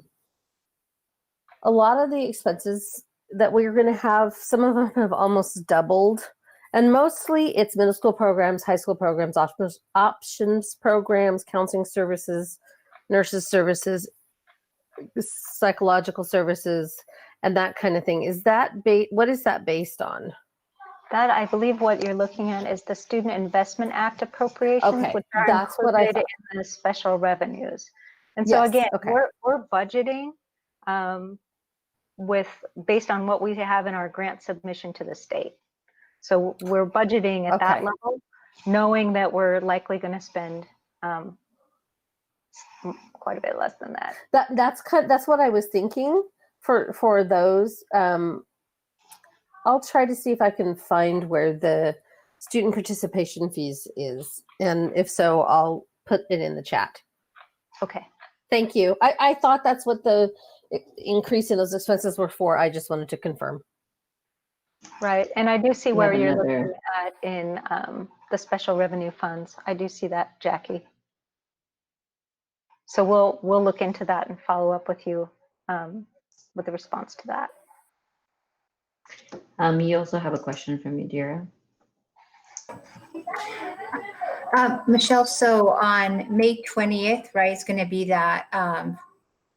lot of the expenses that we're going to have, some of them have almost doubled. And mostly it's middle school programs, high school programs, options programs, counseling services, nurses services, psychological services, and that kind of thing. Is that what is that based on? That, I believe what you're looking at is the Student Investment Act appropriations, Okay, which are that's what I included in the special revenues. And so Yes, again, okay. we're budgeting based on what we have in our grant submission to the state. So we're budgeting at that Okay. level, knowing that we're likely going to spend quite a bit less than that. That's what I was thinking for those. I'll try to see if I can find where the student participation fees is, and if so, I'll put it in the chat. Okay. Thank you. I thought that's what the increase in those expenses were for. I just wanted to confirm. Right, and I do see We where have you're another- looking at in the special revenue funds. I do see that, Jackie. So we'll look into that and follow up with you with the response to that. You also have a question from Yadira. Michelle, so on May 20th, right, it's going to be that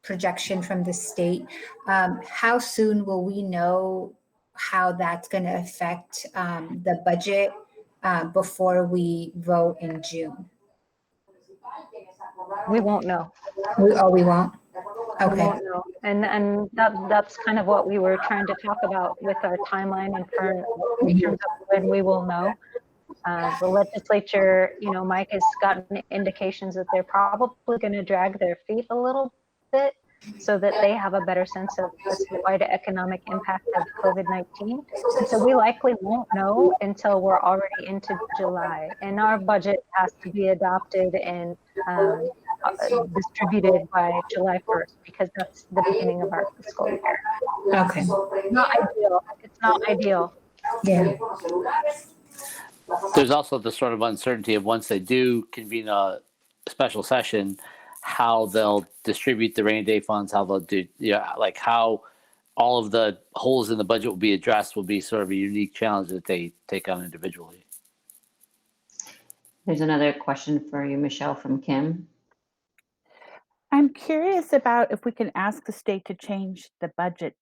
projection from the state. How soon will we know how that's going to affect the budget before we vote in June? We won't know. We won't? We Okay. won't know. And that's kind of what we were trying to talk about with our timeline in terms of when we will know. The legislature, Mike has gotten indications that they're probably going to drag their feet a little bit so that they have a better sense of the wide economic impact of COVID-19. And so we likely won't know until we're already into July. And our budget has to be adopted and distributed by July 1st, because that's the beginning of our fiscal year. Okay. Not ideal. It's not ideal. Yeah. There's also the sort of uncertainty of once they do convene a special session, how they'll distribute the rainy day funds, how they'll do, like how all of the holes in the budget will be addressed will be sort of a unique challenge that they take on individually. There's another question for you, Michelle, from Kim. I'm curious about if we can ask the state to change the budget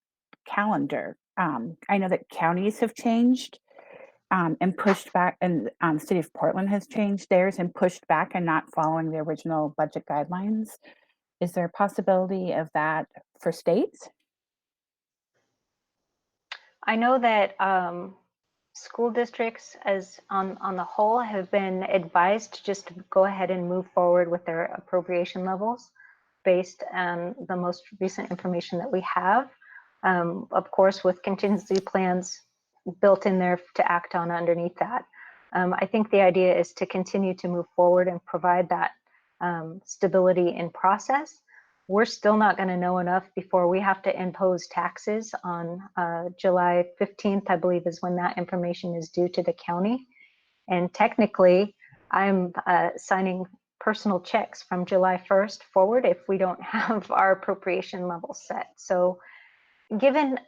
calendar. I know that counties have changed and pushed back, and the city of Portland has changed theirs and pushed back and not following the original budget guidelines. Is there a possibility of that for states? I know that school districts as on the whole have been advised to just go ahead and move forward with their appropriation levels based on the most recent information that we have. Of course, with contingency plans built in there to act on underneath that. I think the idea is to continue to move forward and provide that stability in process. We're still not going to know enough before we have to impose taxes on July 15th, I believe, is when that information is due to the county. And technically, I'm signing personal checks from July 1st forward if we don't have our appropriation level set. So given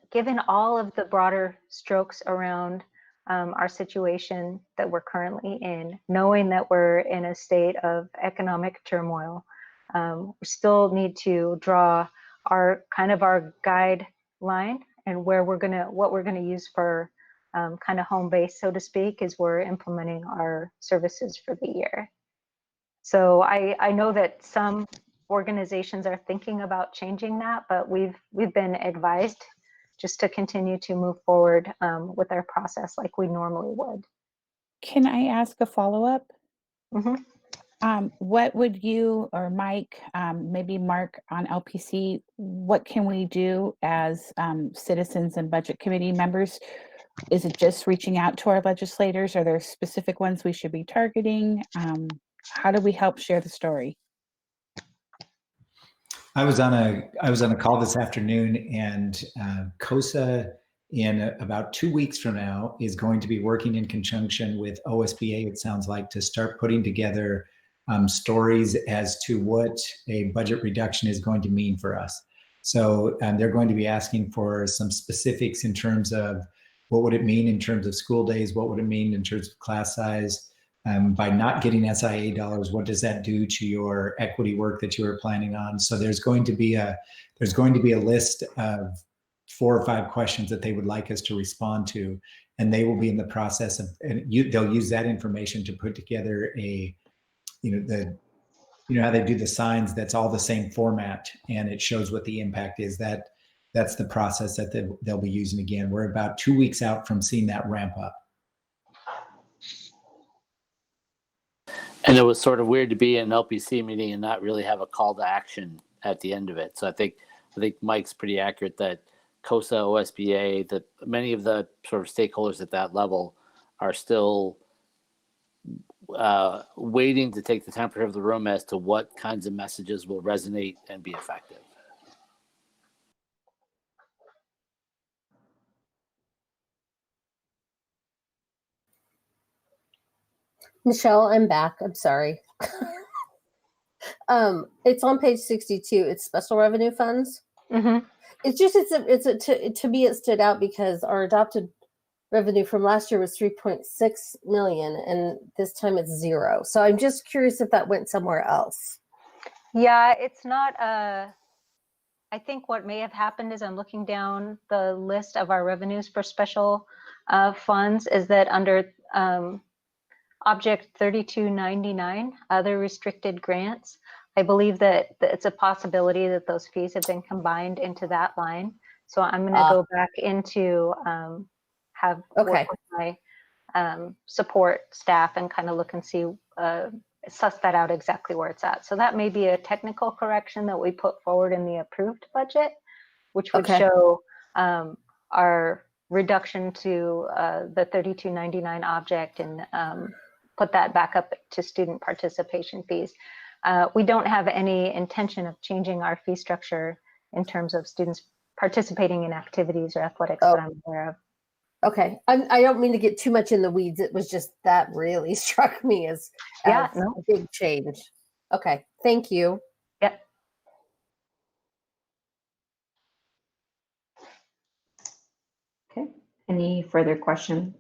all of the broader strokes around our situation that we're currently in, knowing that we're in a state of economic turmoil, we still need to draw our guideline and what we're gonna use for kind of home base, so to speak, as we're implementing our services for the year. So I know that some organizations are thinking about changing that, but we've been advised just to continue to move forward with our process like we normally would. Can I ask a follow-up? Mm-hmm. What would you or Mike, maybe Mark on LPC, what can we do as citizens and budget committee members? Is it just reaching out to our legislators? Are there specific ones we should be targeting? How do we help share the story? I was on a call this afternoon, and COSA in about 2 weeks from now is going to be working in conjunction with OSBA, it sounds like, to start putting together stories as to what a budget reduction is going to mean for us. So they're going to be asking for some specifics in terms of what would it mean in terms of school days, what would it mean in terms of class size. By not getting SIA dollars, what does that do to your equity work that you were planning on? So there's going to be a list of 4 or 5 questions that they would like us to respond to, and they will be in the process of, they'll use that information to put together how they do the signs, that's all the same format, and it shows what the impact is. That's the process that they'll be using again. We're about 2 weeks out from seeing that ramp up. And it was sort of weird to be in an LPC meeting and not really have a call to action at the end of it. So I think Mike's pretty accurate that COSA, OSBA, that many of the sort of stakeholders at that level are still waiting to take the temperature of the room as to what kinds of messages will resonate and be effective. Michelle, I'm back. I'm sorry. It's on page 62. It's special revenue funds. Mm-hmm. To me, it stood out because our adopted revenue from last year was 3.6 million, and this time it's 0. So I'm just curious if that went somewhere else. Yeah, it's not. I think what may have happened is I'm looking down the list of our revenues for special funds is that under Object 3299, other restricted grants, I believe that it's a possibility that those fees have been combined into that line. So I'm going to go back into work with my support staff and kind of look and see, suss that out exactly where it's at. So that may be a technical correction that we put forward in the approved budget, which would show our reduction to the 3299 object and put that back up to student participation fees. We don't have any intention of changing our fee structure in terms of students participating in activities or athletics that I'm aware of. Okay, I don't mean to get too much in the weeds. It was just that really struck me as a big change. Okay, thank you. Yep. Okay, any further questions?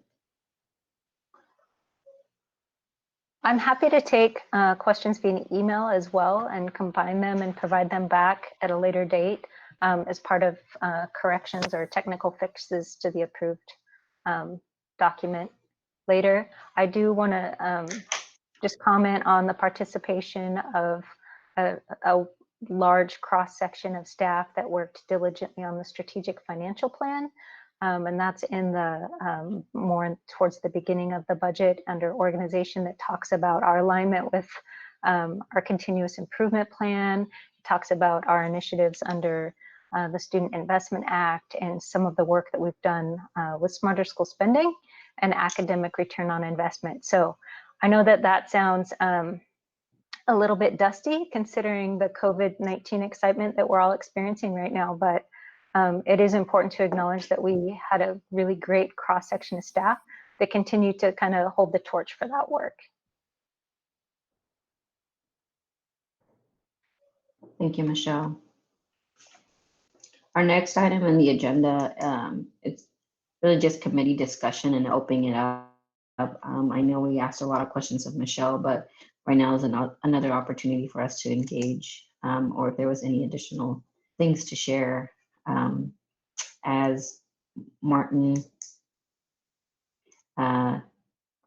I'm happy to take questions via email as well and combine them and provide them back at a later date as part of corrections or technical fixes to the approved document later. I do want to just comment on the participation of a large cross-section of staff that worked diligently on the strategic financial plan. And that's in the more towards the beginning of the budget under organization that talks about our alignment with our continuous improvement plan. It talks about our initiatives under the Student Investment Act and some of the work that we've done with smarter school spending and academic return on investment. So I know that that sounds a little bit dusty considering the COVID-19 excitement that we're all experiencing right now. But it is important to acknowledge that we had a really great cross-section of staff that continue to kind of hold the torch for that work. Thank you, Michelle. Our next item on the agenda, it's really just committee discussion and opening it up. I know we asked a lot of questions of Michelle, but right now is another opportunity for us to engage, or if there was any additional things to share. As Martin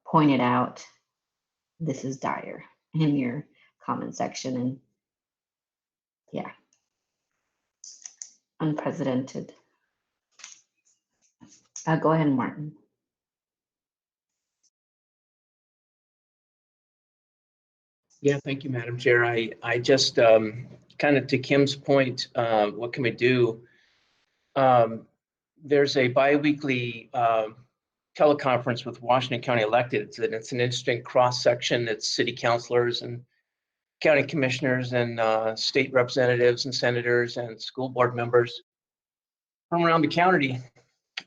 pointed out, this is dire in your comment section, and yeah, unprecedented. Go ahead, Martin. Yeah, thank you, Madam Chair. I just kind of to Kim's point, what can we do? There's a biweekly teleconference with Washington County electeds, and it's an interesting cross section. It's city councilors and county commissioners and state representatives and senators and school board members from around the county.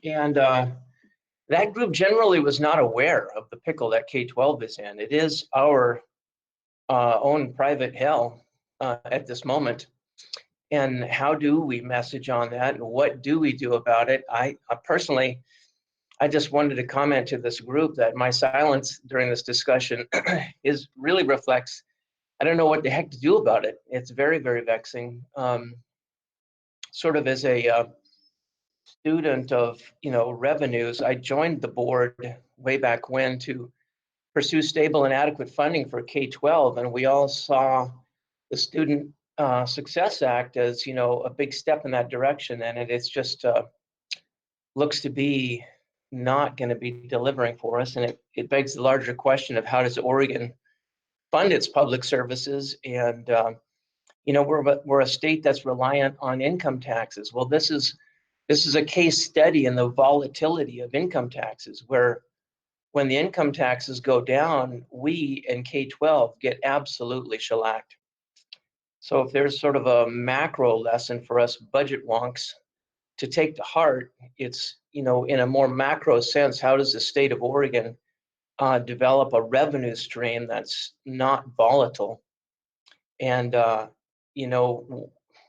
And that group generally was not aware of the pickle that K-12 is in. It is our own private hell at this moment. And how do we message on that? And what do we do about it? I personally, I just wanted to comment to this group that my silence during this discussion is really reflects, I don't know what the heck to do about it. It's very, very vexing. Sort of as a student of, revenues, I joined the board way back when to pursue stable and adequate funding for K-12, and we all saw the Student Success Act as, a big step in that direction, and it's just looks to be not going to be delivering for us, and it begs the larger question of how does Oregon fund its public services, and we're a state that's reliant on income taxes. Well, this is a case study in the volatility of income taxes, where when the income taxes go down, we in K-12 get absolutely shellacked. So if there's sort of a macro lesson for us budget wonks to take to heart, it's, in a more macro sense, how does the state of Oregon develop a revenue stream that's not volatile? And,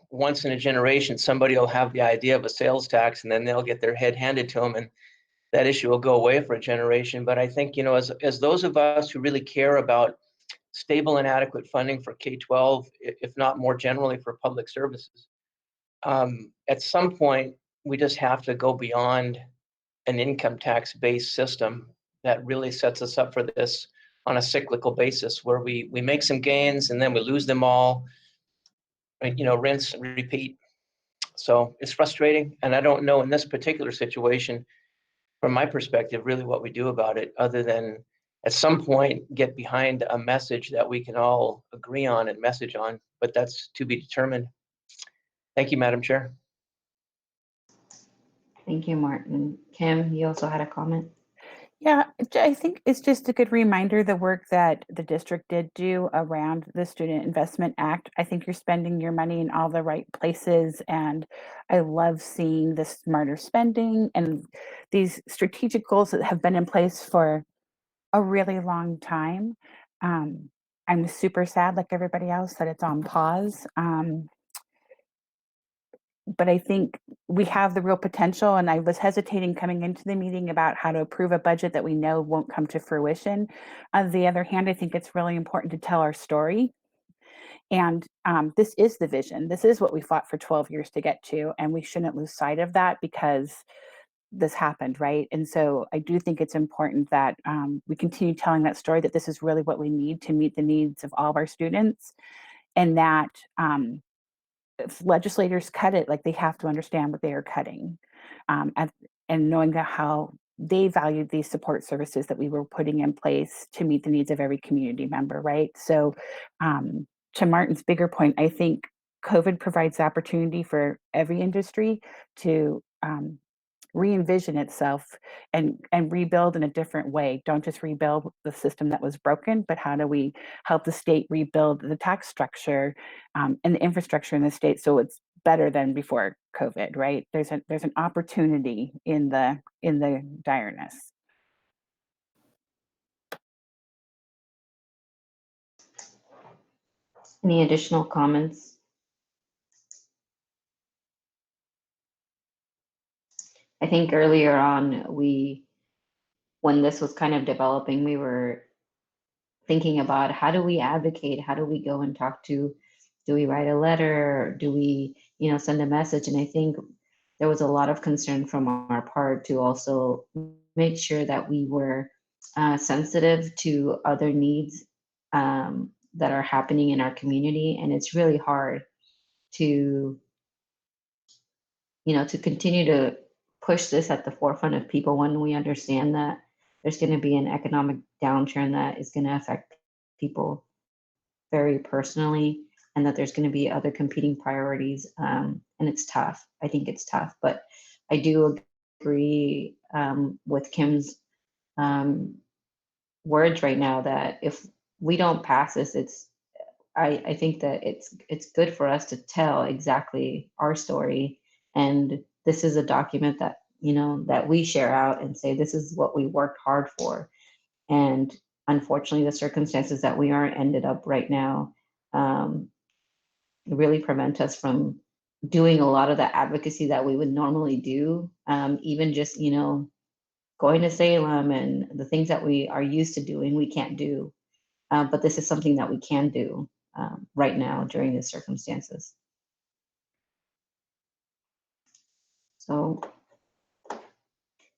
once in a generation, somebody will have the idea of a sales tax and then they'll get their head handed to them and that issue will go away for a generation. But I think, as those of us who really care about stable and adequate funding for K-12, if not more generally for public services, at some point, we just have to go beyond an income tax-based system that really sets us up for this on a cyclical basis, where we make some gains and then we lose them all, rinse and repeat. So it's frustrating. And I don't know in this particular situation, from my perspective, really what we do about it, other than at some point get behind a message that we can all agree on and message on, but that's to be determined. Thank you, Madam Chair. Thank you, Martin. Kim, you also had a comment? Yeah, I think it's just a good reminder, the work that the district did do around the Student Investment Act. I think you're spending your money in all the right places, and I love seeing the smarter spending and these strategic goals that have been in place for a really long time. I'm super sad, like everybody else, that it's on pause. But I think we have the real potential, and I was hesitating coming into the meeting about how to approve a budget that we know won't come to fruition. On the other hand, I think it's really important to tell our story. And this is the vision. This is what we fought for 12 years to get to, and we shouldn't lose sight of that because this happened, right? And so I do think it's important that we continue telling that story, that this is really what we need to meet the needs of all of our students, and that if legislators cut it, like, they have to understand what they are cutting, and knowing that how they valued these support services that we were putting in place to meet the needs of every community member, right? So to Martin's bigger point, I think COVID provides the opportunity for every industry to re-envision itself and rebuild in a different way. Don't just rebuild the system that was broken, but how do we help the state rebuild the tax structure and the infrastructure in the state so it's better than before COVID, right? There's an opportunity in the direness. Any additional comments? I think earlier on, when this was kind of developing, we were thinking about how do we advocate? How do we go and talk to, do we write a letter? Do we, send a message? And I think there was a lot of concern from our part to also make sure that we were sensitive to other needs that are happening in our community. And it's really hard to, to continue to push this at the forefront of people when we understand that there's going to be an economic downturn that is going to affect people very personally, and that there's going to be other competing priorities. And it's tough. I think it's tough, but I do agree with Kim's words right now that if we don't pass this, I think that it's good for us to tell exactly our story. And this is a document that, that we share out and say, this is what we worked hard for. And unfortunately, the circumstances that we are ended up right now really prevent us from doing a lot of the advocacy that we would normally do. Even just, going to Salem and the things that we are used to doing, we can't do. But this is something that we can do right now during these circumstances. So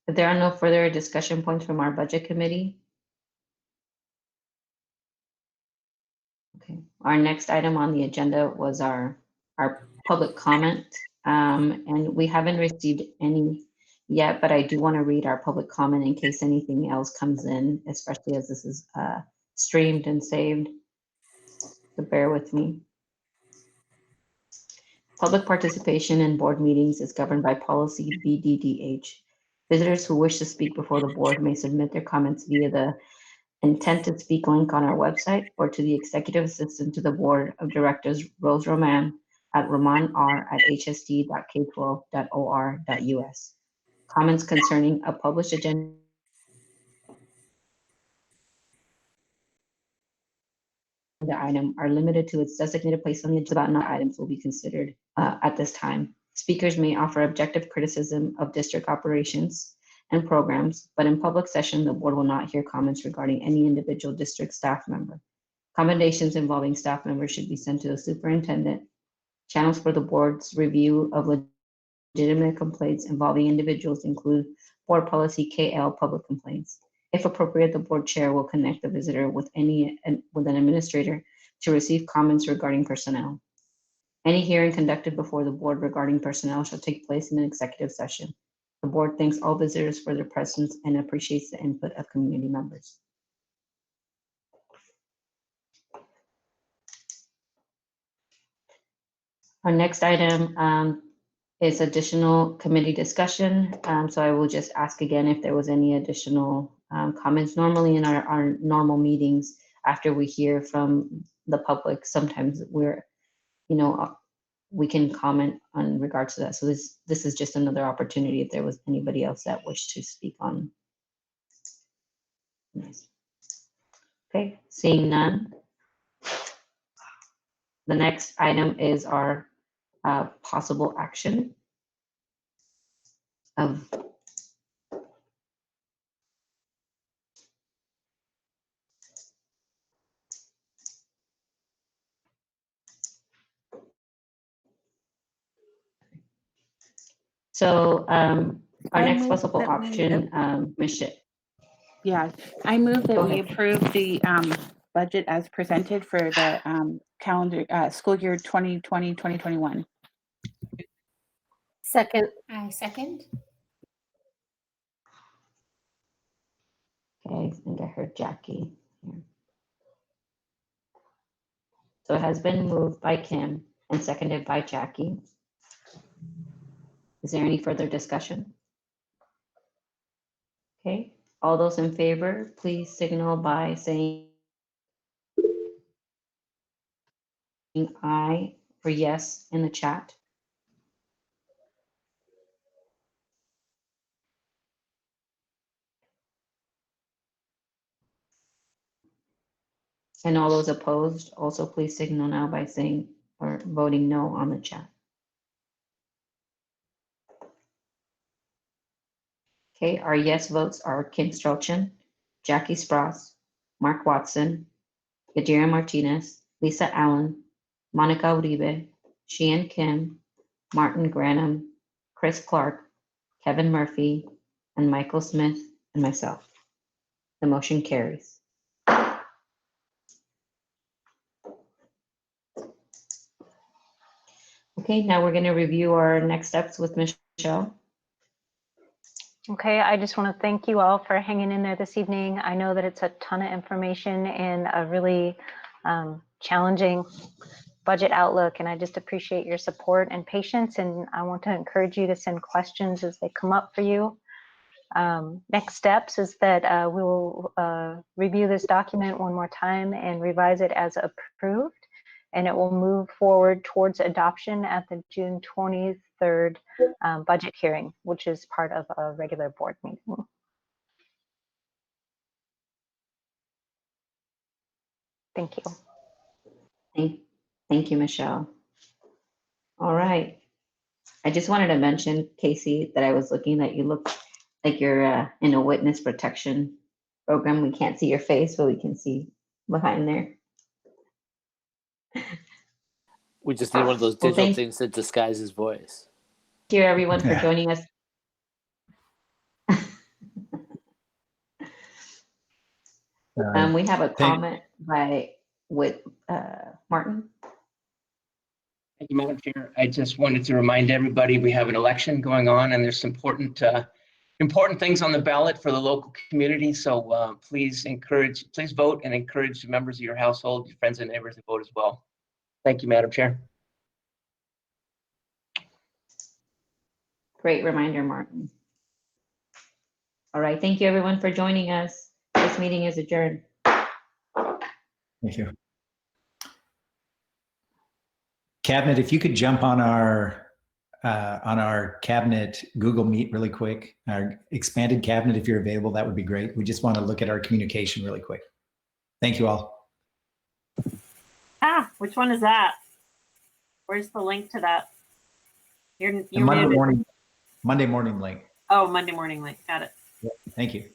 if there are no further discussion points from our budget committee. Okay, our next item on the agenda was our public comment. And we haven't received any yet, but I do want to read our public comment in case anything else comes in, especially as this is streamed and saved. So bear with me. Public participation in board meetings is governed by policy BDDH. Visitors who wish to speak before the board may submit their comments via the intent to speak link on our website or to the executive assistant to the board of directors, Rose Roman, at romanr@hsd.k12.or.us. Comments concerning a published agenda item are limited to its designated place on the agenda. About not items will be considered at this time. Speakers may offer objective criticism of district operations and programs, but in public session, the board will not hear comments regarding any individual district staff member. Commendations involving staff members should be sent to the superintendent. Channels for the board's review of legitimate complaints involving individuals include board policy KL public complaints. If appropriate, the board chair will connect the visitor with an administrator to receive comments regarding personnel. Any hearing conducted before the board regarding personnel shall take place in an executive session. The board thanks all visitors for their presence and appreciates the input of community members. Our next item is additional committee discussion. So I will just ask again if there was any additional comments. Normally in our normal meetings, after we hear from the public, sometimes we're, we can comment on regards to that. So this is just another opportunity if there was anybody else that wished to speak on. Nice. Okay, seeing none. The next item is our possible action of our next possible option, Michelle. Yeah, I move that Go we ahead. approve the budget as presented for the calendar school year 2020-2021. Second. I second. Okay, I think I heard Jackie here. So it has been moved by Kim and seconded by Jackie. Is there any further discussion? Okay, all those in favor, please signal by saying aye or yes in the chat. And all those opposed, also please signal now by saying or voting no on the chat. Okay, our yes votes are Kim Strelchin, Jackie Spross, Mark Watson, Yadira Martinez, Lisa Allen, Monica Uribe, Sheehan Kim, Martin Granum, Chris Clark, Kevin Murphy, and Michael Smith, and myself. The motion carries. Okay, now we're going to review our next steps with Michelle. Okay, I just want to thank you all for hanging in there this evening. I know that it's a ton of information and a really challenging budget outlook, and I just appreciate your support and patience, and I want to encourage you to send questions as they come up for you. Next steps is that we will review this document one more time and revise it as approved, and it will move forward towards adoption at the June 23rd budget hearing, which is part of a regular board meeting. Thank you. Thank you, Michelle. All right. I just wanted to mention, Casey, that I was looking that you look like you're in a witness protection program. We can't see your face, but we can see behind there. We just need one of those Well, digital thank things that disguise his voice. you, everyone, for joining us. We have a comment with Martin. Thank you, Madam Chair. I just wanted to remind everybody we have an election going on, and there's some important things on the ballot for the local community. So please vote and encourage members of your household, your friends and neighbors to vote as well. Thank you, Madam Chair. Great reminder, Martin. All right, thank you, everyone, for joining us. This meeting is adjourned. Thank you. Cabinet, if you could jump on our cabinet Google Meet really quick, our expanded cabinet, if you're available, that would be great. We just want to look at our communication really quick. Thank you all. Which one is that? Where's the link to that? You're Monday morning link. Oh, Monday morning link. Got it. Yeah, thank you.